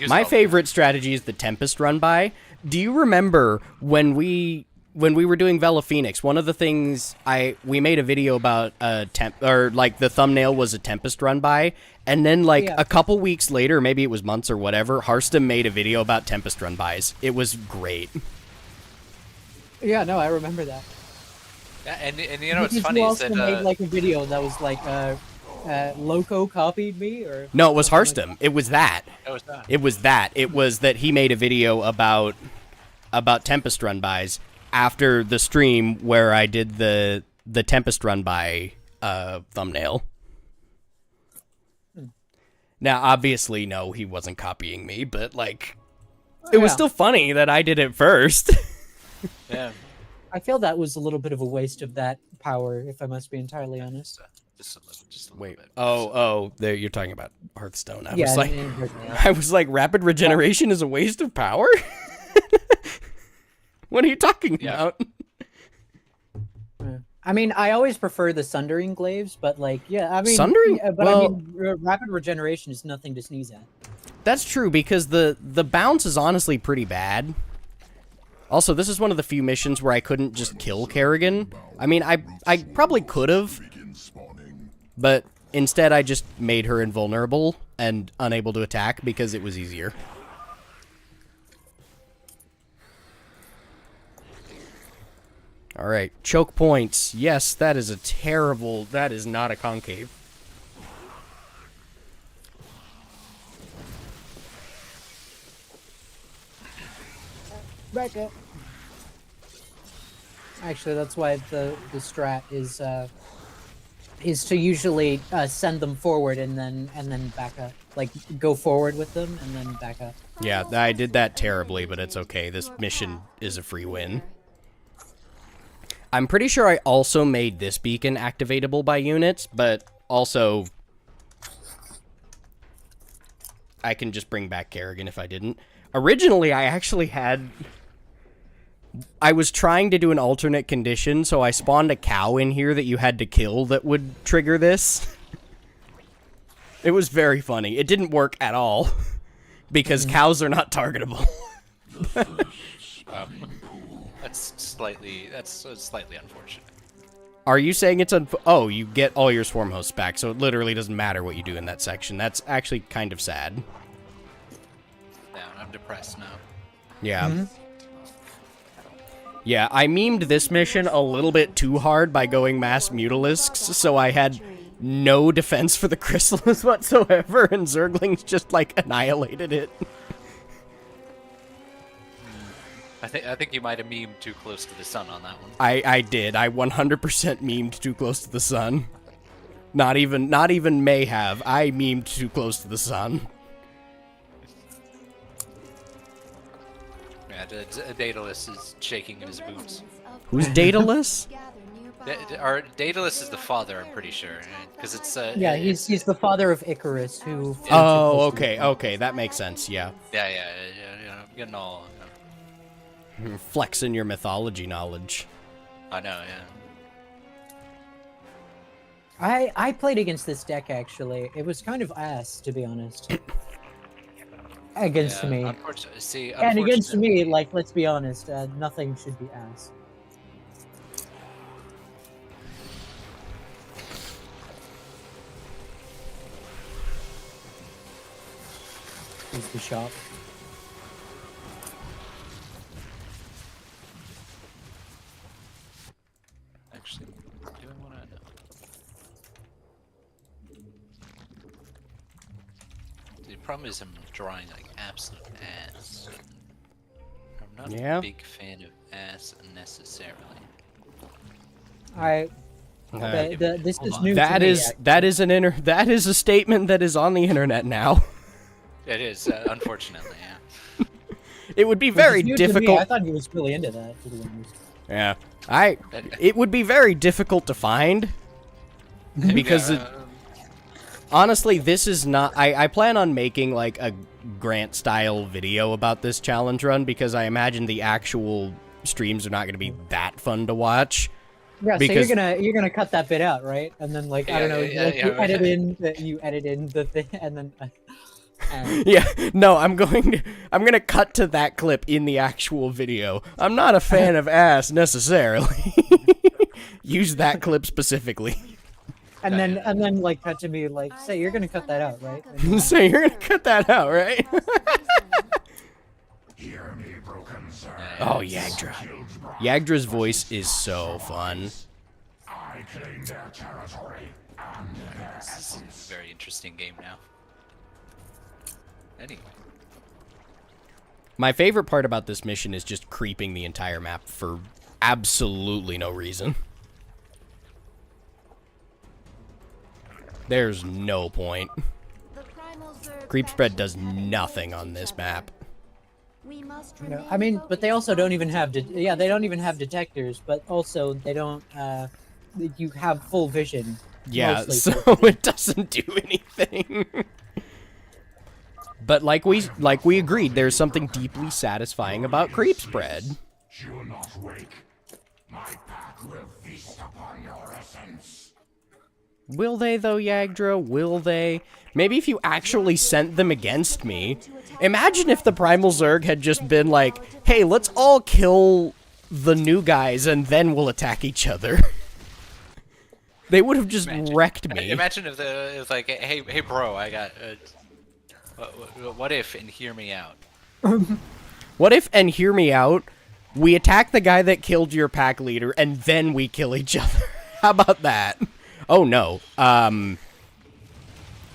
My favorite strategy is the Tempest run by. Do you remember when we were doing Vela Phoenix, one of the things we made a video about the thumbnail was a Tempest run by, and then a couple weeks later, maybe it was months or whatever, Harstem made a video about Tempest run bys. It was great. Yeah, no, I remember that. Yeah, and you know what's funny is that made like a video that was like Loco copied me, or no, it was Harstem. It was that. It was that. It was that he made a video about Tempest run bys after the stream where I did the Tempest run by thumbnail. Now, obviously, no, he wasn't copying me, but like, it was still funny that I did it first. Yeah. I feel that was a little bit of a waste of that power, if I must be entirely honest. Just a little Wait. bit. Oh, there you're talking about Hearthstone. I Yeah, was like, rapid regeneration is a waste of power? What are you talking about? I mean, I always prefer the Sundering Glaives, but like, yeah, I mean, Sundering? But I mean, rapid regeneration is nothing to sneeze at. That's true, because the bounce is honestly pretty bad. Also, this is one of the few missions where I couldn't just kill Kerrigan. I mean, I probably could have, but instead I just made her invulnerable and unable to attack because it was easier. Alright, choke points. Yes, that is that is not a concave. Back up. Actually, that's why the strat is to usually send them forward and then back up. Like, go forward with them and then back up. Yeah, I did that terribly, but it's okay. This mission is a free win. I'm pretty sure I also made this beacon activatable by units, but also I can just bring back Kerrigan if I didn't. Originally, I was trying to do an alternate condition, so I spawned a cow in here that you had to kill that would trigger this. It was very funny. It didn't work at all, because cows are not targetable. That's slightly unfortunate. Are you saying it's oh, you get all your swarm hosts back, so it literally doesn't matter what you do in that section. That's actually kind of sad. Yeah, I'm depressed now. Yeah. Yeah, I memed this mission a little bit too hard by going mass mutalisks, so I had no defense for the Chrysalis whatsoever, and Zerglings just, like, annihilated it. I think you might have memed too close to the sun on that one. I did. I 100% memed too close to the sun. Not even may have. I memed too close to the sun. Yeah, Daedalus is shaking in his boots. Who's Daedalus? Daedalus is the father, I'm pretty sure, because it's Yeah, he's the father of Icarus, who. Oh, okay, that makes sense. Yeah. Yeah, I'm getting all. Flexing your mythology knowledge. I know, yeah. I played against this deck actually. It was kind of ass, to be honest. Against me. And against me, like, let's be honest, nothing should be ass. Here's the shop. Actually, do I want to know? The problem is I'm drawing like absolute ass. I'm not a big fan of ass necessarily. This is new. That is a statement that is on the internet now. It is, unfortunately, yeah. It would be very difficult. I thought he was really into that, to be honest. Yeah. It would be very difficult to find because honestly, this is not. I plan on making like a Grant style video about this challenge run because I imagine the actual streams are not going to be that fun to watch. Yeah, so you're gonna cut that bit out, right? And then like I don't know, you edit in the thing, and then. Yeah, no, I'm gonna cut to that clip in the actual video. I'm not a fan of ass necessarily. Use that clip specifically. And then like cut to me like, say you're gonna cut that out, right? Say you're gonna cut that out, right? Hear me, broken sir. Oh, Yagdra. Yagdra's voice is so fun. I claim their territory and their This is a very interesting game now. Anyway. My favorite part about this mission is just creeping the entire map for absolutely no reason. There's no point. Creep spread does nothing on this map. No, I mean, but they also don't even have they don't even have detectors, but also they don't you have full vision. Yeah, so it doesn't do anything. But like we agreed, there's something deeply satisfying about creep spread. You will not wake. My pack will feast upon your essence. Will they though, Yagdra? Will they? Maybe if you actually sent them against me. Imagine if the Primal Zerg had just been like, hey, let's all kill the new guys and then we'll attack each other. They would have just wrecked me. Imagine if it was like, hey bro, I got what if, and hear me out. What if, and hear me out, we attack the guy that killed your pack leader, and then we kill each other? How about that? Oh, no.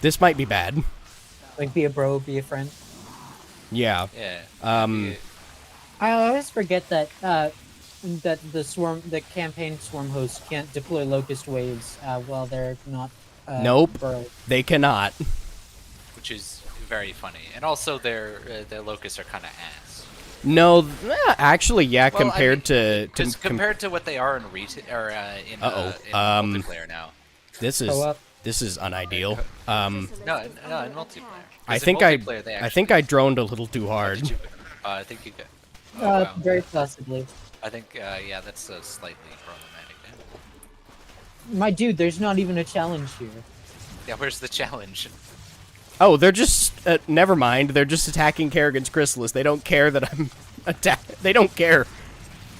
This might be bad. Like, be a bro, be a friend. Yeah. Yeah. I always forget that that the campaign swarm hosts can't deploy locust waves while they're not. Nope. Burrowed. They cannot. Which is very funny, and also their locusts are kind of ass. No, actually, yeah. Well, compared to compared to what they are in multiplayer now. This is unideal. No, in multiplayer. I think I droned a little too hard. I think you could. Wow. Very possibly. I think yeah, that's slightly problematic. Then. My dude, there's not even a challenge here. Yeah, where's the challenge? Oh, they're just never mind. They're just attacking Kerrigan's Chrysalis. They don't care that I'm They don't care.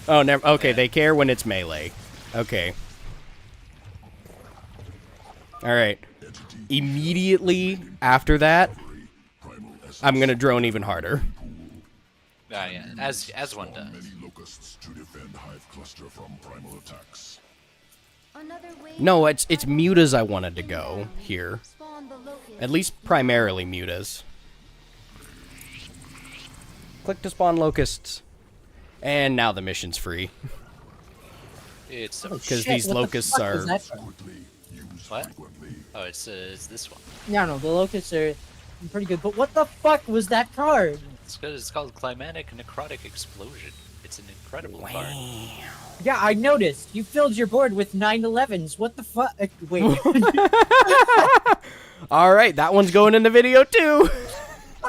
Oh, never. Okay, they care when it's melee. Okay. All right. Immediately after that, I'm gonna drone even harder. Yeah, as one does. No, it's mutas I wanted to go here. At least primarily mutas. Click to spawn locusts. And now the mission's free. It's because these locusts are. What? Oh, it's this one. No, the locusts are pretty good. But what the fuck was that card? It's good. It's called Climatic Necrotic Explosion. It's an incredible card. Yeah, I noticed. You filled your board with 911s. What the fuck? Wait. All right, that one's going in the video too.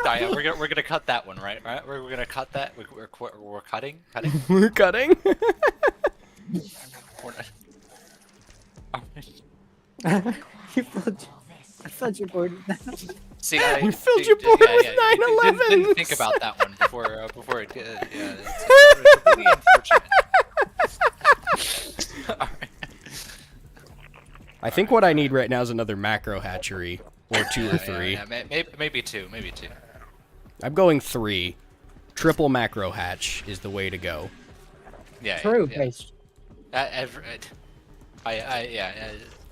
Yeah, we're gonna cut that one, right? Right? We're gonna cut that. We're cutting. We're cutting. You filled your board with 911s. See, you filled your board with 911s. Didn't think about that one before it. Yeah, it's really unfortunate. All right. I think what I need right now is another macro hatchery, or 2 or 3. Yeah, maybe two. I'm going 3. Triple macro hatch is the way to go. Yeah. True. Yeah.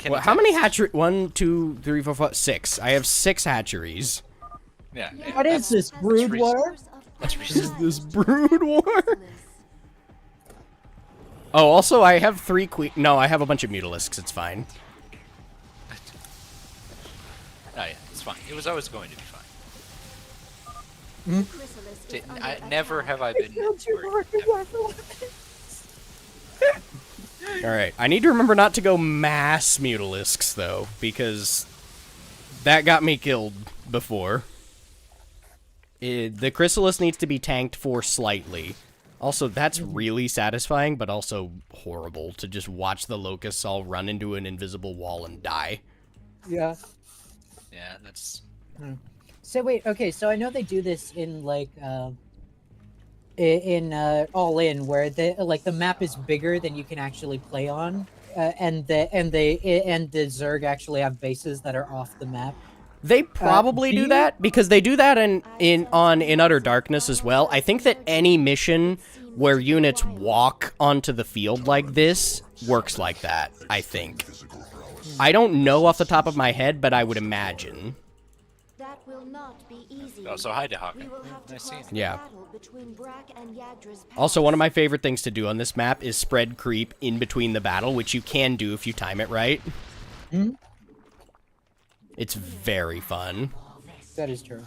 Well, how many hatcheries? 1, 2, 3, 4, 5, 6. I have 6 hatcheries. Yeah. What is this, Brood War? That's What is this, Brood War? Oh, also, I have 3 queen. No, I have a bunch of mutalisks. It's fine. Oh yeah, it's fine. It was always going to be fine. Never have I been. Alright, I need to remember not to go mass mutalisks, though, because that got me killed before. The Chrysalis needs to be tanked for slightly. Also, that's really satisfying, but also horrible to just watch the locusts all run into an invisible wall and die. Yeah. Yeah, that's... So wait, okay, so I know they do this in, like, All In, where the map is bigger than you can actually play on, and the Zerg actually have bases that are off the map. They probably do that because they do that in Utter Darkness as well. I think that any mission where units walk onto the field like this works like that, I think. I don't know off the top of my head, but I would imagine. That will not be easy. Oh, so hi to Hawk. Nice seeing you. Yeah. Also, one of my favorite things to do on this map is spread creep in between the battle, which you can do if you time it right. Hmm? It's very fun. That is true.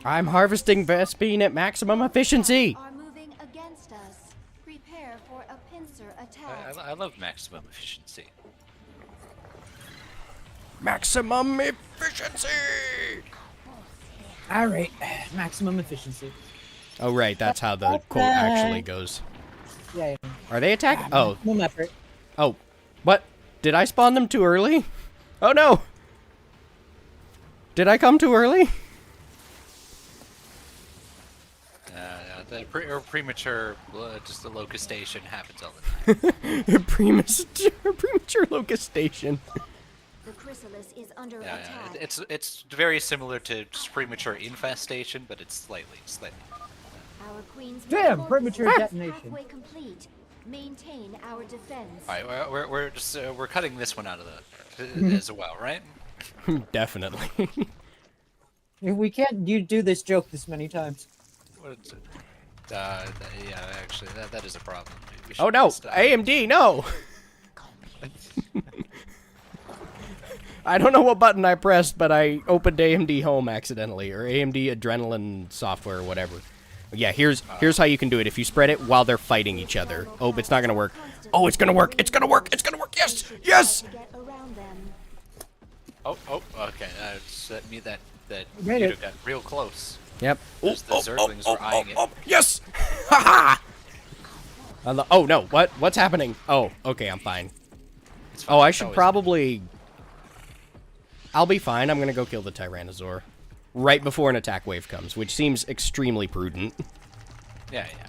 I'm harvesting Vespine at maximum efficiency. Are moving against us. Prepare for a pincer attack. I love maximum efficiency. Maximum efficiency! Alright, maximum efficiency. Oh, right, that's how the quote actually goes. Yeah. Are they attacking? Oh. No effort. Oh. What? Did I spawn them too early? Oh, no! Did I come too early? The premature, just the locustation happens all the time. premature locustation. The chrysalis is under Yeah, attack. it's very similar to just premature infestation, but it's slightly. Our queen's Damn, premature detonation. halfway complete. Maintain our defense. All right, we're just we're cutting this one out of the as well, right? Definitely. We can't do this joke this many times. What is it? Yeah, actually, that is a problem. Oh no, AMD, no! I don't know what button I pressed, but I opened AMD Home accidentally, or AMD Adrenaline software or whatever. Yeah, here's how you can do it if you spread it while they're fighting each other. Oh, it's not gonna work. Oh, it's gonna work! It's gonna work! It's gonna work! Yes! Yes! Oh, okay. That Made you it. got real close. Yep. The Zerglings were eyeing it. Yes! Haha! Oh no! What's happening? Oh, okay, I'm fine. It's fine, Oh, I it's should always probably. I'll be fine. I'm gonna go kill the Tyrannosaur. right before an attack wave comes, which seems extremely prudent. Yeah, yeah.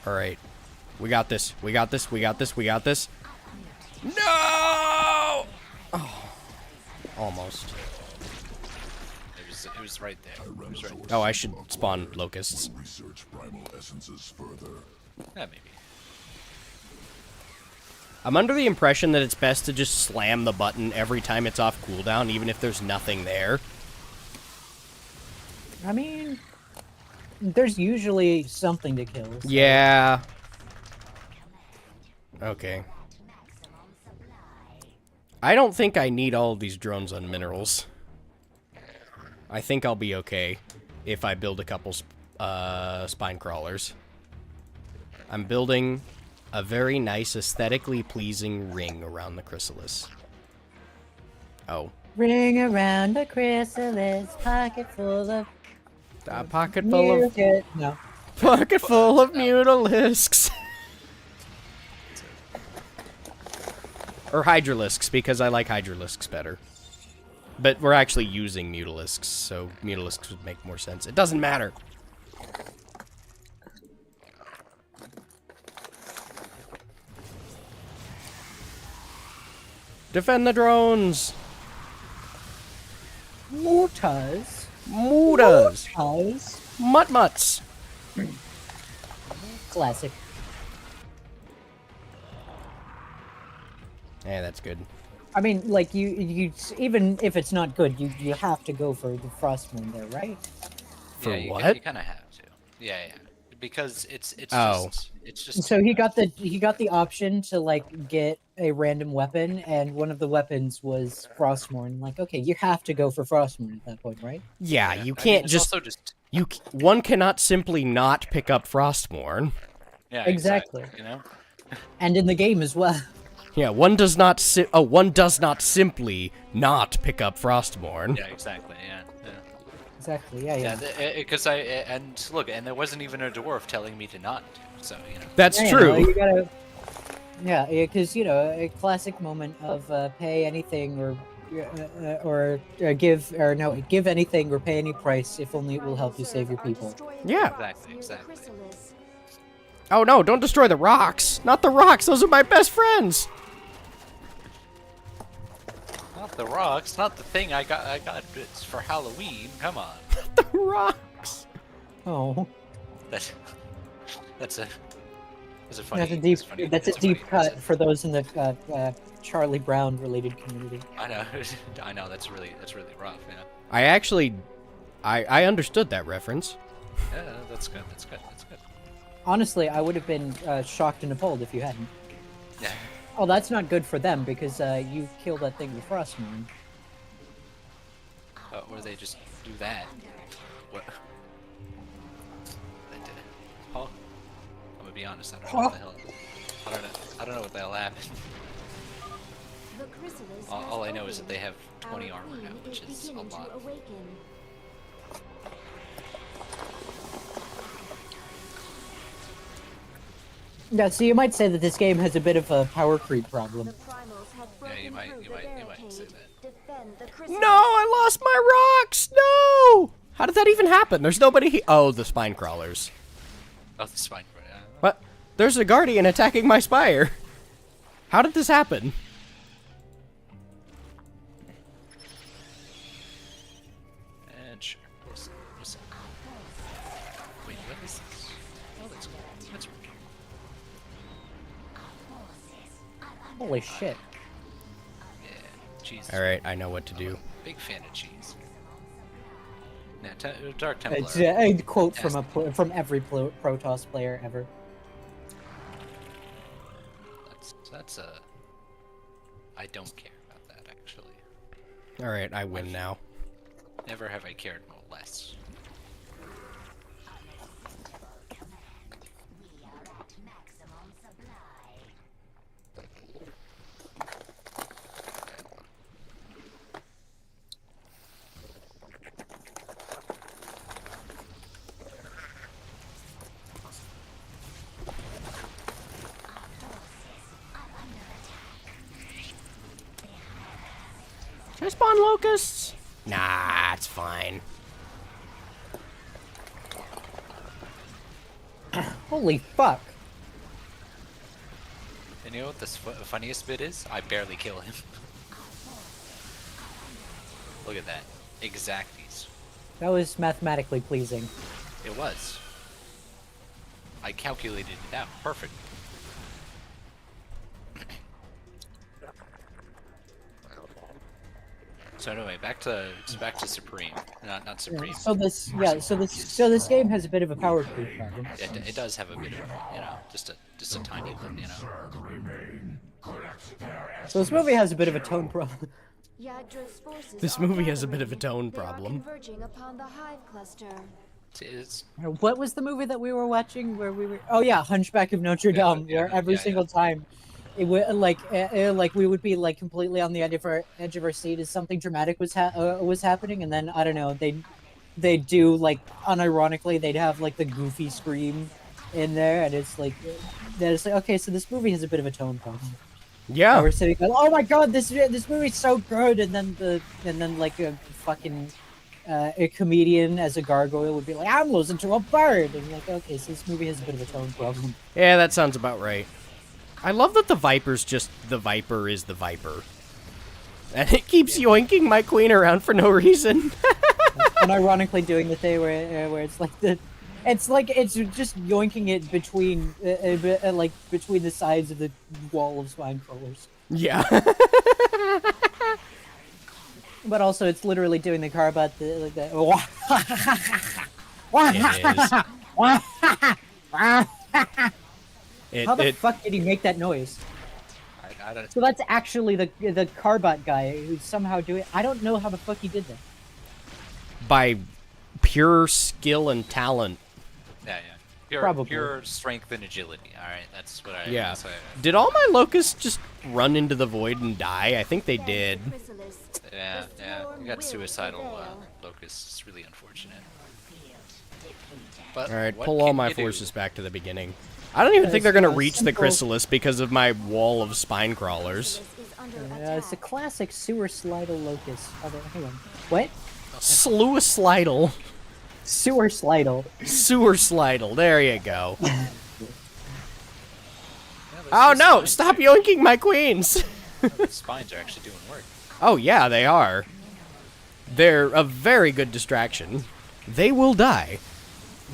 Alright. We got this. We got this. We got this. We got this. No! Oh. Almost. It was right there. It was right. Oh, I should spawn locusts. Research primal essences further. Yeah, maybe. I'm under the impression that it's best to just slam the button every time it's off cooldown, even if there's nothing there. I mean, there's usually something to kill. So. Yeah. Okay. I don't think I need all of these drones on minerals. I think I'll be okay if I build a couple spine crawlers. I'm building a very nice, aesthetically pleasing ring around the chrysalis. Oh. Ring around the chrysalis, pocket full of... pocket full of... No. Pocket full of mutalisks. Or hydralisks, because I like hydralisks better. But we're actually using mutalisks, so mutalisks would make more sense. It doesn't matter. Defend the drones! Mortars. Mutas! Mortars. Mutmuts! Classic. Yeah, that's good. I mean, like, you even if it's not good, you have to go for the Frostmourne there, right? For yeah, what? You kind of have to. Yeah, yeah. Because it's Oh. just. So he got the option to like get a random weapon, and one of the weapons was Frostmourne. Like, okay, you have to go for Frostmourne at that point, right? Yeah, Yeah, you I mean, can't it's just... also just. One cannot simply not pick up Frostmourne. Yeah, Exactly. You know. And in the game as well. Yeah, one does not simply not pick up Frostmourne. Yeah, exactly. Yeah. Yeah. Exactly. Yeah. Yeah, because and look, and there wasn't even a dwarf telling me to not, so you know. That's Yeah, true. You gotta. Yeah, because a classic moment of pay anything or give anything or pay any price if only it will help you save your people. Yeah. Exactly. Oh no, don't destroy the rocks! Not the rocks, those are my best friends! Not the rocks, not the thing I got it's for Halloween. Come on. The rocks! Oh. That's a funny. That's a deep cut for those in the Charlie Brown related community. I know. I know. That's really rough. Yeah. I actually... I understood that reference. Yeah, that's good. That's good. That's good. Honestly, I would have been shocked and appalled if you hadn't. Yeah. Oh, that's not good for them because you killed that thing with Frostmourne. Or they just do that. What? They did it. Paul? I'm gonna be honest. I don't know what the hell. I don't know what the hell happened. All I know is that they have 20 armor now, which is a lot. Yeah, so you might say that this game has a bit of a power creep problem. Yeah, you might say that. No, I lost my rocks! No! How did that even happen? There's nobody here. Oh, the spine crawlers. Oh, the spine crawler. Yeah. What? There's a guardian attacking my spire. How did this happen? And sure. We'll see. Wait, what is this? Oh, that's cool. That's weird. Holy shit. Yeah, cheese. Alright, I know what to do. Big fan of cheese. Now, Dark Templar. It's a quote from every Protoss player ever. That's I don't care about that, actually. Alright, I win now. Never have I cared less. Should I spawn locusts? Nah, it's fine. Holy fuck. And you know what the funniest bit is? I barely kill him. Look at that. Exacties. That was mathematically pleasing. It was. I calculated it out. Perfect. So anyway, back to Supreme. Not Supreme. So this game has a bit of a power creep problem. It does have a bit of, just a tiny one, So this movie has a bit of a tone problem. Yadra's forces This are movie has a bit gathering. of a tone They are problem. converging upon the hive cluster. What was the movie that we were watching where we were? Oh yeah, Hunchback of Notre Dame, where every single time it would like we would be like completely on the edge of our seat as something dramatic was happening, and then I don't know, they'd do like unironically they'd have like the goofy scream in there, and it's like okay, so this movie has a bit of a tone problem. Yeah. And we're sitting there, oh my god, this movie's so good, and then like a fucking a comedian as a gargoyle would be like, I'm losing to a bird, and like, okay, so this movie has a bit of a tone problem. Yeah, that sounds about right. I love that the Viper's just the Viper is the Viper. And it keeps yoinking my queen around for no reason. And ironically doing the thing where it's like it's just yoinking it between like between the sides of the wall of spine crawlers. Yeah. But also it's literally doing the carbot like that. How the fuck did he make that noise? I don't. So that's actually the carbot guy who's somehow doing. I don't know how the fuck he did that. By pure skill and talent. Yeah. Pure strength and agility. All right, that's what I. Yeah. That's what Did all my locusts just run into the void and die? I think they did. Yeah. You got suicidal locusts. It's really unfortunate. But All right, what pull all can my you do? forces back to the beginning. I don't even think they're gonna reach the chrysalis because of my wall of spine crawlers. It's a classic sewer slidal locust. Hang on. What? Slidle. Sewer slidal. Sewer slidle. There you go. Oh no! Stop yoinking my queens! The spines are actually doing work. Oh yeah, they are. They're a very good distraction. They will die,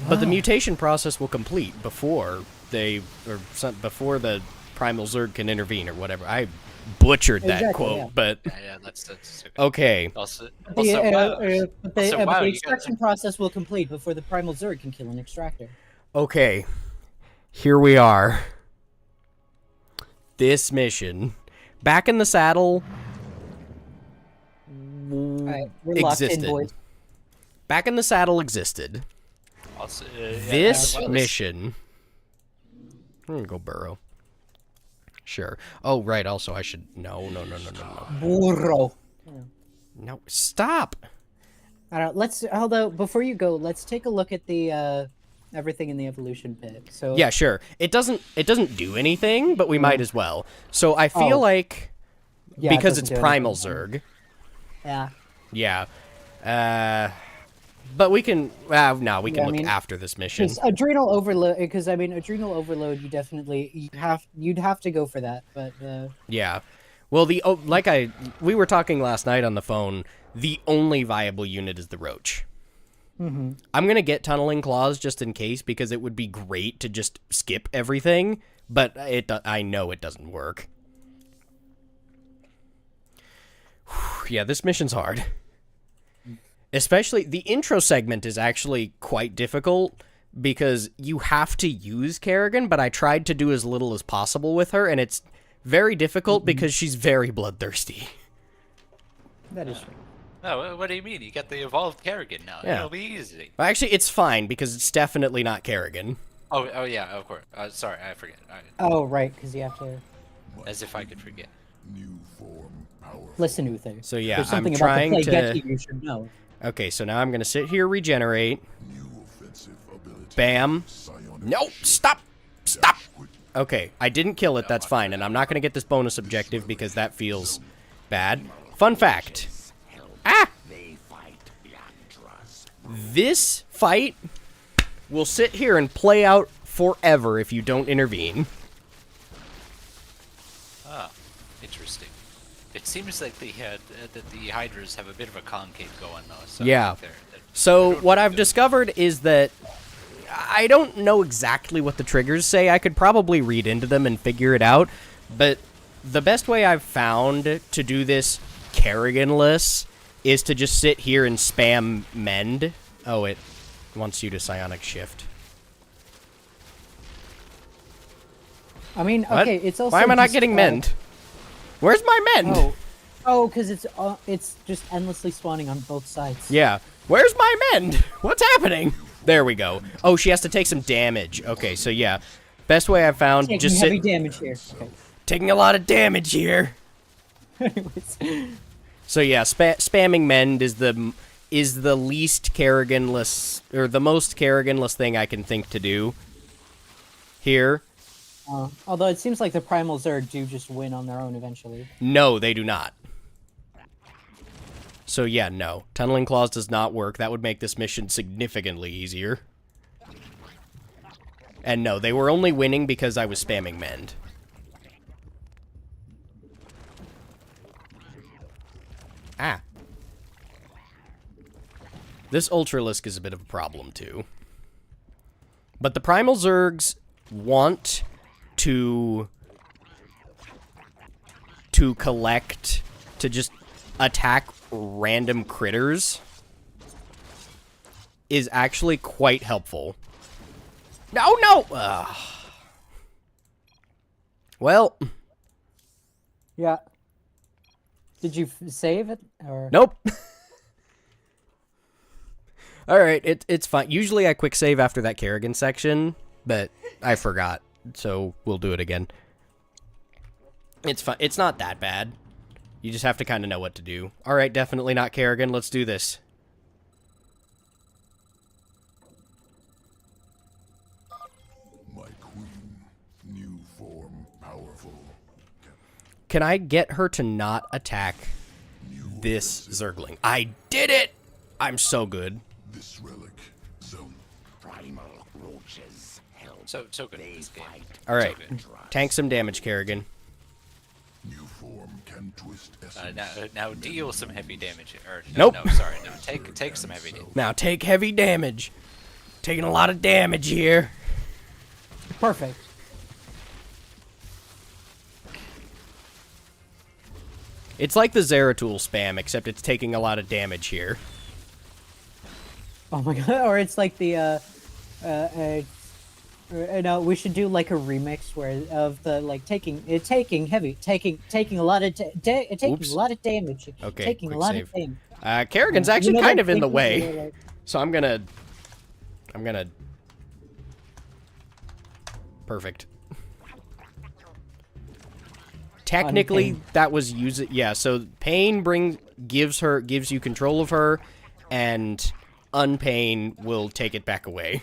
but the mutation process will complete before before the primal Zerg can intervene or whatever. I butchered that quote, but Yeah, that's okay. Also, But the you extraction process will complete before the primal Zerg can kill an extractor. Okay, here we are. This mission, back in the saddle, Alright, we're locked in, existed. boys. Back in the saddle existed. Also, This mission. I'm gonna go burrow. Sure. Oh, right. Also, I should. No. Burro. No, stop. I don't. Although before you go, let's take a look at the everything in the evolution pit. So Yeah, sure. It doesn't do anything, but we might as well. So I feel like Yeah, it because doesn't it's do primal anything. Zerg. Yeah. Yeah. But we can. No, we can look I mean, after this mission. Because adrenal overload. Because I mean, adrenal overload. You'd have to go for that. But Yeah. Well, we were talking last night on the phone. The only viable unit is the Roach. Mm-hmm. I'm gonna get tunneling claws just in case because it would be great to just skip everything, but I know it doesn't work. Yeah, this mission's hard. Especially the intro segment is actually quite difficult because you have to use Kerrigan, but I tried to do as little as possible with her, and it's very difficult because she's very bloodthirsty. that is true. No, what do you mean? You got the evolved Kerrigan now. Yeah. It'll be easy. Well, actually, it's fine because it's definitely not Kerrigan. Oh yeah, of course. Sorry, I forget. Oh right, because you have to As if I could forget. listen, Uther. So yeah, There's something I'm about trying the to. Plaguetti you should know. Okay, so now I'm gonna sit here, regenerate. Bam. No, stop! Stop! Okay, I didn't kill it, that's fine, and I'm not gonna get this bonus objective because that feels bad. Fun fact, Ah! They fight Yantras. This fight will sit here and play out forever if you don't intervene. Ah, interesting. It seems like that the Hydras have a bit of a concave going though. So Yeah. they're So what I've discovered is that I don't know exactly what the triggers say. I could probably read into them and figure it out, but the best way I've found to do this Kerriganless is to just sit here and spam mend. Oh, it wants you to psionic shift. I mean, What? okay, it's also. Why am I not just, getting mend? Where's my mend? Oh, because it's just endlessly spawning on both sides. Yeah. Where's my mend? What's happening? There we go. Oh, she has to take some damage. Okay, so yeah. Best way I've found, Taking just heavy sit... damage here. Okay. Taking a lot of damage here. Anyways. So yeah, spamming mend is the least Kerriganless, or the most Kerriganless thing I can think to do here. Although it seems like the Primal Zerg do just win on their own eventually. No, they do not. So yeah, no. Tunneling Claws does not work. That would make this mission significantly easier. And no, they were only winning because I was spamming mend. Ah. This Ultralisk is a bit of a problem, too. But the Primal Zergs want to collect, to just attack random critters is actually quite helpful. No, no! Ugh. Well. Yeah. Did you save it? Or? Nope. Alright, it's fine. Usually I quick save after that Kerrigan section, but I forgot, so we'll do it again. It's fine. It's not that bad. You just have to kind of know what to do. Alright, definitely not Kerrigan. Let's do this. My queen, new form, powerful. Can I get her to not attack this Zergling? I did it! I'm so good. This relic, zone, primal roaches, hell. so good in this game. Alright, So good. tank some damage, Kerrigan. New form can twist essence. Now deal some heavy damage. Or Nope. No, sorry. No, take some heavy damage. Now take heavy damage. Taking a lot of damage here. Perfect. It's like the Zeratul spam, except it's taking a lot of damage here. Oh my god! Or it's like the no, we should do like a remix where of the like taking a lot of taking Oops. a lot of damage. Okay, taking a quick lot save. of damage. Kerrigan's actually You know kind that of in the thing way. where, like- So I'm gonna... Perfect. Technically, that was yeah, so Pain gives you control of her, and Unpain will take it back away.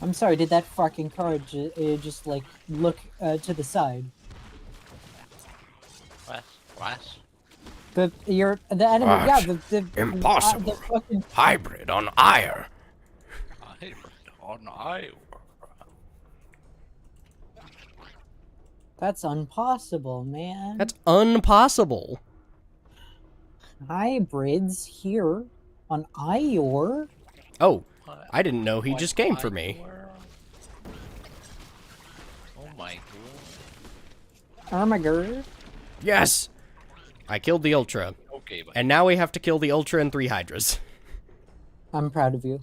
I'm sorry. Did that fucking card just like look to the side? What? The enemy. What? Yeah. The Impossible. the fucking Hybrid on ire. That's impossible, man. That's impossible. Hybrids here on Ior. Oh, I didn't know he just came for me. Oh my god. Armager. Yes! I killed the Ultra. Okay, but And now we have to kill the Ultra and 3 Hydras. I'm proud of you.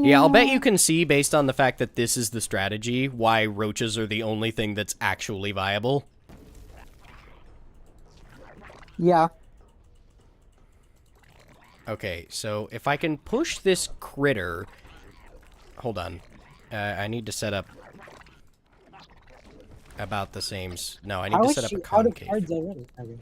Yeah, I'll bet you can see, based on the fact that this is the strategy, why roaches are the only thing that's actually viable. Yeah. Okay, so if I can push this critter... Hold on. I need to set up about the same... No, I need to set up a concave. Cards already. Okay.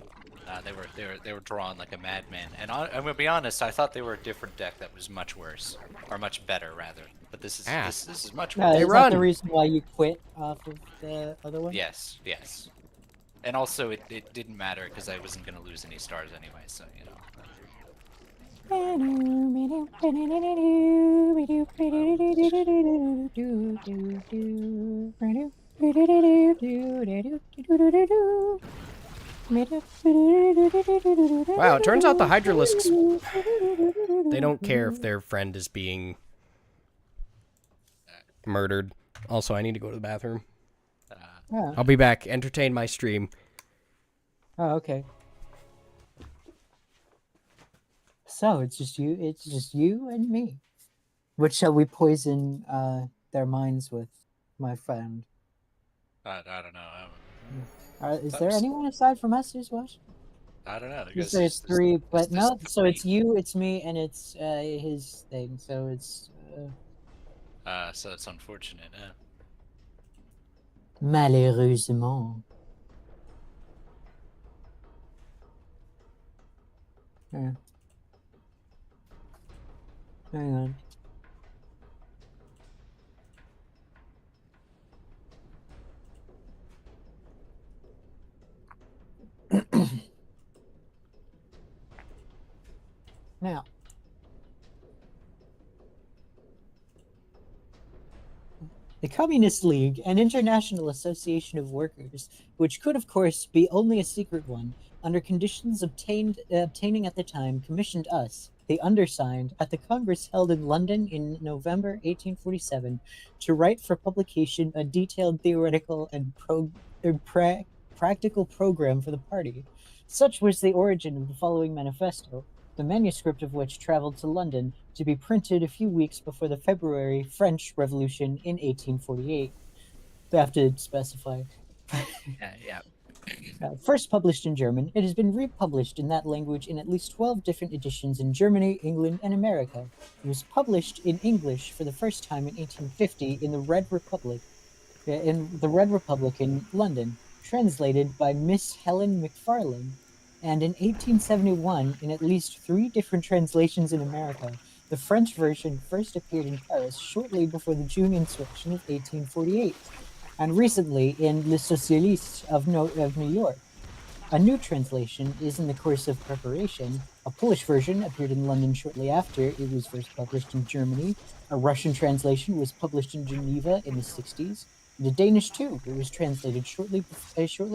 They were drawn like a madman, and I'm gonna be honest. I thought they were a different deck that was much worse, or much better rather. But this is this is much worse. They is run. that the reason why you quit off of the other one? Yes, yes. And also, it didn't matter because I wasn't gonna lose any stars anyway. So you know. Wow, it turns out the Hydralisks, they don't care if their friend is being murdered. Also, I need to go to the bathroom. Yeah. I'll be back. Entertain my stream. Oh, okay. So it's just you and me. What shall we poison their minds with, my friend? I don't know. Is there anyone aside from us who's watched? I don't know. There's three, but no. So it's you, it's me, and it's his thing. So it's. So it's unfortunate. Malheureusement. Yeah. Hang on. Now, the Communist League, an international association of workers, which could of course be only a secret one, under conditions obtaining at the time, commissioned us, the undersigned, at the Congress held in London in November 1847, to write for publication a detailed theoretical and practical program for the party. Such was the origin of the following manifesto, the manuscript of which traveled to London to be printed a few weeks before the February French Revolution in 1848. They have to specify. Yeah. First published in German, it has been republished in that language in at least 12 different editions in Germany, England, and America. It was published in English for the first time in 1850 in the Red Republic, in London, translated by Miss Helen Macfarlane. And in 1871, in at least 3 different translations in America, the French version first appeared in Paris shortly before the June insurrection of 1848, and recently in Les Socialistes of New York. A new translation is in the course of preparation. A Polish version appeared in London shortly after it was first published in Germany. A Russian translation was published in Geneva in the 60s. And a Danish too, it was translated shortly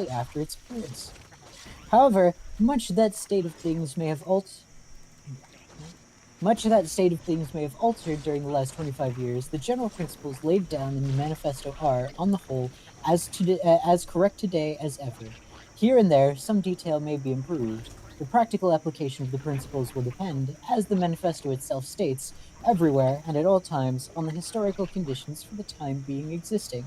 after its appearance. However, much of that state of things may have altered during the last 25 years. The general principles laid down in the manifesto are, on the whole, as correct today as ever. Here and there, some detail may be improved. The practical application of the principles will depend, as the manifesto itself states, everywhere and at all times on the historical conditions for the time being existing.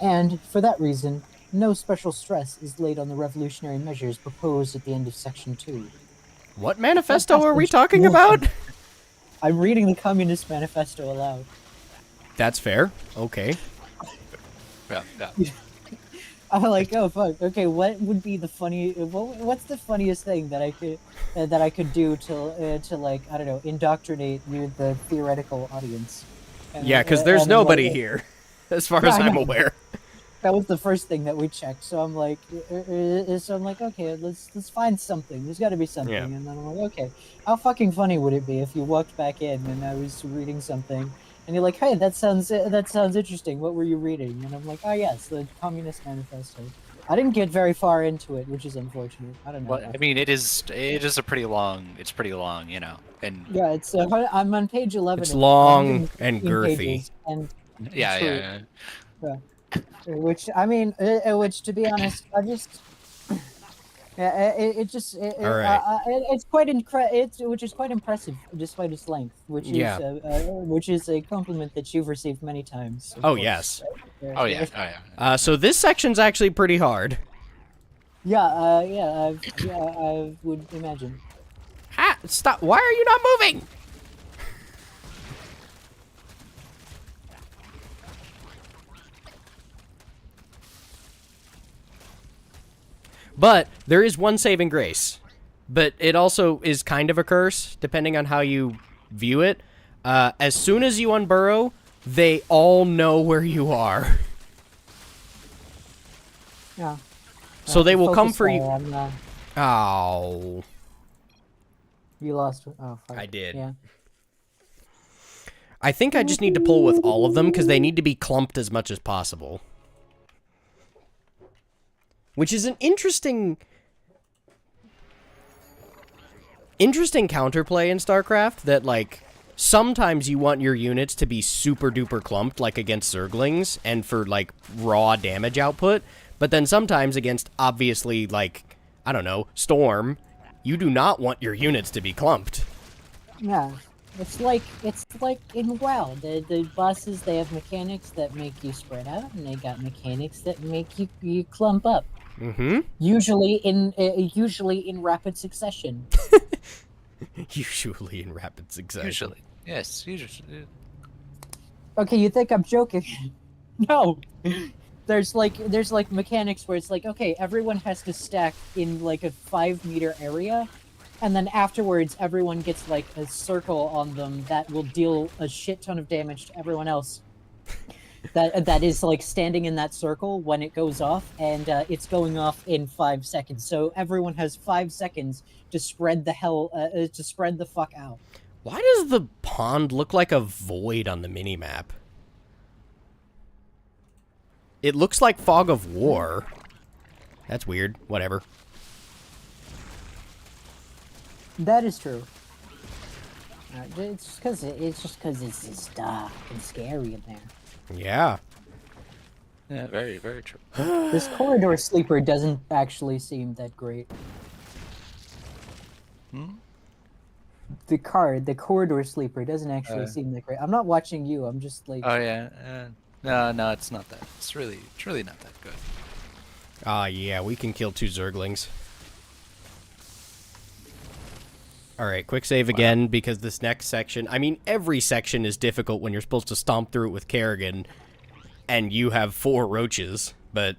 And, for that reason, no special stress is laid on the revolutionary measures proposed at the end of Section 2. What manifesto are we talking about? I'm reading the Communist Manifesto aloud. That's fair. Okay. Yeah. I'm like, oh fuck. Okay, what would be the what's the funniest thing that I could do to like, I don't know, indoctrinate the theoretical audience? Yeah, because there's nobody here, as far as I'm aware. That was the first thing that we checked. So I'm like, okay, let's find something. There's got to be something. Yeah. And then I'm like, okay, how fucking funny would it be if you walked back in and I was reading something, and you're like, hey, that sounds interesting. What were you reading? And I'm like, oh yes, the Communist Manifesto. I didn't get very far into it, which is unfortunate. I don't know. Well, I mean, it is a pretty long. It's pretty long, you know. And yeah, it's I'm on page 11. It's long and girthy. And yeah. Which to be honest, I just it's quite which is quite impressive despite its length, which is a compliment that you've received many times. Oh yes. Oh yeah. So this section's actually pretty hard. I would imagine. Stop! Why are you not moving? But there is one saving grace. but it also is kind of a curse, depending on how you view it. As soon as you unburrow, they all know where you are. Yeah. So they will come for you. On, Oh. you lost. Oh, fuck. I did. Yeah. I think I just need to pull with all of them because they need to be clumped as much as possible. Which is an interesting counterplay in StarCraft that, like, sometimes you want your units to be super duper clumped, like against Zerglings, and for, like, raw damage output, but then sometimes against, obviously, like, I don't know, Storm, you do not want your units to be clumped. Yeah. It's like in WoW. The bosses, they have mechanics that make you spread out, and they got mechanics that make you clump up. Mm-hmm. Usually in rapid succession. Usually in rapid succession. Usually. Yes, usually. Okay, you think I'm joking? No. There's like mechanics where it's like, okay, everyone has to stack in like a 5-meter area, and then afterwards everyone gets like a circle on them that will deal a shit ton of damage to everyone else. That is like standing in that circle when it goes off, and it's going off in 5 seconds. So everyone has 5 seconds to spread the fuck out. Why does the pond look like a void on the minimap? It looks like Fog of War. That's weird. Whatever. That is true. It's just because it's just dark and scary in there. Yeah. Yeah, very, very true. This corridor sleeper doesn't actually seem that great. Hmm? The corridor sleeper doesn't actually seem that great. I'm not watching you. I'm just like. Oh yeah. No, it's not that. It's really not that good. Yeah, we can kill 2 Zerglings. Alright, quick save again, because this next section... I mean, every section is difficult when you're supposed to stomp through it with Kerrigan, and you have 4 roaches, but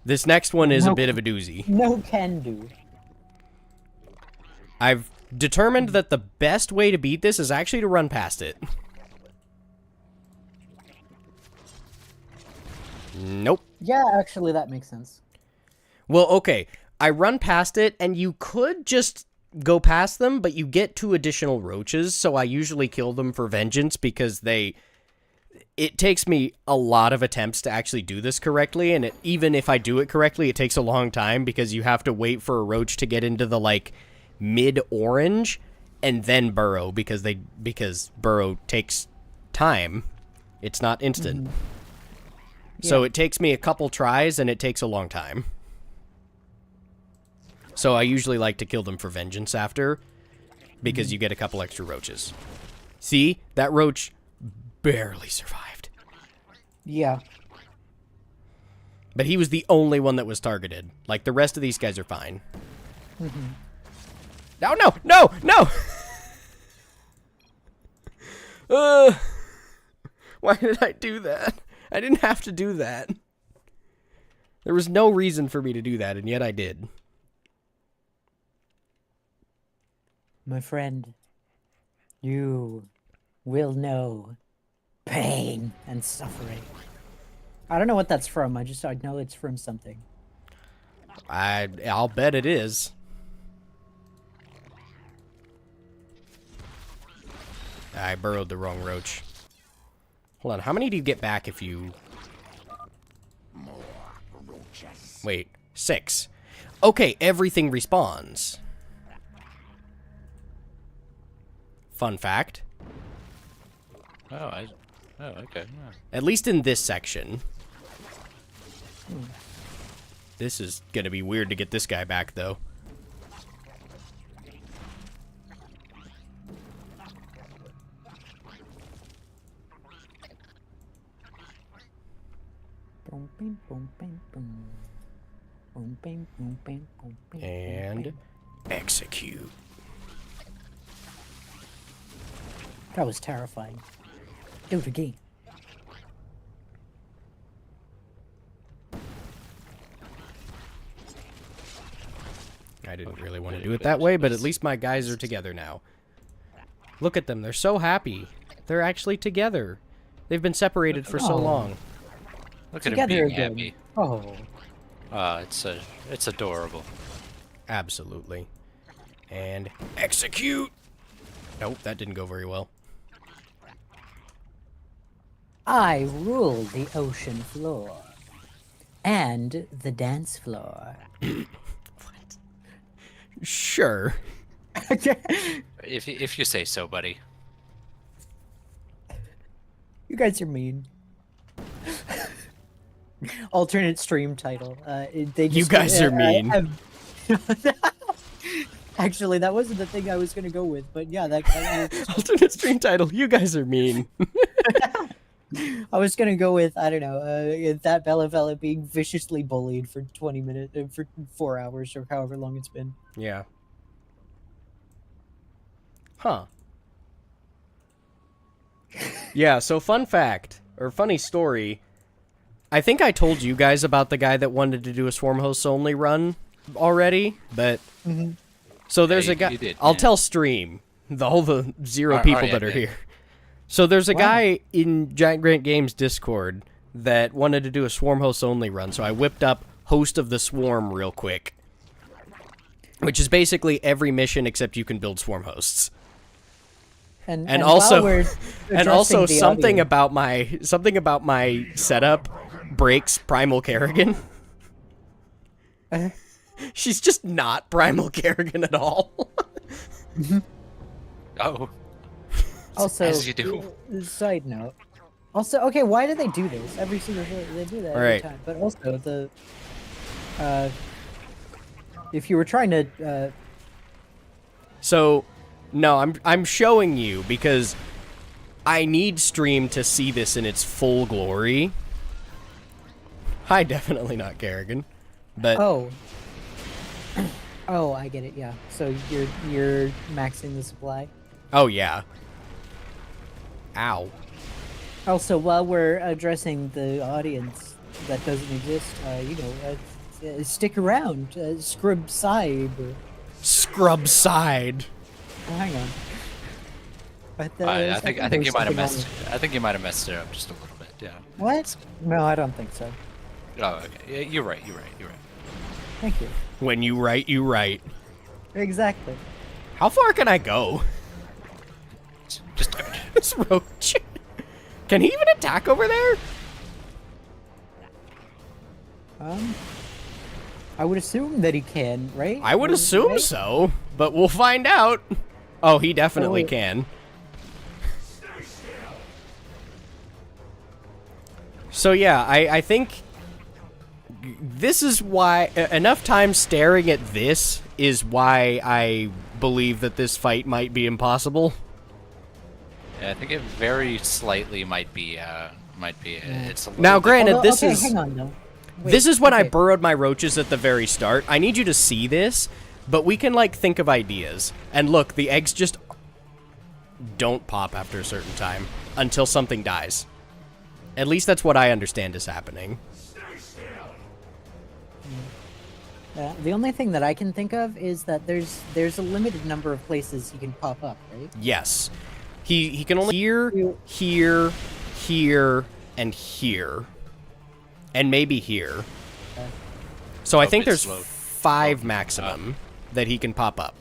this next one is a bit of a doozy. No can do. I've determined that the best way to beat this is actually to run past it. Nope. Yeah, actually, that makes sense. Well, okay. I run past it, and you could just go past them, but you get 2 additional roaches, so I usually kill them for vengeance because it takes me a lot of attempts to actually do this correctly, and even if I do it correctly, it takes a long time because you have to wait for a roach to get into the, like, mid-orange and then burrow because burrow takes time. It's not instant. Mm-hmm. So it takes me a couple tries, and it takes a long time. So I usually like to kill them for vengeance after, because you get a couple extra roaches. See? That roach barely survived. Yeah. But he was the only one that was targeted. Like, the rest of these guys are fine. Mm-hmm. No! Why did I do that? I didn't have to do that. There was no reason for me to do that, and yet I did. My friend, you will know pain and suffering. I don't know what that's from. I know it's from something. I'll bet it is. I burrowed the wrong roach. Hold on, how many do you get back if you... Wait, 6. Okay, everything respawns. Fun fact. Oh, okay. Yeah. At least in this section. This is gonna be weird to get this guy back, though. And execute. That was terrifying. Do it again. I didn't really want to do it that way, but at least my guys are together now. Look at them. They're so happy. They're actually together. They've been separated for so long. Look at him Together being again. happy. Oh. It's adorable. Absolutely. And execute! Nope, that didn't go very well. I rule the ocean floor. And the dance floor. Sure. If you say so, buddy. You guys are mean. Alternate stream title. You guys are mean. Actually, that wasn't the thing I was gonna go with, but yeah, that alternate stream title. You guys are mean. I was gonna go with, I don't know, that Bella fella being viciously bullied for 20 minutes, for 4 hours, or however long it's been. Yeah. Huh. Yeah, so fun fact, or funny story, I think I told you guys about the guy that wanted to do a Swarm Hosts Only run already, but... Mm-hmm. So there's Yeah, a guy... you did, I'll yeah. tell stream, all the 0 people yeah, that are yeah. here. So there's a Wow. guy in Giant Grant Games Discord that wanted to do a Swarm Hosts Only run, so I whipped up Host of the Swarm real quick. Which is basically every mission except you can build Swarm Hosts. And also, while we're and also addressing the something audience- about my setup breaks Primal Kerrigan. She's just not Primal Kerrigan at all. Oh. Also, As you do. Side note. Also, okay, why do they do this? Every single they do that every Right. time. But also the, if you were trying to, So, no, I'm showing you because I need stream to see this in its full glory. Hi, definitely not Kerrigan, but oh, oh, I get it. Yeah. So you're maxing the supply. oh yeah. Ow. Also, while we're addressing the audience that doesn't exist, stick around, scrub side. Scrub side. Oh, hang on. But I think there's you might have something messed. I think you might have messed it up just a little bit. Yeah. What? No, I don't think so. Oh, okay. Yeah, you're right. Thank you. When you write, you write. Exactly. How far can I go? Just This roach. Can he even attack over there? I would assume that he can, right? I would assume Right? so, but we'll find out. Oh, he definitely Oh. can. So yeah, I think this is why enough time staring at this is why I believe that this fight might be impossible. Yeah, I think it very slightly might be. It's a little Now, bit- granted, Although, this okay, is hang on though. Wait, this is when I okay. burrowed my roaches at the very start. I need you to see this, but we can like think of ideas. And look, the eggs just don't pop after a certain time until something dies. At least that's what I understand is happening. The only thing that I can think of is that there's a limited number of places he can pop up, right? Yes. He can only here, and here. And maybe here. So I think it's there's slow. 5 maximum that he can pop up.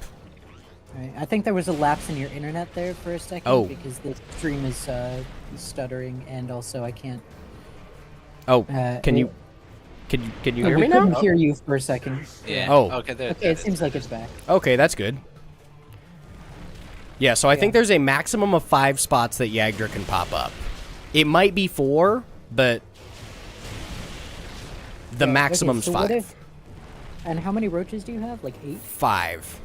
Right. I think there was a lapse in your internet there for a second Oh. because the stream is stuttering and also I can't. Oh, Uh, can you hear we me now? couldn't hear you for a second. Yeah. Oh. Okay. There. Okay, it seems like it's back. Okay, that's good. Yeah, so I think there's a maximum of 5 spots that Yagdra can pop up. It might be 4, but the Yeah, maximum's okay, so what 5. if- and how many roaches do you have? Like 8? 5.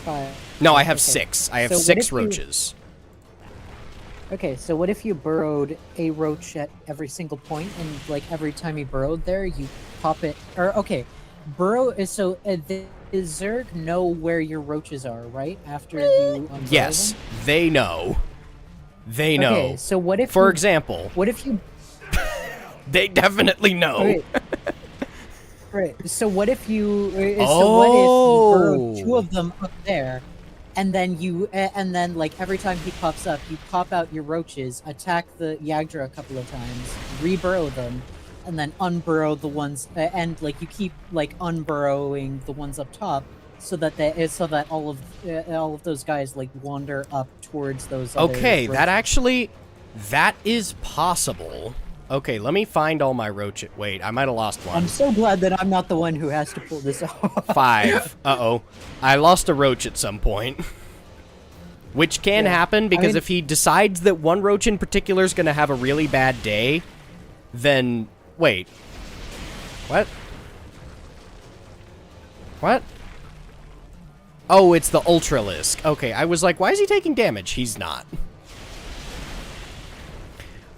5. No, I have Okay. 6. I have So what 6 if you- roaches. Okay, so what if you burrowed a roach at every single point, and like every time you burrowed there, you pop it? Or okay, burrow is so does Zerg know where your roaches are, right? After you unburrow Yes, them? they know. They know. Okay, so what if For you- example, What if you? they definitely know. Okay. Right. So what if you? Oh. Burrow 2 of them up there, and then like every time he pops up, you pop out your roaches, attack the Yagdra a couple of times, re-burrow them, and then unburrow the ones, and like you keep like unburrowing the ones up top, so that all of those guys like wander up towards those. Okay, other that is possible. Okay, let me find all my roaches. Wait, I might have lost one. I'm so glad that I'm not the one who has to pull this off. 5. Uh-oh. I lost a roach at some point. Which can happen, because if he decides that one roach in particular is going to have a really bad day, then... Wait. What? What? Oh, it's the Ultralisk. Okay, I was like, why is he taking damage? He's not.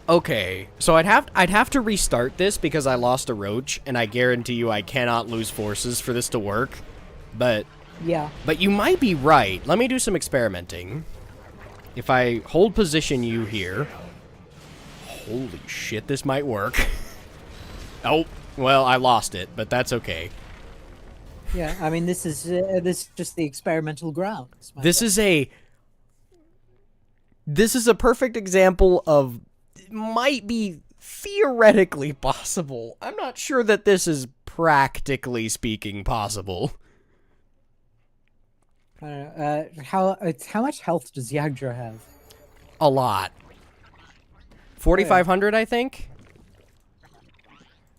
Okay, so I'd have to restart this because I lost a roach, and I guarantee you I cannot lose forces for this to work. But yeah. But you might be right. Let me do some experimenting. If I hold position you here, holy shit, this might work. Oh, well, I lost it, but that's okay. Yeah, I mean this is just the experimental grounds. This is a perfect example of might be theoretically possible. I'm not sure that this is practically speaking possible. How much health does Yagdra have? A lot. 4,500, I think.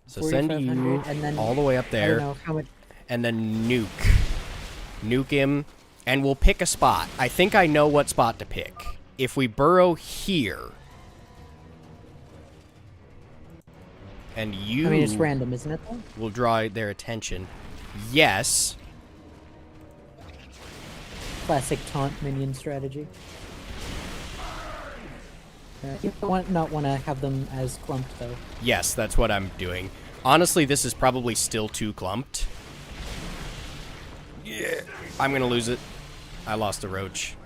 So send you and then, all the way up there. I don't know how much. And then nuke him, and we'll pick a spot. I think I know what spot to pick. If we burrow here, and you... I mean, it's random, isn't it, though? Will draw their attention. Yes. Classic taunt minion strategy. You don't not want to have them as clumped, though. Yes, that's what I'm doing. Honestly, this is probably still too clumped. Yeah. I'm gonna lose it. I lost a roach.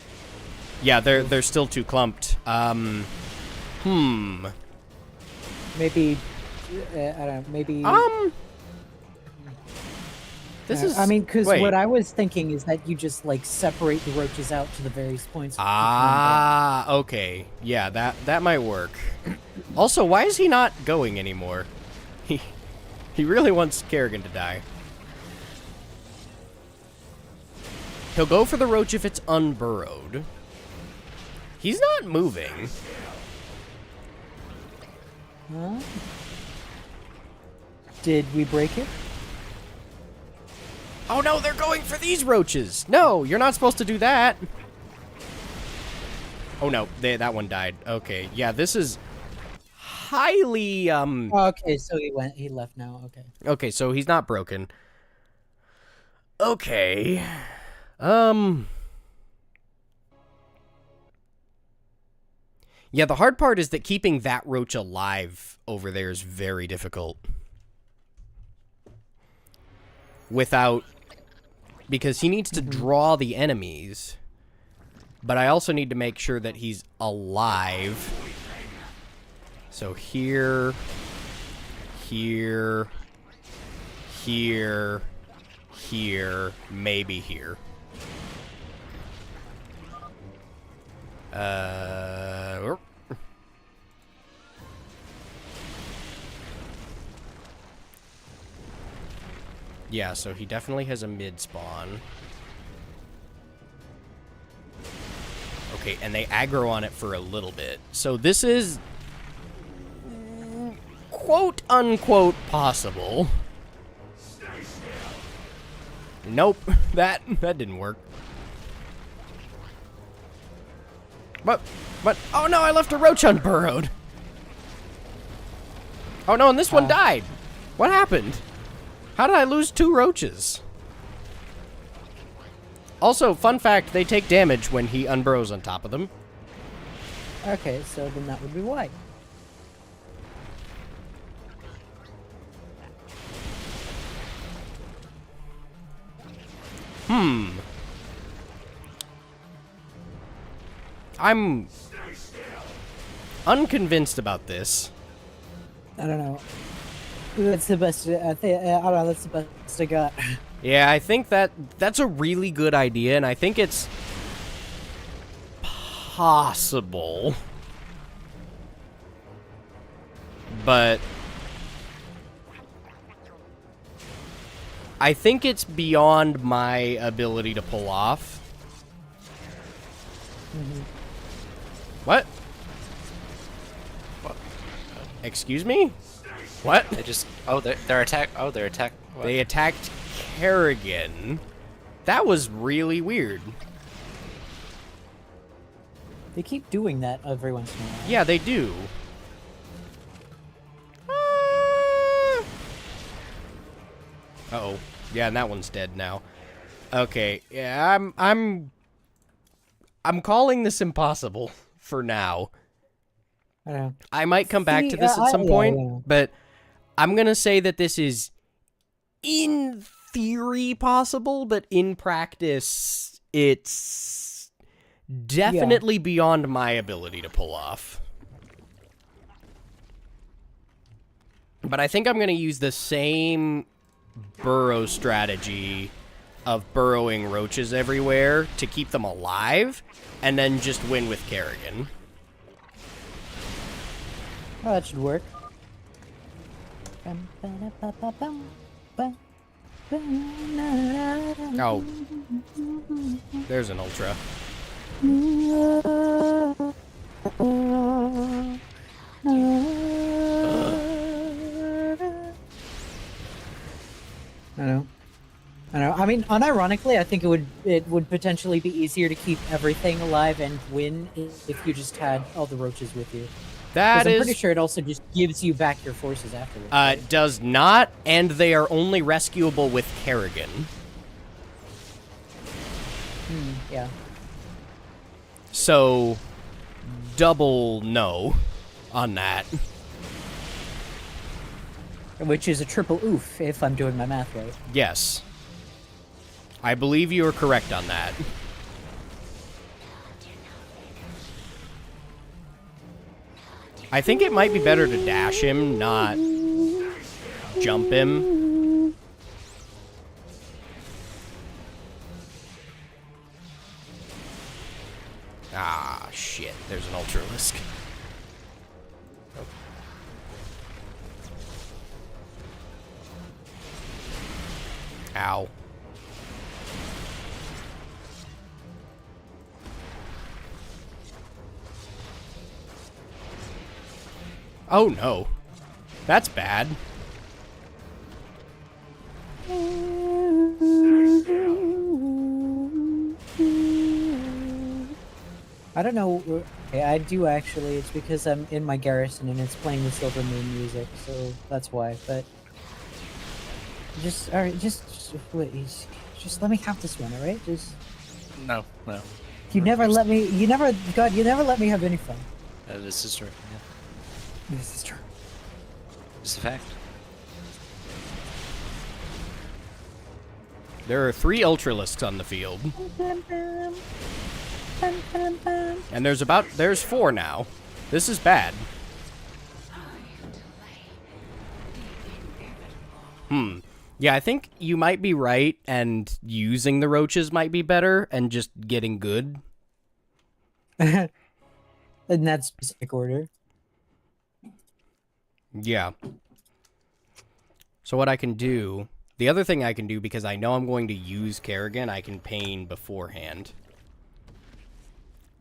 Yeah, they're still too clumped. Maybe, I don't know, maybe... This is... I mean, because what I was thinking is that you just, like, separate the roaches out to the various points. Ah, okay. Yeah, that might work. Also, why is he not going anymore? He really wants Kerrigan to die. He'll go for the roach if it's unburrowed. He's not moving. Huh? Did we break it? Oh no, they're going for these roaches! No, you're not supposed to do that! Oh no, that one died. Okay, yeah, this is highly, Okay, so he left now, okay. Okay, so he's not broken. Okay. Yeah, the hard part is that keeping that roach alive over there is very difficult. Because he needs to draw the enemies. But I also need to make sure that he's alive. So here, here, maybe here. Yeah, so he definitely has a mid spawn. Okay, and they aggro on it for a little bit. So this is quote unquote possible. Nope, that didn't work. But oh no, I left a roach unburrowed. Oh no, and this one died. What happened? How did I lose 2 roaches? Also, fun fact, they take damage when he unburrows on top of them. Okay, so then that would be why. I'm unconvinced about this. I don't know. That's the best. I think. I don't know. That's the best I got. Yeah, I think that's a really good idea, and I think it's possible. But I think it's beyond my ability to pull off. What? What? Excuse me? What? They just they're attack. Oh, they're attack. What? They attacked Kerrigan. That was really weird. They keep doing that every once in a while. Yeah, they do. Uh-oh. Yeah, and that one's dead now. Okay. Yeah, I'm calling this impossible for now. I know. I might come back to this at some point, but I'm going to say that this is in theory possible, but in practice it's definitely beyond my ability to pull off. But I think I'm going to use the same burrow strategy of burrowing roaches everywhere to keep them alive, and then just win with Kerrigan. Oh, that should work. Oh. There's an ultra. I know. I mean, unironically, I think it would potentially be easier to keep everything alive and win if you just had all the roaches with you. That I'm is... pretty sure it also just gives you back your forces afterwards. It does not, and they are only rescuable with Kerrigan. Yeah. So, double no on that. Which is a triple oof, if I'm doing my math right. Yes. I believe you are correct on that. I think it might be better to dash him, not jump him. Ah, shit. There's an Ultralisk. Ow. Oh no. That's bad. I don't know. Okay, I do actually. It's because I'm in my garrison and it's playing the Silver Moon music, so that's why. But just, all right, just let me have this one, all right? Just no. You never let me. You never let me have any fun. This is true. Yeah. This is true. It's a fact. There are 3 Ultralisks on the field. And there's 4 now. This is bad. Yeah, I think you might be right, and using the roaches might be better, and just getting good. In that specific order. Yeah. So what I can do... The other thing I can do, because I know I'm going to use Kerrigan, I can pain beforehand.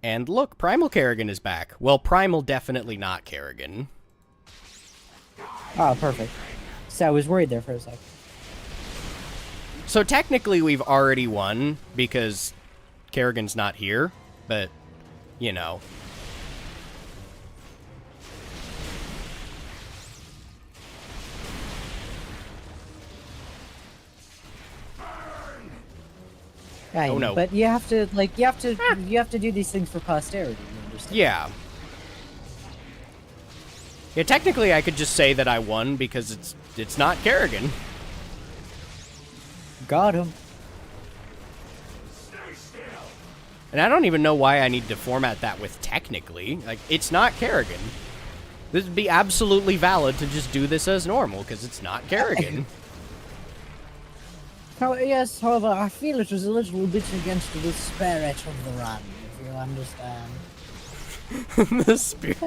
And look, Primal Kerrigan is back. Well, Primal definitely not Kerrigan. Oh, perfect. So I was worried there for a sec. So technically we've already won, because Kerrigan's not here, but, you know... Yeah, oh no! But you have to do these things for posterity. You understand? Yeah. Yeah, technically I could just say that I won because it's not Kerrigan. Got him. And I don't even know why I need to format that with technically. Like, it's not Kerrigan. This would be absolutely valid to just do this as normal, because it's not Kerrigan. Oh, yes, however, I feel it was a little bit against the spirit of the run, if you understand. The spirit.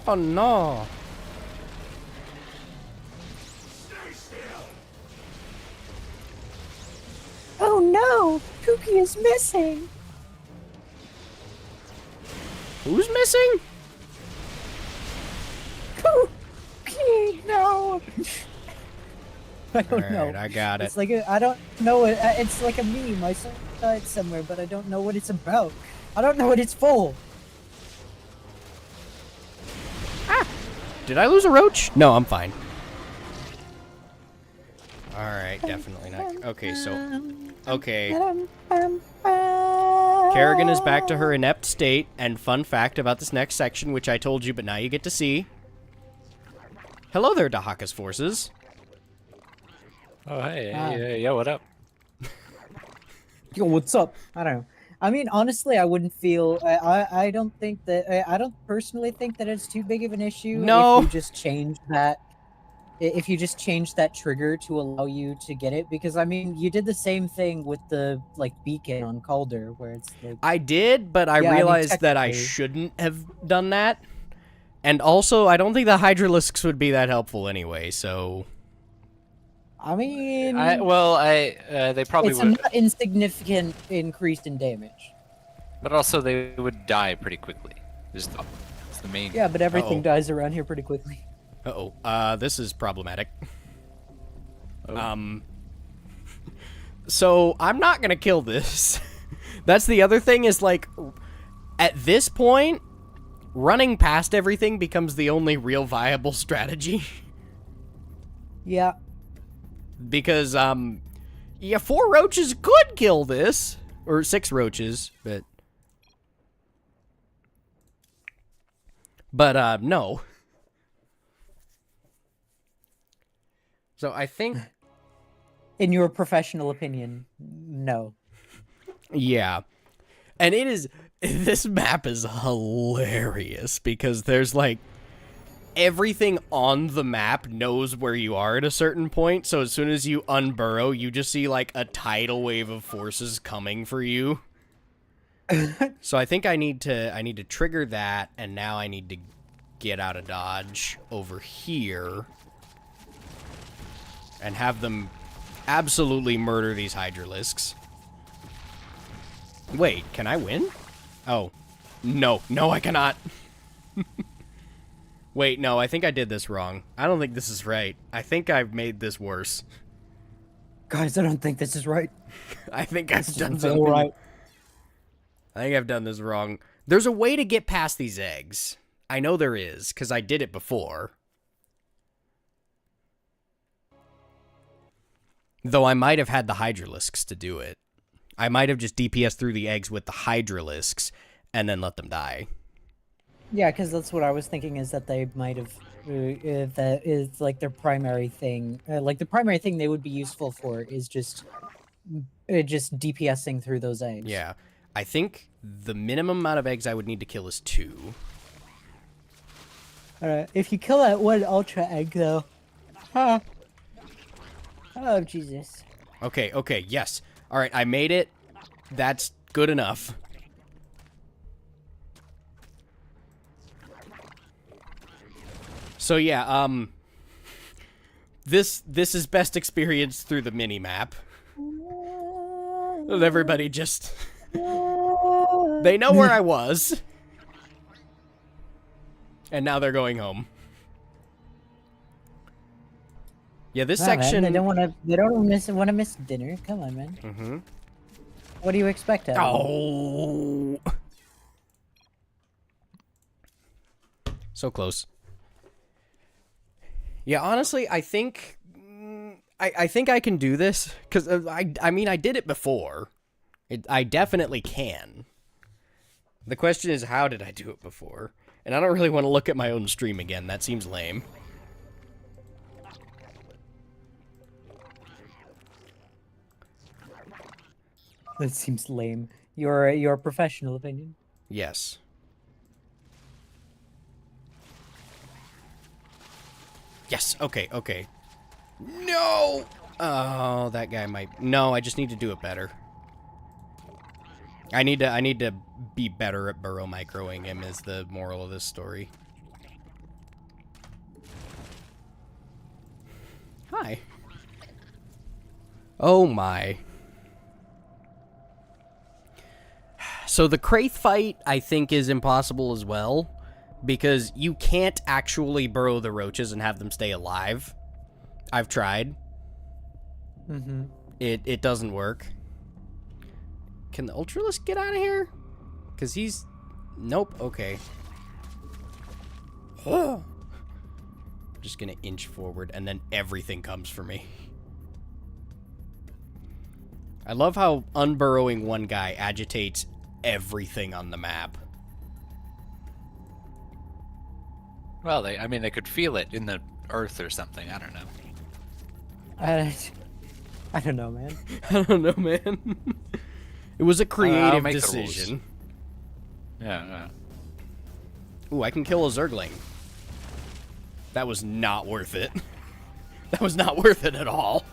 Oh no. Oh no! Cookie is missing! Who's missing? Cookie, no! I don't know. Alright, I got it. It's like I don't know it. It's like a meme. I saw it somewhere, but I don't know what it's about. I don't know what it's for. Did I lose a roach? No, I'm fine. Alright, definitely not. Okay, so... Okay. Kerrigan is back to her inept state, and fun fact about this next section, which I told you, but now you get to see. Hello there, Dahaka's forces. Oh, hey, yeah, what up? Yo, what's up? I don't know. I mean, honestly, I wouldn't feel. I don't think that. I don't personally think that it's too big of an issue. No. If you just change that. If you just change that trigger to allow you to get it, because I mean, you did the same thing with the beacon on Calder, where it's like. I did, but I realized that I shouldn't have done that. And also, I don't think the Hydralisks would be that helpful anyway, so... I mean... they probably it's would... It's a not insignificant increase in damage. But also, they would die pretty quickly. It's the main... Yeah, but everything dies around here pretty quickly. Uh-oh. This is problematic. Oh. So, I'm not gonna kill this. That's the other thing, is, like... At this point... Running past everything becomes the only real viable strategy. Yeah. Because, yeah, 4 roaches could kill this. Or 6 roaches, but... But, no. So, I think... In your professional opinion, no. Yeah. And it is... This map is hilarious because there's like everything on the map knows where you are at a certain point. So as soon as you unburrow, you just see like a tidal wave of forces coming for you. So I think I need to trigger that, and now I need to get out of dodge over here and have them absolutely murder these Hydralisks. Wait, can I win? Oh. No, I cannot. Wait, no, I think I did this wrong. I don't think this is right. I think I've made this worse. Guys, I don't think this is right. I think I've done something right. I think I've done this wrong. There's a way to get past these eggs. I know there is, because I did it before. Though I might have had the Hydralisks to do it. I might have just DPS through the eggs with the Hydralisks and then let them die. Yeah, because that's what I was thinking, is that they might have... that is like their primary thing. Like the primary thing they would be useful for is just DPSing through those eggs. Yeah. I think the minimum amount of eggs I would need to kill is 2. Alright, if you kill that one Ultra egg, though... Huh. Oh, Jesus. Okay, yes. Alright, I made it. That's good enough. So yeah, this is best experienced through the mini-map. Everybody just... They know where I was. And now they're going home. Yeah, this section... Man, they don't want to miss dinner. Come on, man. Mm-hmm. What do you expect out of them? Oh. So close. Yeah, honestly, I think I think I can do this, because I mean, I did it before. I definitely can. The question is, how did I do it before? And I don't really want to look at my own stream again. That seems lame. That seems lame. Your professional opinion. Yes. Yes, okay, okay. No! Oh, that guy might... No, I just need to do it better. I need to be better at burrow microing him is the moral of this story. Hi. Oh my. So the Kraith fight, I think, is impossible as well, because you can't actually burrow the roaches and have them stay alive. I've tried. Mm-hmm. It doesn't work. Can the Ultralisk get out of here? Because he's... Nope, okay. Just gonna inch forward, and then everything comes for me. I love how unburrowing one guy agitates everything on the map. Well, they could feel it in the earth or something. I don't know. I don't know, man. I don't know, man. It was a creative make the decision. Yeah. Ooh, I can kill a Zergling. That was not worth it. That was not worth it at all.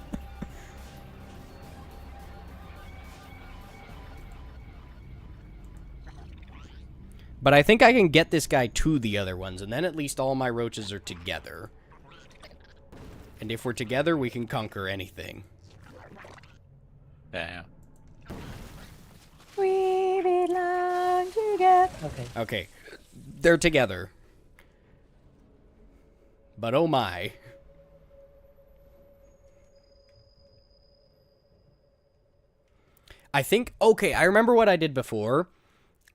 But I think I can get this guy to the other ones, and then at least all my roaches are together. And if we're together, we can conquer anything. Yeah. We belong together. Okay. Okay. They're together. But oh my. I think, okay, I remember what I did before.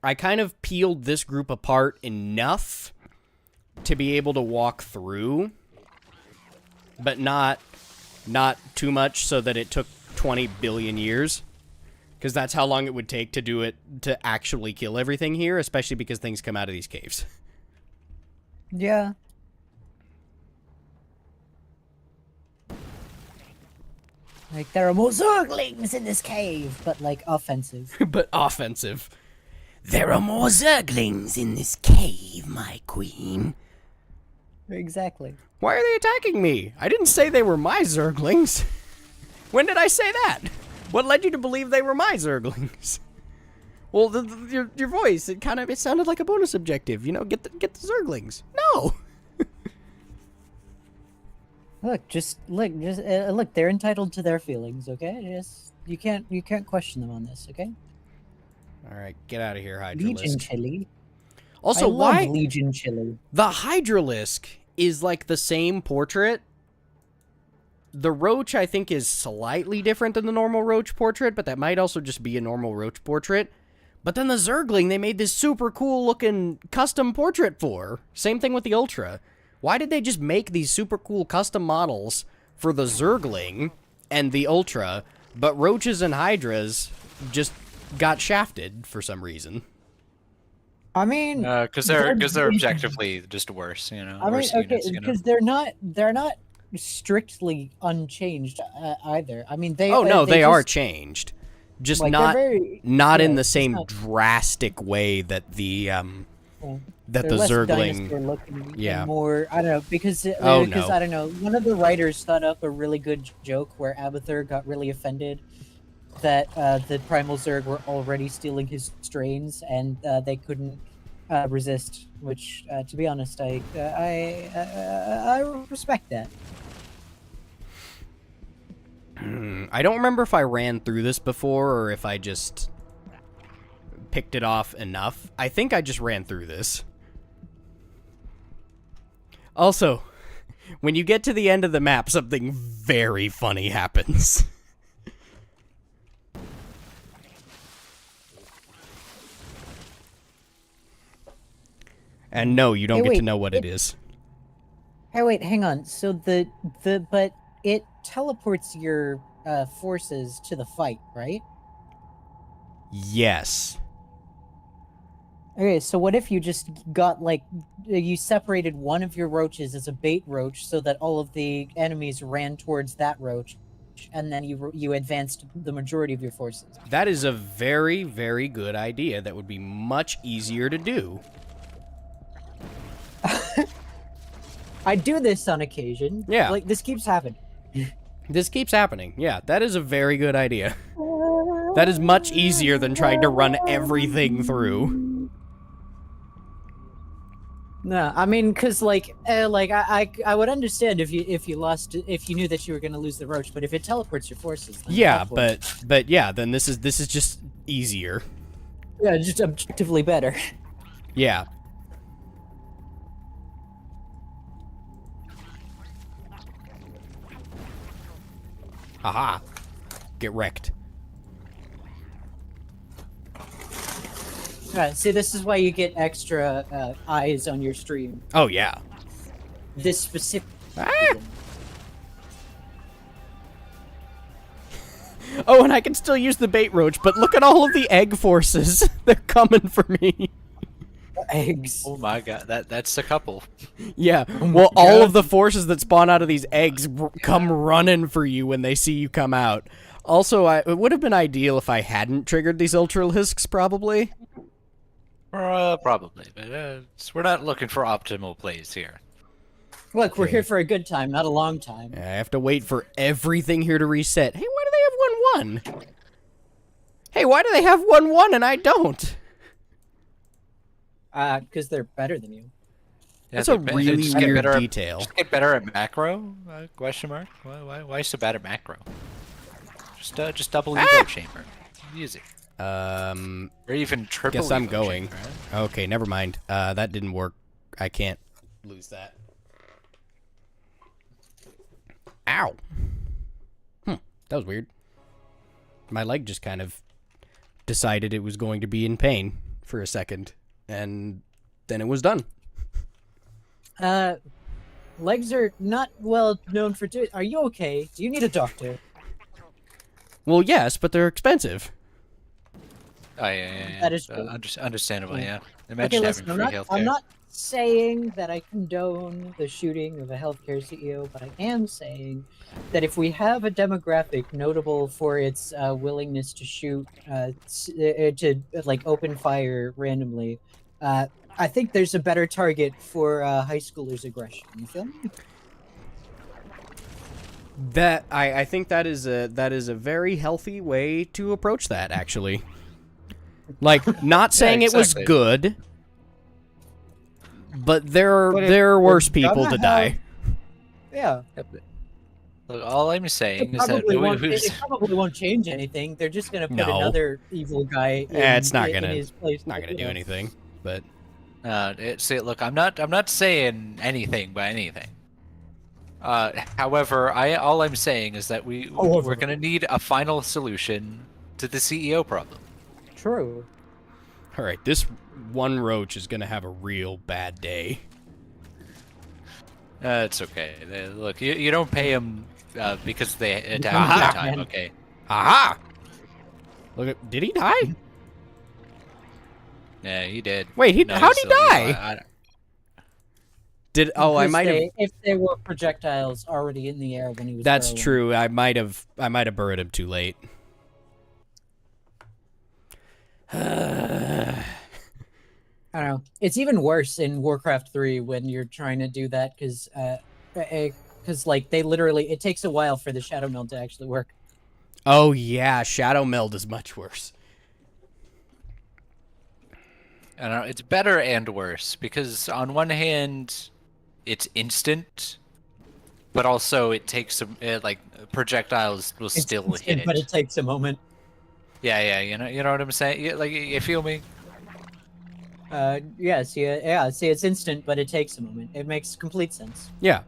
I kind of peeled this group apart enough to be able to walk through, but not too much so that it took 20 billion years. Because that's how long it would take to do it, to actually kill everything here, especially because things come out of these caves. Yeah. Like, there are more Zerglings in this cave, but, like, offensive. But offensive. There are more Zerglings in this cave, my queen. Exactly. Why are they attacking me? I didn't say they were my Zerglings. When did I say that? What led you to believe they were my Zerglings? Well, your voice, it sounded like a bonus objective. You know, get the Zerglings. No. Look, they're entitled to their feelings, okay? You can't question them on this, okay? All right, get out of here, Hydralisk. Legion Chili. Also, I love why Legion Chili? The Hydralisk is like the same portrait. The Roach, I think, is slightly different than the normal Roach portrait, but that might also just be a normal Roach portrait. But then the Zergling, they made this super cool looking custom portrait for. Same thing with the Ultra. Why did they just make these super cool custom models for the Zergling and the Ultra, but Roaches and Hydras just got shafted for some reason? I mean, because they're objectively just worse, you know. I mean, worse okay, units, you know? because they're not strictly unchanged either. I mean, they. Oh no, they are just, changed, just like, not in the it's same not- drastic way that the that they're the less Zergling. dinosaur looking Yeah. and more. I don't know because Oh, because no. I don't know. One of the writers thought up a really good joke where Abathur got really offended that the Primal Zerg were already stealing his strains and they couldn't resist. Which, to be honest, I respect that. I don't remember if I ran through this before or if I just picked it off enough. I think I just ran through this. Also, when you get to the end of the map, something very funny happens. And no, you don't get to know what it is. Hey, wait, hang on. So but it teleports your forces to the fight, right? Yes. Okay, so what if you just got, like, you separated one of your roaches as a bait roach so that all of the enemies ran towards that roach, and then you advanced the majority of your forces. That is a very, very good idea. That would be much easier to do. I do this on occasion. Yeah. Like, this keeps happening. This keeps happening. Yeah, that is a very good idea. That is much easier than trying to run everything through. No, I mean, cause like I would understand if you knew that you were gonna lose the roach, but if it teleports your forces, then Yeah, that's but yeah, then this is just easier. yeah, just objectively better. Yeah. Aha. Get wrecked. Alright, see, this is why you get extra eyes on your stream. Oh, yeah. This specific. Oh, and I can still use the bait roach, but look at all of the egg forces. They're coming for me. Eggs. Oh my god, that's a couple. Yeah, well, all of the forces that spawn out of these eggs come running for you when they see you come out. Also, it would have been ideal if I hadn't triggered these ultralisks, probably. Probably, but we're not looking for optimal plays here. Look, we're here for a good time, not a long time. I have to wait for everything here to reset. Hey, why do they have 1-1? Hey, why do they have 1-1 and I don't? Because they're better than you. Yeah, That's a really weird detail. Just get better at macro? Question mark? Why so bad at macro? Just double evo chamber. Use it. Or even triple. Guess I'm evo going. chamber, right? Okay, never mind. That didn't work. I can't lose that. Ow. That was weird. My leg just kind of decided it was going to be in pain for a second, and then it was done. Legs are not well known for doing. Are you okay? Do you need a doctor? Well, yes, but they're expensive. Oh, yeah. That is true. Understandable, yeah. Okay, Imagine listen, having free healthcare. I'm not saying that I condone the shooting of a healthcare CEO, but I am saying that if we have a demographic notable for its willingness to shoot, to like open fire randomly, I think there's a better target for high schoolers' aggression. You feel me? That I think that is a very healthy way to approach that, actually. Like, not saying it was good, but there are worse people to die. Yeah. Look, all I'm saying It is that probably won't change anything. They're just gonna put another evil guy in, it's not in gonna his place. not gonna do anything. But see, look, I'm not saying anything by anything. However, all I'm saying is that we're gonna need a final solution to the CEO problem. True. All right, this one roach is gonna have a real bad day. It's okay. Look, you don't pay them because they attack all the time. Okay. Aha! Look at, did he die? Yeah, he did. Wait, how'd he die? I might have. If there were projectiles already in the air when he was. That's burrowing. true. I might have burrowed him too late. I don't know. It's even worse in Warcraft 3 when you're trying to do that because like they literally it takes a while for the shadow meld to actually work. Oh yeah, shadow meld is much worse. I don't know. It's better and worse because on one hand, it's instant, but also it takes some like projectiles will still hit it. But it takes a moment. Yeah, you know what I'm saying. Like you feel me? Yes, yeah. See, it's instant, but it takes a moment. It makes complete sense. Yeah.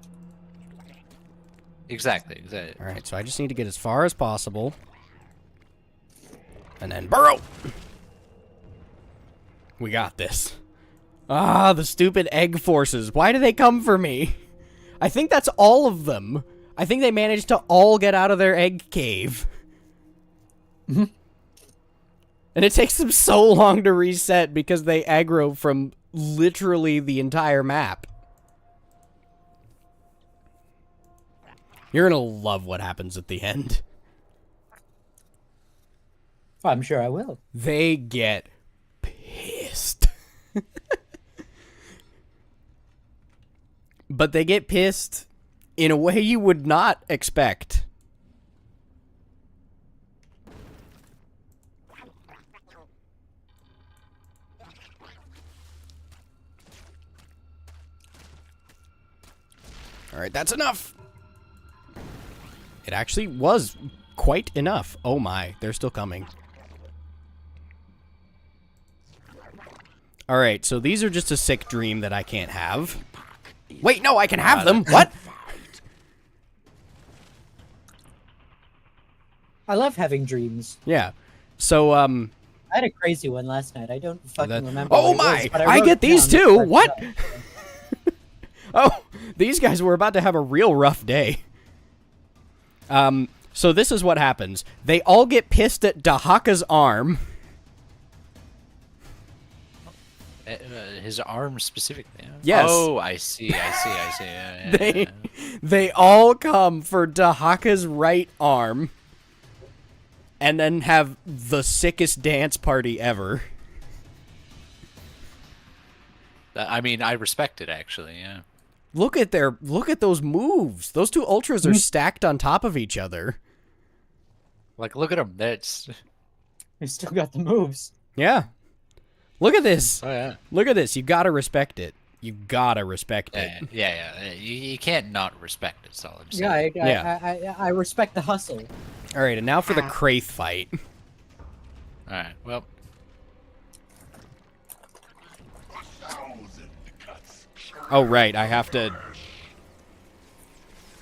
Exactly. All right, so I just need to get as far as possible, and then burrow. We got this. Ah, the stupid egg forces. Why do they come for me? I think that's all of them. I think they managed to all get out of their egg cave. And it takes them so long to reset because they aggro from literally the entire map. You're gonna love what happens at the end. I'm sure I will. They get pissed. But they get pissed in a way you would not expect. Alright, that's enough. It actually was quite enough. Oh my, they're still coming. Alright, so these are just a sick dream that I can't have. Wait, no, I can have them! What? I love having dreams. Yeah. So, I had a crazy one last night. I don't fucking remember. Oh what it was, my! but I wrote get it these down too! before I What? forgot. Oh, these guys were about to have a real rough day. So this is what happens. They all get pissed at Dahaka's arm. His arm specifically. Yeah. Yes. Oh, I see. Yeah, They all come for Dahaka's right arm. And then have the sickest dance party ever. I mean, I respect it, actually, yeah. Look at those moves. Those two ultras are stacked on top of each other. Like, look at them. That's... They still got the moves. Yeah. Look at this. Oh, yeah. Look at this. You gotta respect it. You gotta respect it. Yeah. You can't not respect it, that's all I'm saying. Yeah, I respect the hustle. Alright, and now for the Kraith fight. Alright, well... Oh, right, I have to...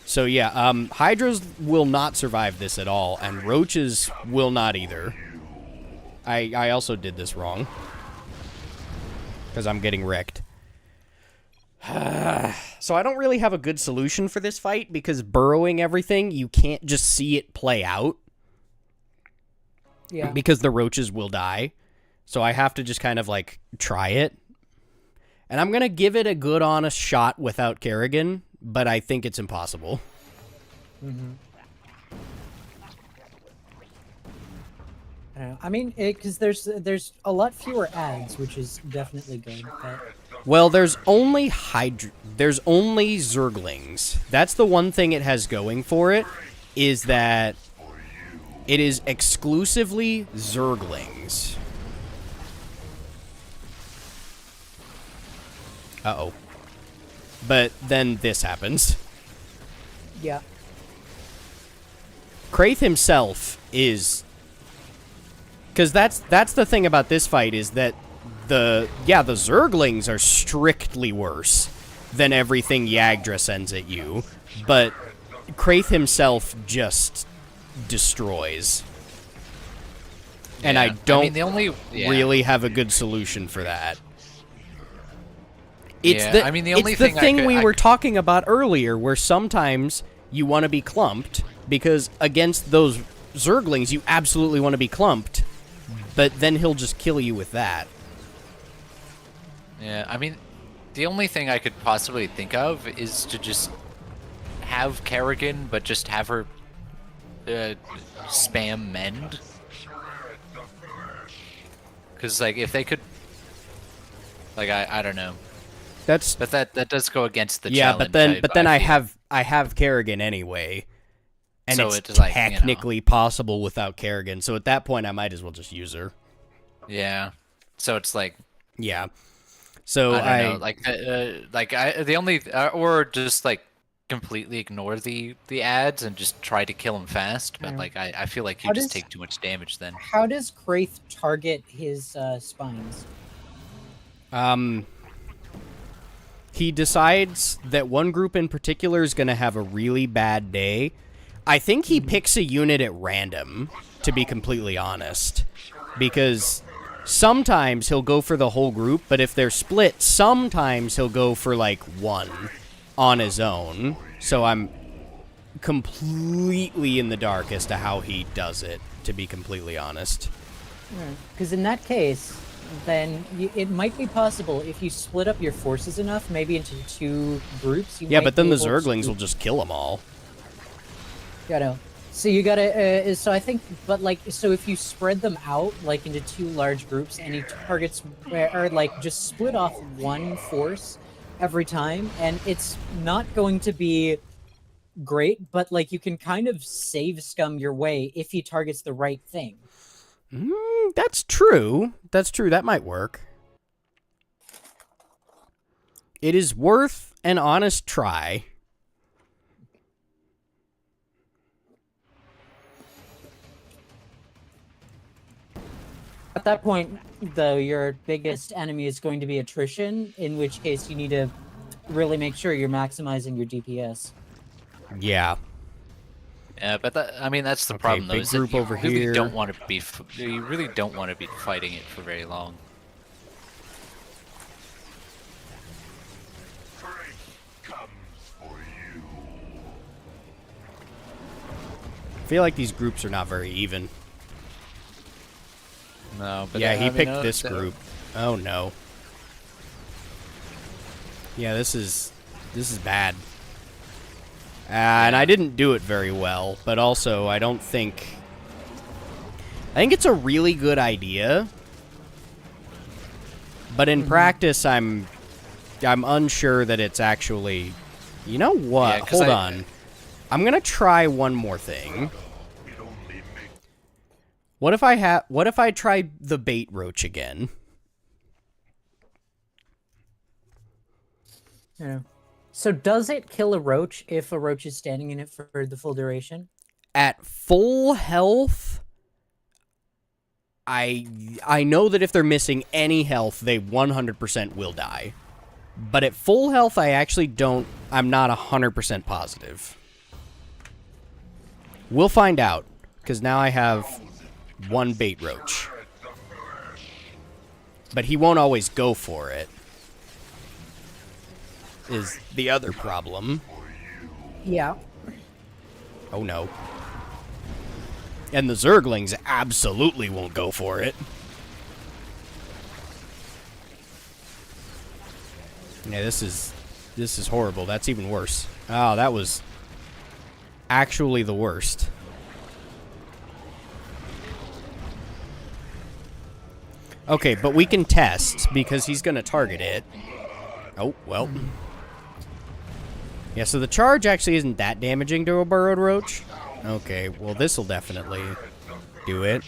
So, yeah, Hydras will not survive this at all, and Roaches will not either. I also did this wrong. Because I'm getting wrecked. So I don't really have a good solution for this fight, because burrowing everything, you can't just see it play out. Yeah. Because the Roaches will die. So I have to just kind of, like, try it. And I'm going to give it a good, honest shot without Kerrigan, but I think it's impossible. Mm-hmm. I don't know. I mean, because there's a lot fewer ads, which is definitely good. But... Well, there's only Zerglings. That's the one thing it has going for it, is that it is exclusively Zerglings. Uh-oh. But then this happens. Yeah. Kraith himself is... Because that's the thing about this fight, is that the Zerglings are strictly worse than everything Yagdra sends at you, but Kraith himself just destroys. And I don't really have a good solution for that. It's the thing we were talking about earlier, where sometimes you want to be clumped, because against those Zerglings you absolutely want to be clumped, but then he'll just kill you with that. Yeah, I mean, the only thing I could possibly think of is to just have Kerrigan, but just have her spam mend. Because, like, if they could... Like, I don't know. But that does go against the challenge. Yeah, but then I have Kerrigan anyway. And so it's like, technically possible without Kerrigan, so at that point I might as well just use her. Yeah. So it's like... Yeah. So I don't know, the only... or just, like, completely ignore the ads and just try to kill him fast, but, like, I feel like you just take too much damage then. How does Kraith target his spines? He decides that one group in particular is going to have a really bad day. I think he picks a unit at random, to be completely honest. Because sometimes he'll go for the whole group, but if they're split, sometimes he'll go for, like, one on his own. So I'm completely in the dark as to how he does it, to be completely honest. Because in that case, then it might be possible if you split up your forces enough, maybe into two groups. Yeah, but then the Zerglings will just kill them all. You know, so you gotta. So I think, but like, so if you spread them out like into 2 large groups, and he targets, or like just split off one force every time, and it's not going to be great, but like you can kind of save scum your way if he targets the right thing. That's true. That's true. That might work. It is worth an honest try. At that point, though, your biggest enemy is going to be attrition, in which case you need to really make sure you're maximizing your DPS. Yeah. Yeah, but I mean, that's the Okay, problem, though. big Is group that you over really here. don't want to be. You really don't want to be fighting it for very long. I feel like these groups are not very even. No, but Yeah, he I mean, picked this group. Oh no. Yeah, this is bad. And I didn't do it very well, but also I think it's a really good idea. But in practice, I'm unsure that it's actually. You know what? Yeah, 'cause Hold on. I'm gonna try one more thing. What if I try the bait roach again? Yeah. So does it kill a roach if a roach is standing in it for the full duration? At full health, I know that if they're missing any health, they 100% will die. But at full health, I'm not 100% positive. We'll find out, because now I have one bait roach. But he won't always go for it, is the other problem. Yeah. Oh no. And the Zerglings absolutely won't go for it. Yeah, this is horrible. That's even worse. Oh, that was actually the worst. Okay, but we can test because he's going to target it. Oh, well. Yeah, so the charge actually isn't that damaging to a burrowed roach. Okay, well, this will definitely do it.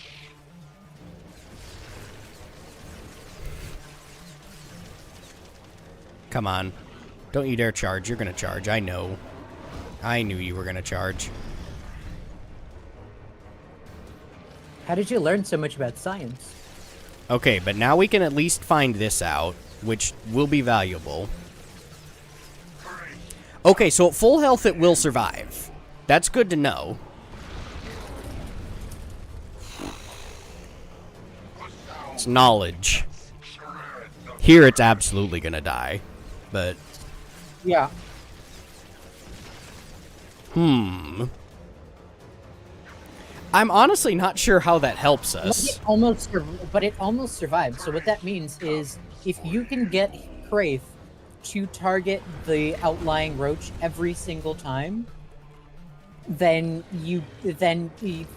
Come on. Don't you dare charge. You're going to charge. I know. I knew you were going to charge. How did you learn so much about science? Okay, but now we can at least find this out, which will be valuable. Okay, so at full health it will survive. That's good to know. It's knowledge. Here it's absolutely gonna die. But... Yeah. I'm honestly not sure how that helps us. But it almost survived. So what that means is, if you can get Kraith to target the outlying roach every single time, then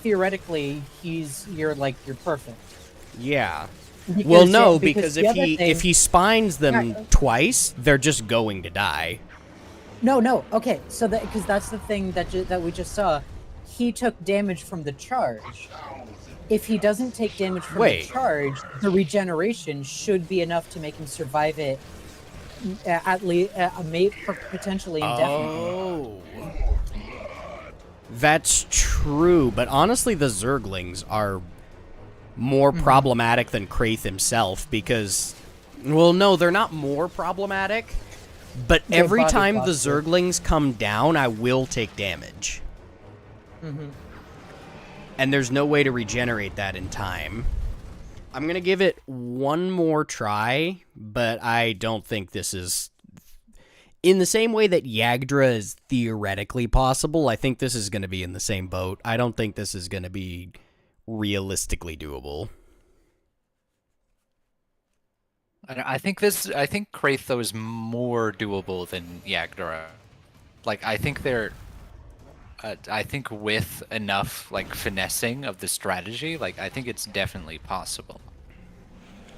theoretically you're perfect. Yeah. Because, well, no, because if he spines them twice, they're just going to die. No. Okay, so because that's the thing that we just saw. He took damage from the charge. If he doesn't take damage from the charge, the regeneration should be enough to make him survive it at least potentially indefinitely. Oh. That's true, but honestly the Zerglings are more problematic than Kraith himself because, well, no, they're not more problematic, but every time the Zerglings come down, I will take damage. And there's no way to regenerate that in time. I'm going to give it one more try, but I don't think this is... In the same way that Yagdra is theoretically possible, I think this is going to be in the same boat. I don't think this is going to be realistically doable. I think Kraith, though, is more doable than Yagdra. Like, I think they're... I think with enough like finessing of the strategy, like I think it's definitely possible.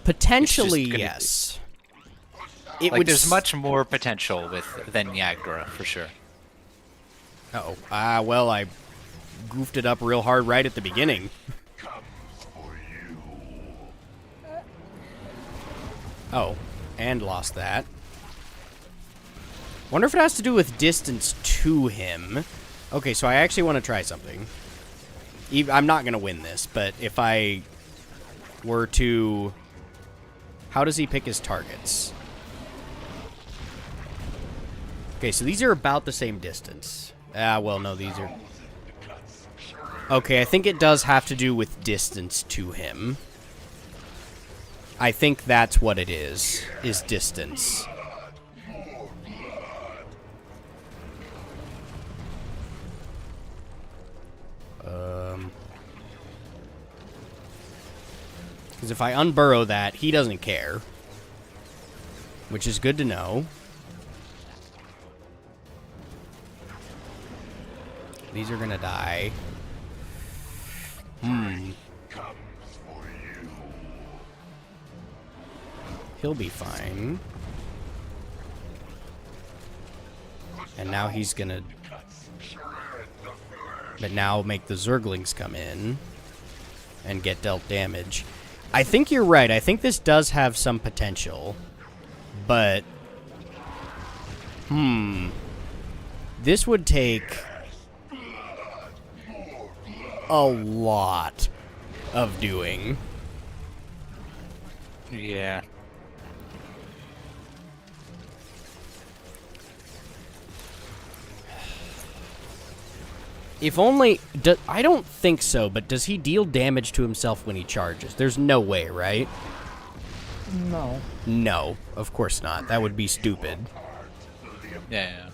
Potentially, It's just gonna yes. be- like there's much more potential than Niagara for sure. Uh-oh. Well, I goofed it up real hard right at the beginning. Oh, and lost that. Wonder if it has to do with distance to him. Okay, so I actually want to try something. I'm not going to win this, but if I were to... How does he pick his targets? Okay, so these are about the same distance. Well, no, these are... Okay, I think it does have to do with distance to him. I think that's what it is distance. Because if I unburrow that, he doesn't care. Which is good to know. These are gonna die. He'll be fine. And now he's gonna... But now make the Zerglings come in and get dealt damage. I think you're right. I think this does have some potential. But... This would take... a lot of doing. Yeah. If only... I don't think so, but does he deal damage to himself when he charges? There's no way, right? No. No, of course not. That would be stupid. Yeah.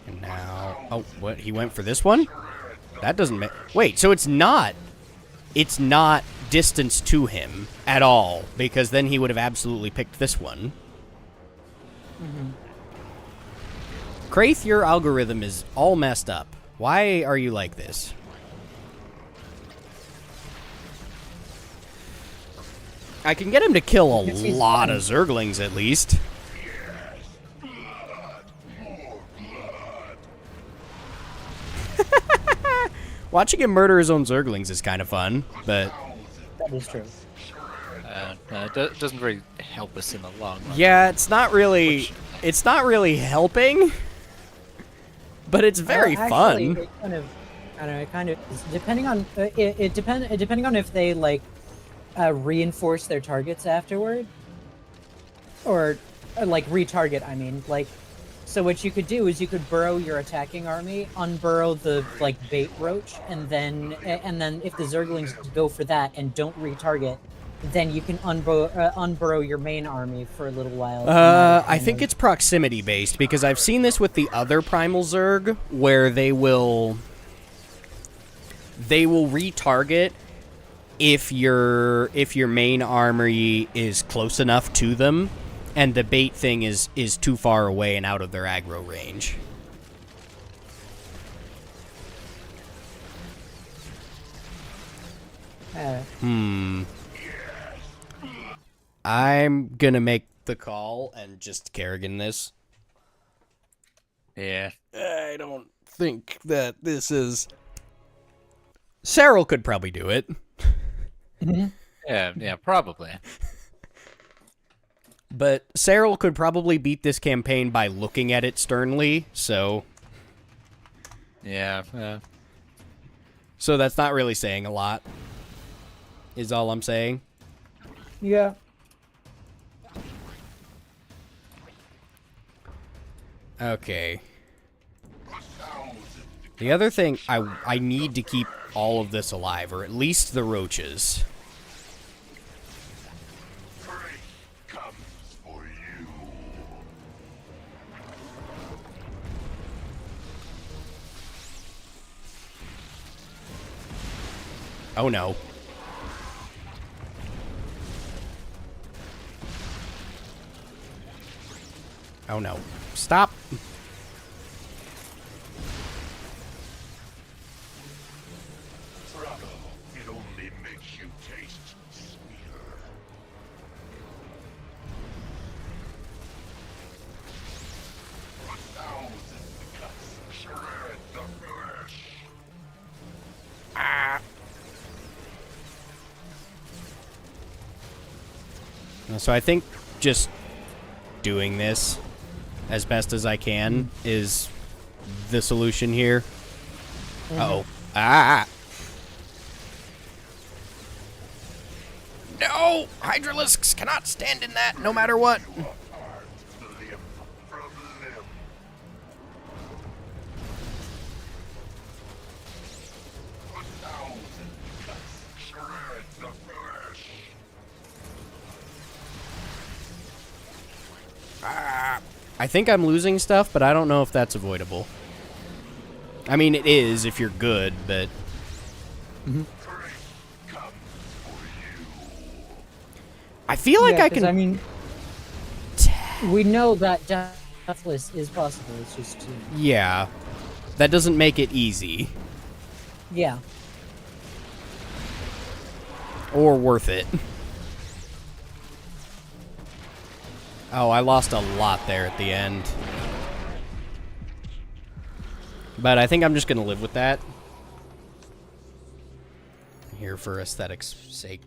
And now... Oh, what? He went for this one? That doesn't make... Wait, so it's not... It's not distance to him at all, because then he would have absolutely picked this one. Kraith, your algorithm is all messed up. Why are you like this? I can get him to kill a lot of Zerglings, at least. Watching him murder his own Zerglings is kind of fun, but... That is true. It doesn't really help us in the long run. Yeah, it's not really... It's not really helping, but it's very fun. It kind of, I don't know. It kind of depending on depending on if they like reinforce their targets afterward, or like retarget. I mean, like, so what you could do is you could burrow your attacking army, unburrow the like bait roach, and then if the Zerglings go for that and don't retarget, then you can unburrow your main army for a little while. I think it's proximity based, because I've seen this with the other Primal Zerg, where they will retarget if your main army is close enough to them, and the bait thing is too far away and out of their aggro range. I'm gonna make the call and just Kerrigan this. Yeah. I don't think that this is... Cyril could probably do it. Yeah, probably. But Cyril could probably beat this campaign by looking at it sternly, so... Yeah. So that's not really saying a lot, is all I'm saying. Yeah. Okay. The other thing, I need to keep all of this alive, or at least the roaches. Oh no. Oh no. Stop! Trouble, it only makes you taste sweeter. A thousand cuts shred the flesh. So I think just doing this as best as I can is the solution here. Uh-oh. Ah! No! Hydralisks cannot stand in that, no matter what. Limb from limb. A thousand cuts shred the flesh. I think I'm losing stuff, but I don't know if that's avoidable. I mean, it is if you're good, but... I feel like I can... I mean, we know that deathless is possible. It's just... Yeah. That doesn't make it easy. Yeah. Or worth it. Oh, I lost a lot there at the end. But I think I'm just going to live with that. Here for aesthetics' sake.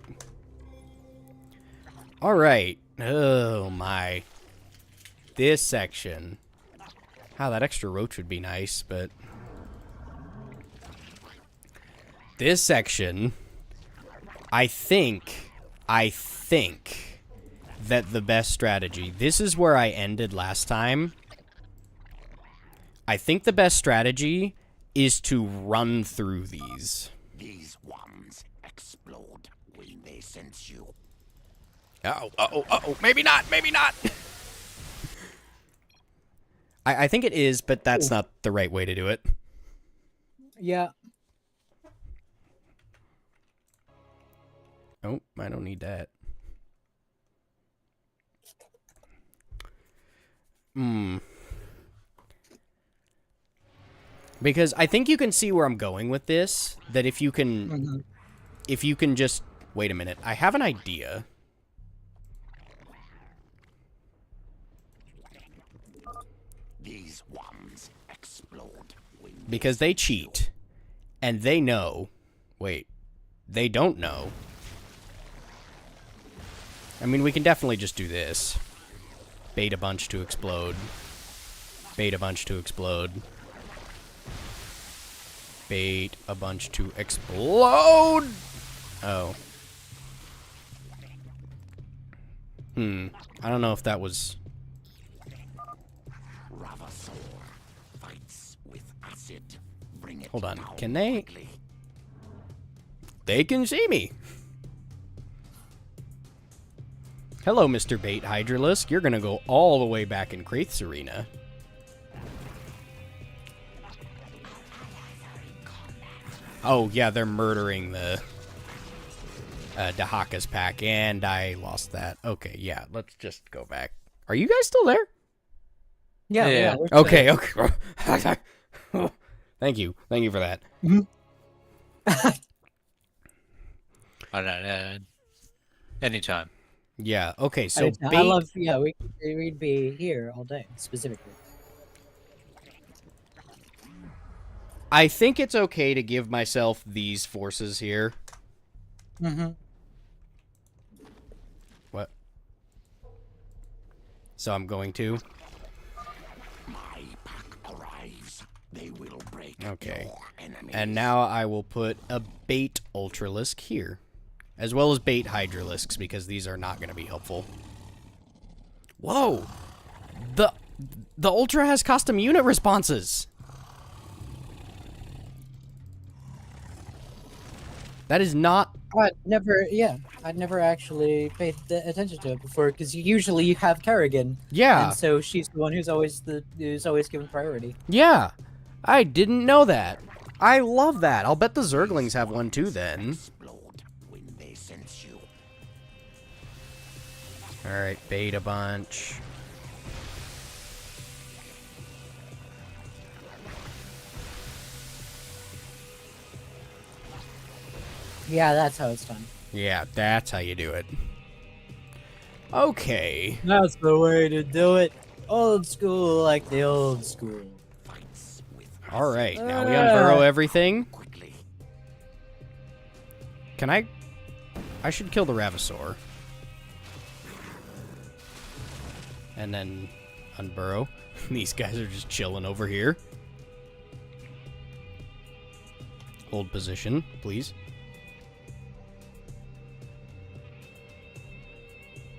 Alright. Oh my. This section. Wow, that extra roach would be nice, but... This section... I think that the best strategy... This is where I ended last time. I think the best strategy is to run through these. These ones explode when they sense you. Uh-oh, uh-oh, uh-oh. Maybe not, maybe not. I think it is, but that's not the right way to do it. Yeah. Oh, I don't need that. Because I think you can see where I'm going with this. That if you can... If you can just... Wait a minute. I have an idea. These ones explode when Because they cheat. And they know. Wait. They don't know. I mean, we can definitely just do this. Bait a bunch to explode. Bait a bunch to explode. Bait a bunch to explode! Oh. I don't know if that was... Ravasaur fights with acid. Bring it Hold on. down Can they... quickly. They can see me! Hello, Mr. Bait Hydralisk. You're gonna go all the way back in Kraith's arena. Oh, yeah, they're murdering the Dahaka's pack, and I lost that. Okay, yeah, let's just go back. Are you guys still there? Yeah. Okay, okay. Thank you. Thank you for that. Anytime. Yeah, okay, so I bait... love, yeah, we'd be here all day, specifically. I think it's okay to give myself these forces here. What? So I'm going to? My pack arrives. They will break Okay. your enemies. And now I will put a bait Ultralisk here. As well as bait Hydralisks, because these are not going to be helpful. Whoa! The Ultra has custom unit responses! That is not... I'd never actually paid attention to it before, because usually you have Kerrigan. Yeah. And so she's the one who's always given priority. Yeah. I didn't know that. I love that. I'll bet the Zerglings have one too then. Explode when they sense you. Alright, bait a bunch. Yeah, that's how it's done. Yeah, that's how you do it. Okay. That's the way to do it. Old school, like the old school. All right, now we unburrow everything. Can I should kill the Ravasaur. And then unburrow. These guys are just chilling over here. Hold position, please.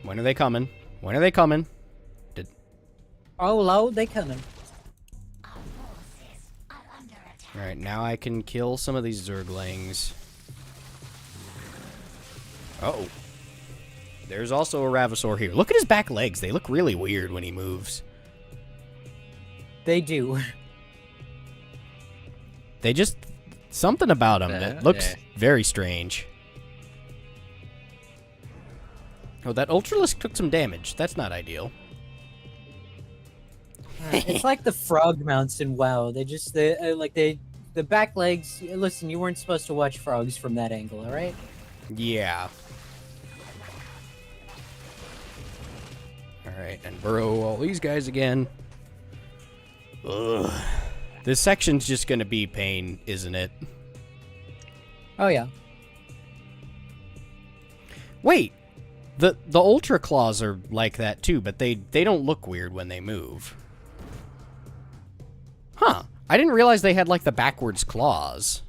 When are they coming? When are they coming? Oh, low, they coming. Alright, now I can kill some of these Zerglings. Uh-oh. There's also a Ravasaur here. Look at his back legs. They look really weird when he moves. They do. They just... Something about him that looks very strange. Oh, that Ultralisk took some damage. That's not ideal. It's like the frog mounts in WoW. The back legs. Listen, you weren't supposed to watch frogs from that angle, all right? Yeah. All right, and burrow all these guys again. Ugh. This section's just gonna be pain, isn't it? Oh yeah. Wait, the Ultra Claws are like that too, but they don't look weird when they move. Huh. I didn't realize they had, like, the backwards claws.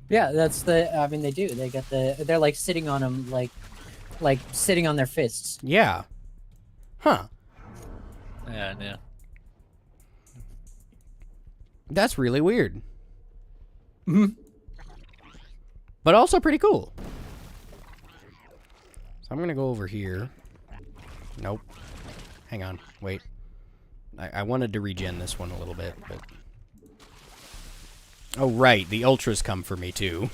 Yeah, that's I mean, they do. They got they're, like, sitting on them, like sitting on their fists. Yeah. Huh. Yeah. That's really weird. Mm-hmm. But also pretty cool. So I'm gonna go over here. Nope. Hang on. Wait. I wanted to regen this one a little bit, but... Oh, right. The Ultras come for me, too.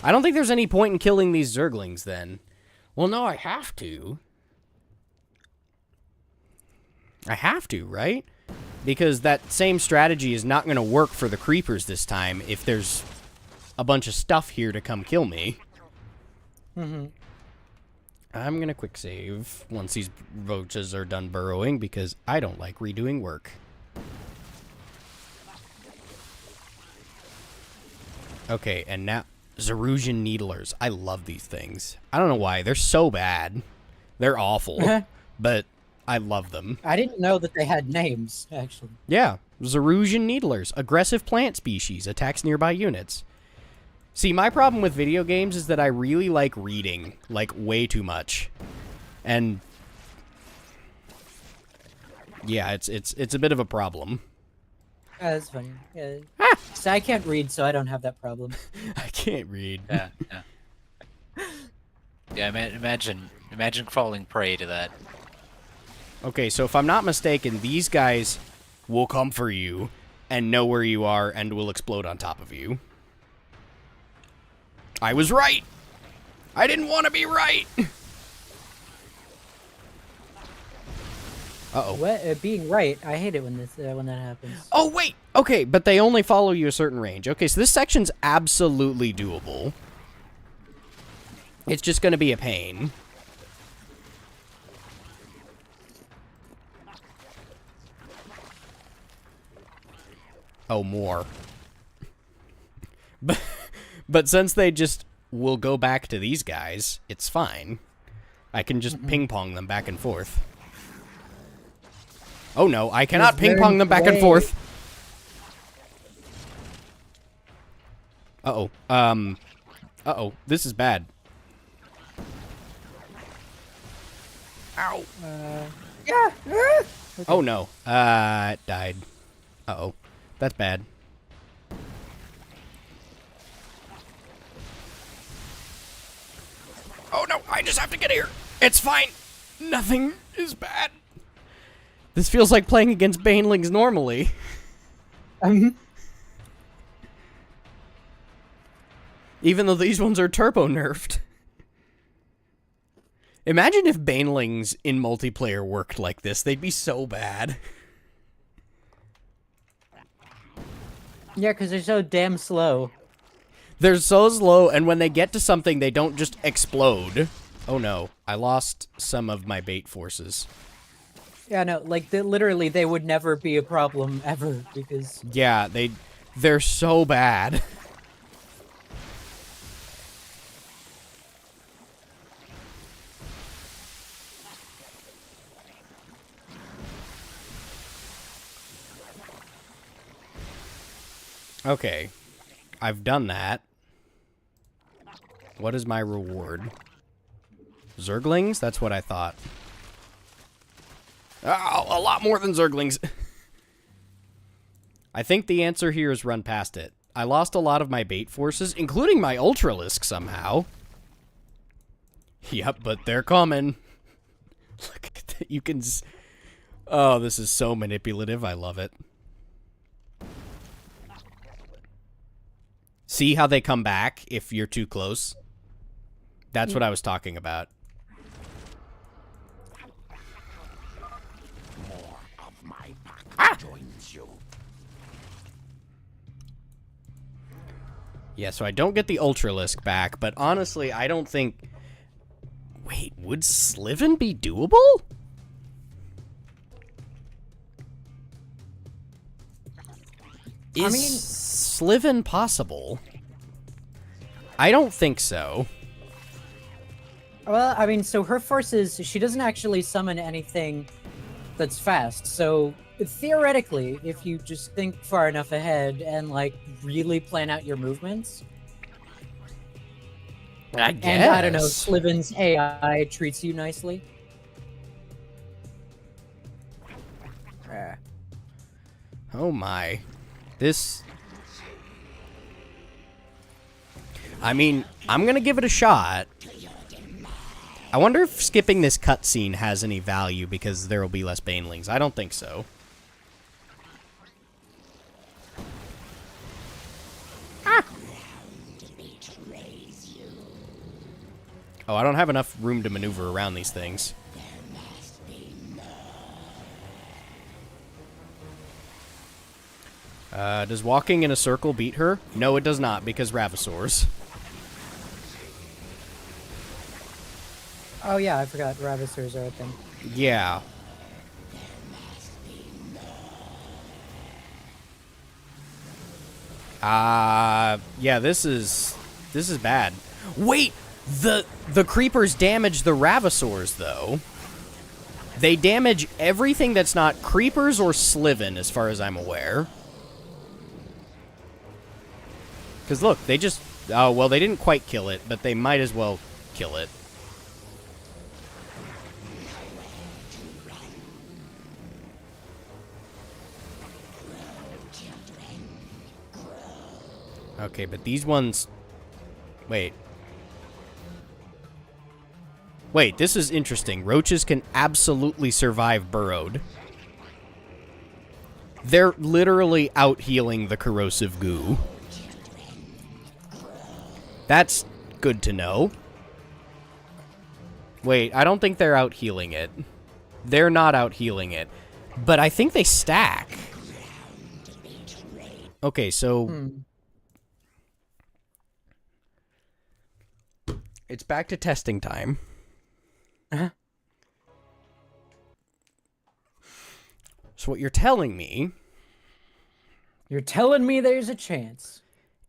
I don't think there's any point in killing these Zerglings, then. Well, no, I have to. I have to, right? Because that same strategy is not going to work for the Creepers this time if there's a bunch of stuff here to come kill me. Mm-hmm. I'm going to quick save once these roaches are done burrowing because I don't like redoing work. Okay, and now Zerusian Needlers. I love these things. I don't know why. They're so bad. They're awful. But I love them. I didn't know that they had names, actually. Yeah. Zerusian Needlers. Aggressive plant species. Attacks nearby units. See, my problem with video games is that I really like reading, like, way too much. And yeah, it's a bit of a problem. That's funny. Yeah. So I can't read, so I don't have that problem. I can't read. Yeah. Yeah, imagine falling prey to that. Okay, so if I'm not mistaken, these guys will come for you and know where you are and will explode on top of you. I was right! I didn't want to be right! Uh-oh. What? Being right, I hate it when that happens. Oh, wait! Okay, but they only follow you a certain range. Okay, so this section's absolutely doable. It's just gonna be a pain. Oh, more. But since they just will go back to these guys, it's fine. I can just ping-pong them back and forth. Oh no, I cannot ping-pong them back and forth. Uh-oh. Uh-oh, this is bad. Ow. Yeah. Okay. Oh no. It died. Uh-oh. That's bad. Oh no, I just have to get here. It's fine. Nothing is bad. This feels like playing against Banelings normally. Even though these ones are turbo nerfed. Imagine if Banelings in multiplayer worked like this. They'd be so bad. Yeah, because they're so damn slow. They're so slow, and when they get to something, they don't just explode. Oh no, I lost some of my bait forces. Yeah, no, like, literally, they would never be a problem ever, because... Yeah, they're so bad. Okay, I've done that. What is my reward? Zerglings? That's what I thought. Oh, a lot more than Zerglings. I think the answer here is run past it. I lost a lot of my bait forces, including my Ultralisk somehow. Yep, but they're coming. Look at that. You can... Oh, this is so manipulative. I love it. See how they come back if you're too close? That's what I was talking about. More of my pack joins you. Yeah, so I don't get the Ultralisk back, but honestly, I don't think... Wait, would Sliven be doable? Is Sliven possible? I don't think so. Well, I mean, so her forces, she doesn't actually summon anything that's fast, so theoretically, if you just think far enough ahead and, like, really plan out your movements... I guess. And, I don't know, Sliven's AI treats you nicely. Oh my. This... I mean, I'm gonna give it a shot. I wonder if skipping this cutscene has any value because there will be less banelings. I don't think so. Ah! Oh, I don't have enough room to maneuver around these things. Does walking in a circle beat her? No, it does not, because Ravasaurs. Oh yeah, I forgot Ravasaurs are a thing. Yeah. Yeah, this is bad. Wait, the creepers damage the Ravasaurs though. They damage everything that's not creepers or Sliven, as far as I'm aware. Because look, they just... Oh, well, they didn't quite kill it, but they might as well kill it. Okay, but these ones... Wait. Wait, this is interesting. Roaches can absolutely survive burrowed. They're literally out-healing the corrosive goo. That's good to know. Wait, I don't think they're out-healing it. They're not out-healing it. But I think they stack. Okay, so... It's back to testing time. So what you're telling me... You're telling me there's a chance.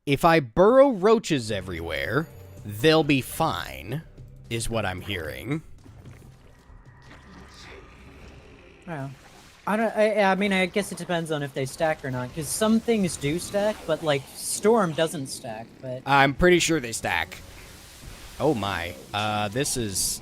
If I burrow roaches everywhere, they'll be fine, is what I'm hearing. Well, I mean, I guess it depends on if they stack or not, because some things do stack, but, like, Storm doesn't stack, but... I'm pretty sure they stack. Oh my. This is...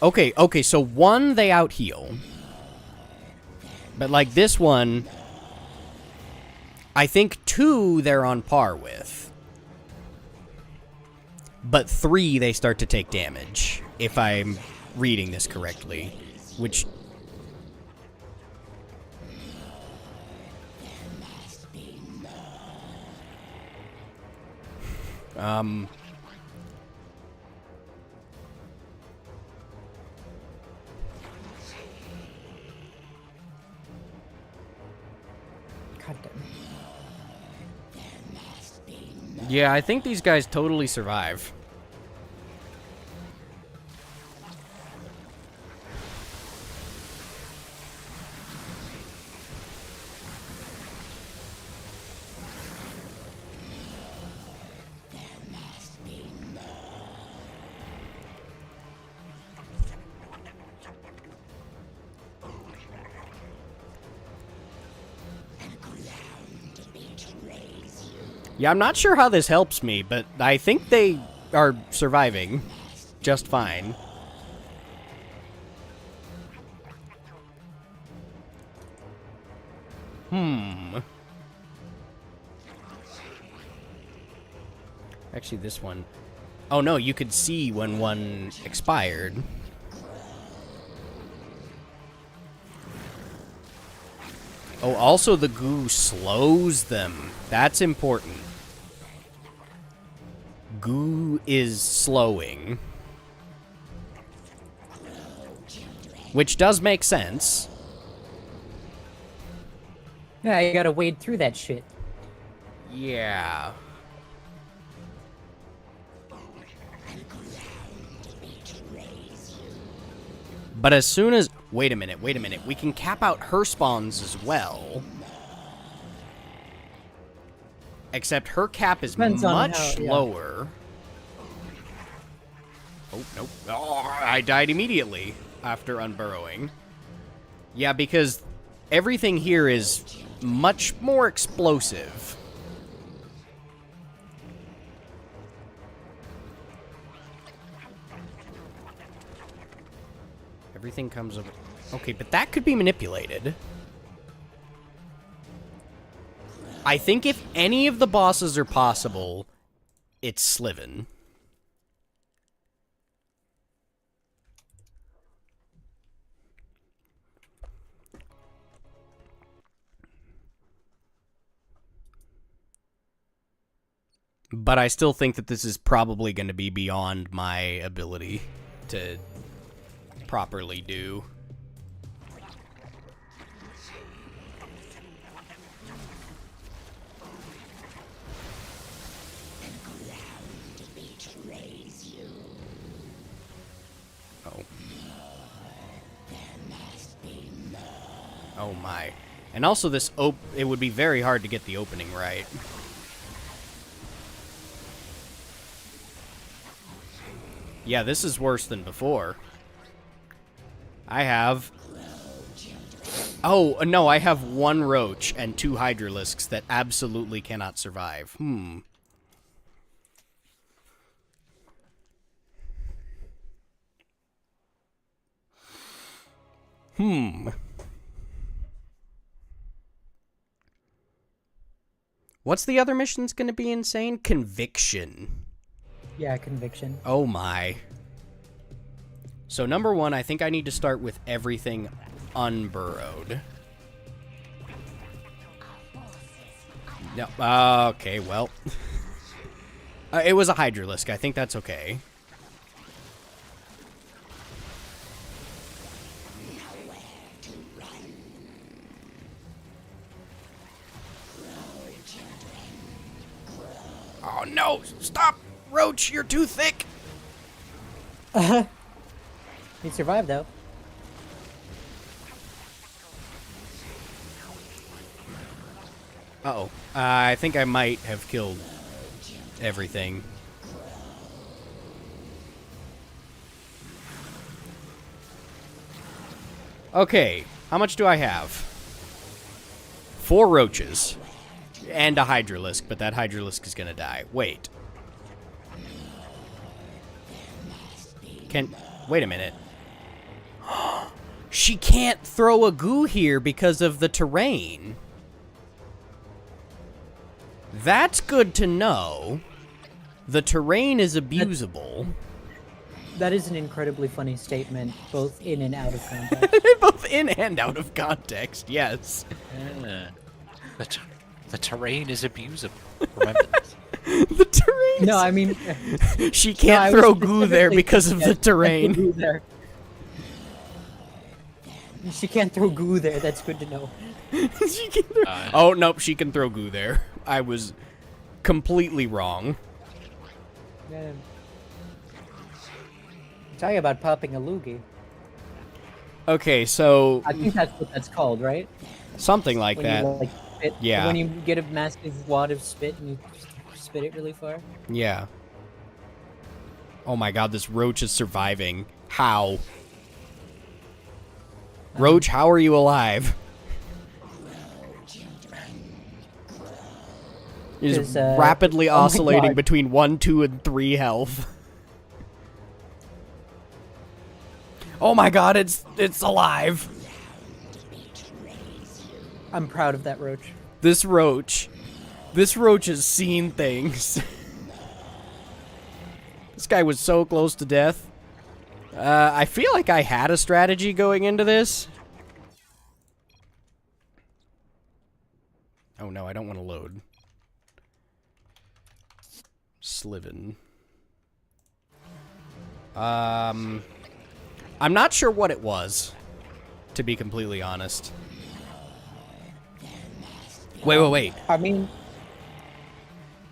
Okay, so one, they out-heal. But, like, this one... I think two, they're on par with. But three, they start to take damage. If I'm reading this correctly. Which... Yeah, I think these guys totally survive. Yeah, I'm not sure how this helps me, but I think they are surviving just fine. Actually, this one... Oh, no, you could see when one expired. Oh, also the goo slows them. That's important. Goo is slowing. Which does make sense. Yeah, you gotta wade through that shit. Yeah. But as soon as... Wait a minute. We can cap out her spawns as well. Except her cap is much lower. Oh, nope. Oh, I died immediately after unburrowing. Yeah, because everything here is much more explosive. Everything comes over... Okay, but that could be manipulated. I think if any of the bosses are possible, it's Sliven. But I still think that this is probably going to be beyond my ability to properly do. Oh. Oh my. And also this it would be very hard to get the opening right. Yeah, this is worse than before. I have... Oh, no, I have 1 roach and 2 hydralisks that absolutely cannot survive. What's the other mission's gonna be insane? Conviction. Yeah, conviction. Oh my. So number 1, I think I need to start with everything unburrowed. No, okay, well. It was a hydralisk. I think that's okay. Oh no, stop! Roach, you're too thick! He survived, though. Uh-oh. I think I might have killed everything. Okay, how much do I have? 4 roaches. And a hydralisk, but that hydralisk is gonna die. Wait. Wait a minute. She can't throw a goo here because of the terrain. That's good to know. The terrain is abusable. That is an incredibly funny statement, both in and out of context. Both in and out of context, yes. The terrain is abusable. Remember this. The terrain. No, I mean, she can't throw goo there because of the terrain. She can't throw goo there. That's good to know. She can throw... oh nope, she can throw goo there. I was completely wrong. Yeah. Tell you about popping a loogie. Okay, so I think that's what that's called, right? something like When that. you like spit, Yeah. When you get a massive wad of spit and you spit it really far. Yeah. Oh my god, this roach is surviving. How? Roach, how are you alive? He's 'Cause, rapidly oh my oscillating God. between 1, 2, and 3 health. Oh my god, it's alive. I'm proud of that roach. This roach has seen things. This guy was so close to death. I feel like I had a strategy going into this. Oh no, I don't want to load. Sliven. I'm not sure what it was, to be completely honest. Wait. I mean,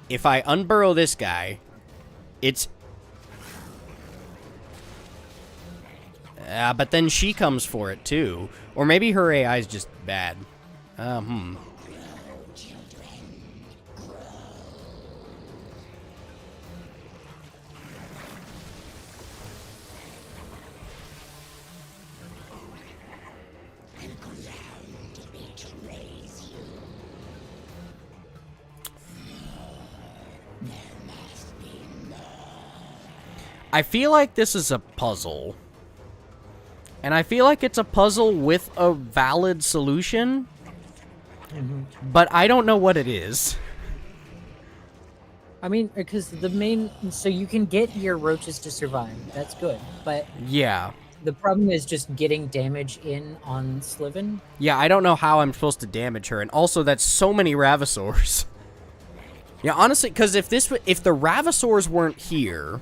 If I unburrow this guy, it's... but then she comes for it, too. Or maybe her AI is just bad. I feel like this is a puzzle. And I feel like it's a puzzle with a valid solution. But I don't know what it is. I mean, because the main... So you can get your roaches to survive. That's good. But Yeah. the problem is just getting damage in on Sliven. Yeah, I don't know how I'm supposed to damage her. And also, that's so many Ravasors. Yeah, honestly, because if the Ravasors weren't here...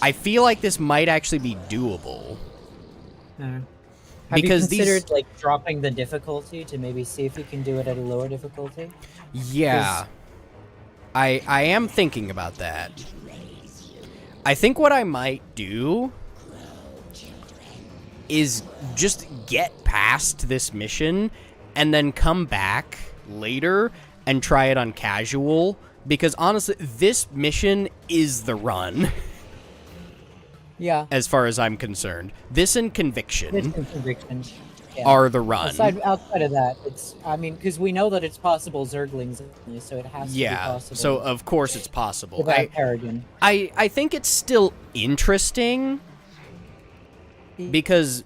I feel like this might actually be doable. Have Because you considered like dropping the difficulty to maybe see if you can do it at a lower difficulty? Yeah. I am thinking about that. I think what I might do is just get past this mission and then come back later and try it on casual. Because honestly, this mission is the run. Yeah. As far as I'm concerned. This and Conviction yeah. are the run. Outside of that, it's... I mean, because we know that it's possible Zerglings, so it has to be possible. So of course it's possible. Without Kerrigan. I think it's still interesting because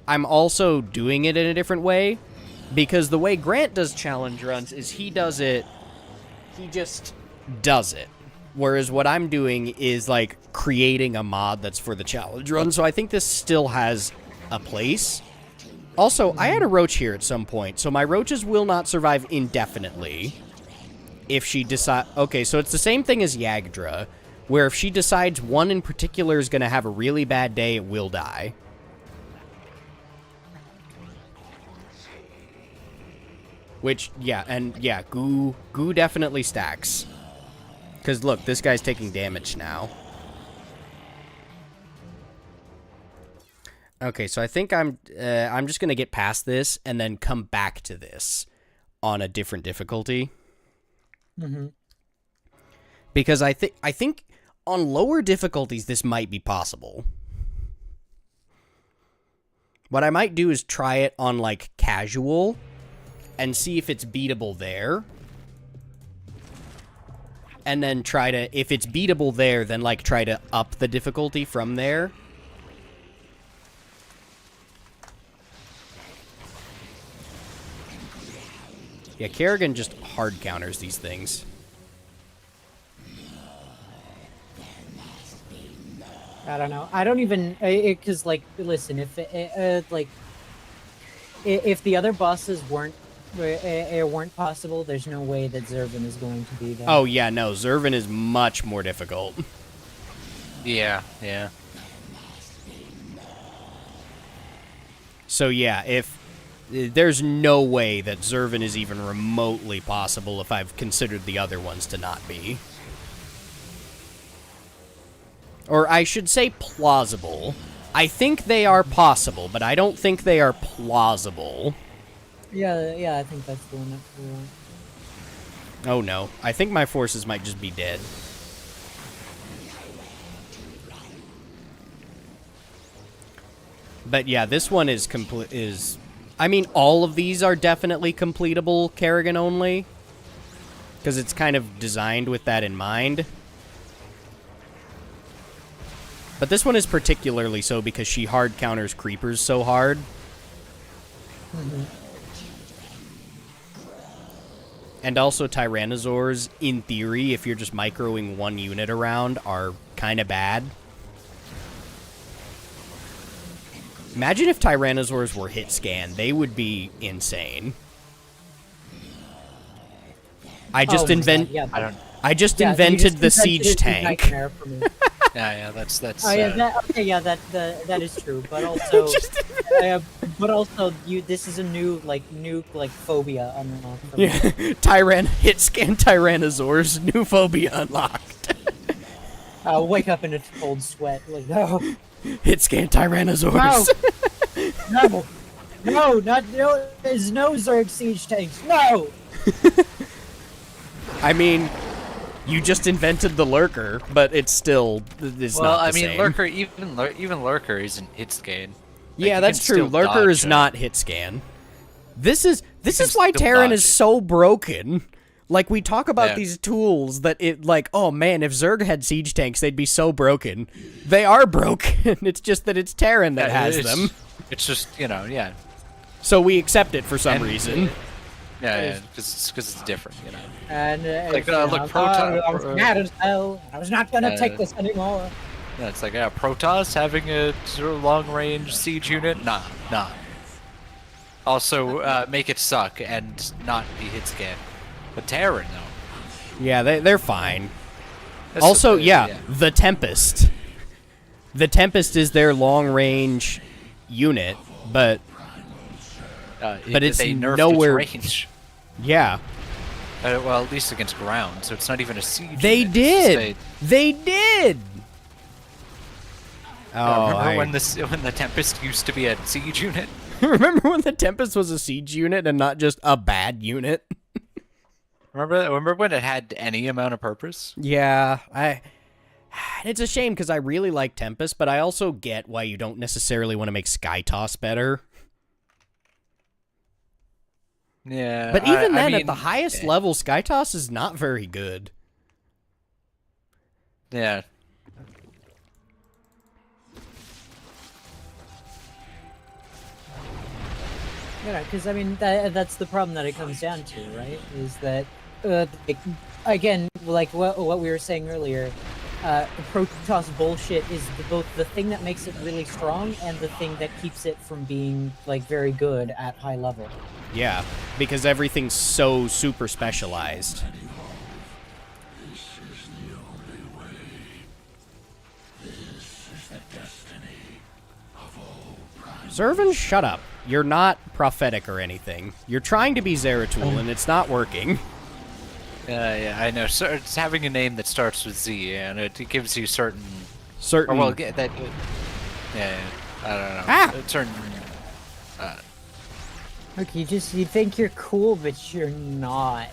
I'm also doing it in a different way. Because the way Grant does challenge runs is he just does it. Whereas what I'm doing is, like, creating a mod that's for the challenge run. So I think this still has a place. Also, I had a roach here at some point. So my roaches will not survive indefinitely. If she decide... Okay, so it's the same thing as Yagdra. Where if she decides one in particular is going to have a really bad day, it will die. Which, yeah, goo definitely stacks. Because, look, this guy's taking damage now. Okay, so I think I'm just going to get past this and then come back to this on a different difficulty. Because I think on lower difficulties, this might be possible. What I might do is try it on, like, casual and see if it's beatable there. And then try to, if it's beatable there, then, like, try to up the difficulty from there. Yeah, Kerrigan just hard counters these things. I don't know. I don't even... Because, like, listen, if the other bosses weren't possible, there's no way that Zervin is going to be there. Oh, yeah, no. Zervin is much more difficult. Yeah. So, yeah, if there's no way that Zervan is even remotely possible if I've considered the other ones to not be. Or I should say plausible. I think they are possible, but I don't think they are plausible. Yeah, I think that's the one. Oh no, I think my forces might just be dead. But yeah, this one is I mean, all of these are definitely completable Kerrigan only, because it's kind of designed with that in mind. But this one is particularly so because she hard counters creepers so hard. And also Tyrannosaurs, in theory, if you're just microing one unit around, are kind of bad. Imagine if Tyrannosaurs were hit scan. They would be insane. I just invented the siege tank. Yeah, that's. Oh yeah, that is true. But also, this is a new phobia unlocked. Yeah, hit scan Tyrannosaurs, new phobia unlocked. Wake up in a cold sweat, like no. Hit scan Tyrannosaurs. No, there's no Zerg siege tanks. No. I mean, you just invented the lurker, but it's not the same. Lurker, even Lurker isn't hit scan. Yeah, that's true. Lurker is not hit scan. This is why Terran is so broken. Like, we talk about these tools that oh man, if Zerg had siege tanks, they'd be so broken. They are broken. It's just that it's Terran that has them. It's just, So we accept it for some reason. Yeah, because it's different, And look, I was mad as hell. I was not gonna take this anymore. Yeah, it's like, Protoss having a long-range siege unit? Nah. Also, make it suck and not be hit scan. But Terran, though. Yeah, they're fine. Also, the Tempest. The Tempest is their long-range unit, but it's they nerfed nowhere. Its range. Yeah. Well, at least against ground, so it's not even a siege. They unit. did. They did. Remember when the Tempest used to be a siege unit? Remember when the Tempest was a siege unit and not just a bad unit? Remember when it had any amount of purpose? Yeah, it's a shame because I really like Tempest, but I also get why you don't necessarily want to make Skytoss better. Yeah, but even then, at the highest level, Skytoss is not very good. Yeah. Because I mean that's the problem that it comes down to, right? Is that again, like what we were saying earlier, Protoss bullshit is both the thing that makes it really strong and the thing that keeps it from being very good at high level. Yeah, because everything's so super specialized. Zervan, shut up. You're not prophetic or anything. You're trying to be Zeratul, and it's not working. Yeah, I know. So it's having a name that starts with Z, and it gives you certain. I don't know. Certain. Look, you think you're cool, but you're not.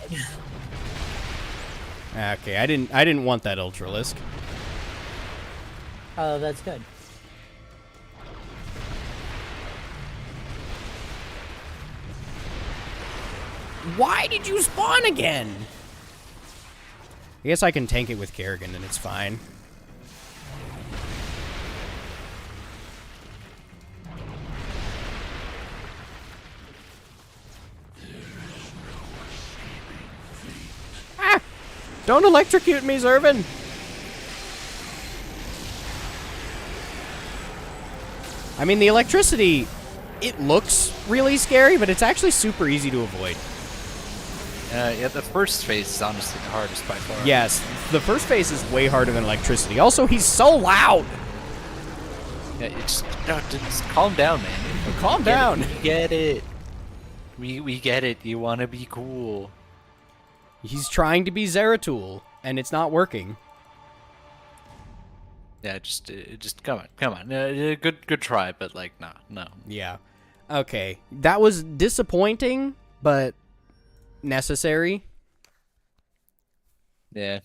Okay, I didn't want that Ultralisk. Oh, that's good. Why did you spawn again? I guess I can tank it with Kerrigan and it's fine. Don't electrocute me, Zervan! I mean, the electricity, it looks really scary, but it's actually super easy to avoid. Yeah, the first phase is honestly the hardest by far. Yes, the first phase is way harder than electricity. Also, he's so loud! Yeah, just calm down, man. Calm down. You get it. We get it. You want to be cool. He's trying to be Zeratul, and it's not working. Yeah, just come on. Good try, but like, nah, no. Yeah. Okay. That was disappointing, but necessary. Yeah.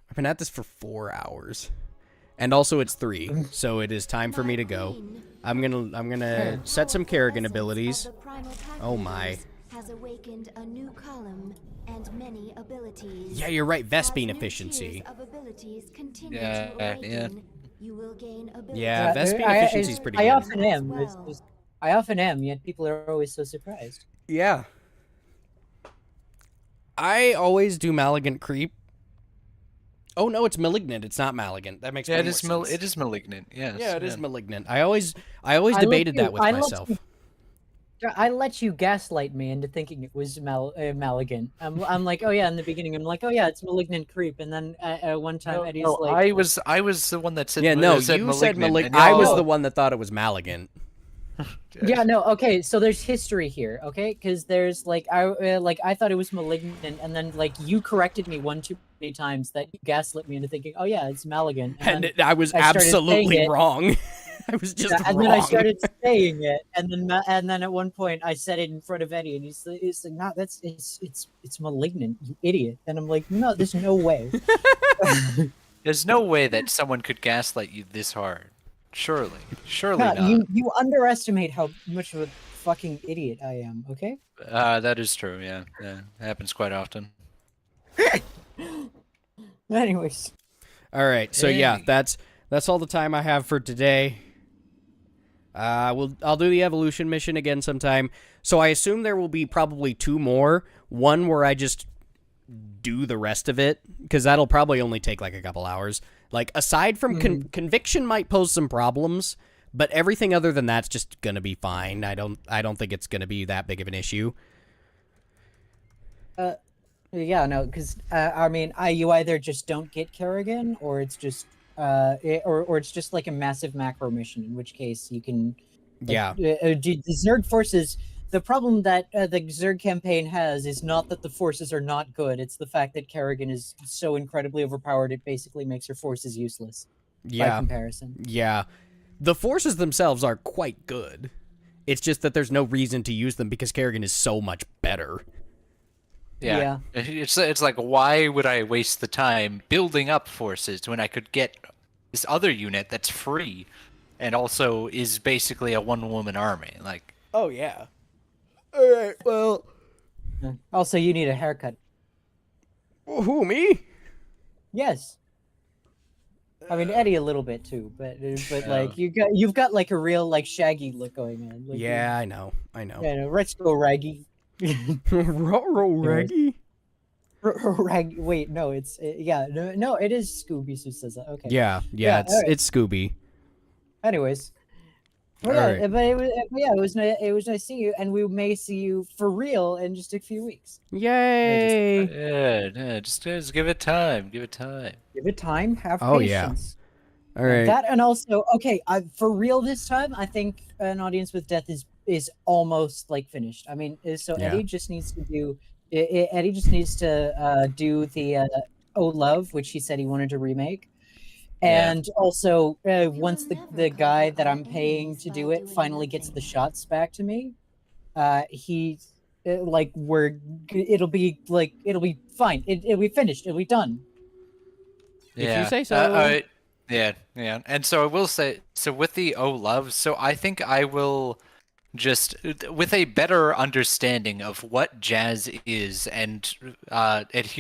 I've been at this for 4 hours. And also it's 3, so it is time for me to go. I'm gonna set some Kerrigan abilities. Oh my. Has awakened a new column and many abilities. Yeah, you're right. Vespine As new efficiency. tiers of abilities continue Yeah, to yeah. awaken, you will gain abilities. Yeah, Vespine efficiency is pretty I good. often am. I often am, yet people are always so surprised. Yeah. I always do Malignant Creep. Oh no, it's Malignant. It's not Malignant. That makes Yeah, way it more is sense. it is malignant. Yes. Yeah, it is Malignant. I always debated that with myself. I let you gaslight me into thinking it was Malignant. I'm like, oh yeah, in the beginning, I'm like, oh yeah, it's Malignant Creep, and then one time Eddie's like, I was the one that said Yeah, no, said you said malignant. Malignant. and I was y'all- the one that thought it was Malignant. yeah, no, okay, so there's history here, okay, because there's like I thought it was Malignant, and then like you corrected me one too many times that you gaslit me into thinking, oh yeah, it's Malignant, And then I was started saying absolutely it. wrong. I was just and wrong. then I started saying it, and then at one point I said it in front of Eddie, and he's like, "No, it's Malignant, you idiot." And I'm like, "No, there's no way." There's no way that someone could gaslight you this hard. Surely No, not. you underestimate how much of a fucking idiot I am. Okay. That is true. Yeah, it happens quite often. Anyways. All right, so yeah, that's all the time I have for today. I'll do the evolution mission again sometime. So I assume there will be probably 2 more. One where I just do the rest of it, because that'll probably only take like a couple hours. Like aside from conviction might pose some problems, but everything other than that's just gonna be fine. I don't think it's gonna be that big of an issue. Yeah, no, because I mean, you either just don't get Kerrigan, or it's just or it's just like a massive macro mission, in which case you can. Like, Yeah. The Zerg forces. The problem that the Zerg campaign has is not that the forces are not good; it's the fact that Kerrigan is so incredibly overpowered it basically makes her forces useless. Yeah. By comparison. Yeah. The forces themselves are quite good. It's just that there's no reason to use them because Kerrigan is so much better. Yeah. It's like, why would I waste the time building up forces when I could get this other unit that's free and also is basically a one-woman army? Like, oh yeah. All right. Well. Also, you need a haircut. Who, me? Yes. I mean Eddie a little bit too, but like you've got like a real like Shaggy look going on. Like, Yeah, I know. Yeah, no, let's go Raggy. Raggy? Rag. Wait, no, it's no, it is Scooby who says that. Okay. Yeah, it's Scooby. Anyways, All right. it was nice seeing you, and we may see you for real in just a few weeks. Yay! yeah, just give it time. Give it time. Give it time. Have Oh, yeah. patience. All right. That and also, okay, for real this time, I think An Audience with Death is almost like finished. I mean, so Yeah. Eddie just needs to do. Eddie just needs to do the Oh Love, which he said he wanted to remake, and also once the guy that I'm paying to do it finally gets the shots back to me, he it'll be fine. It'll be finished. It'll be done. If you say so. Yeah. And so I will say, so with the Oh Love, so I think I will just, with a better understanding of what jazz is and adhere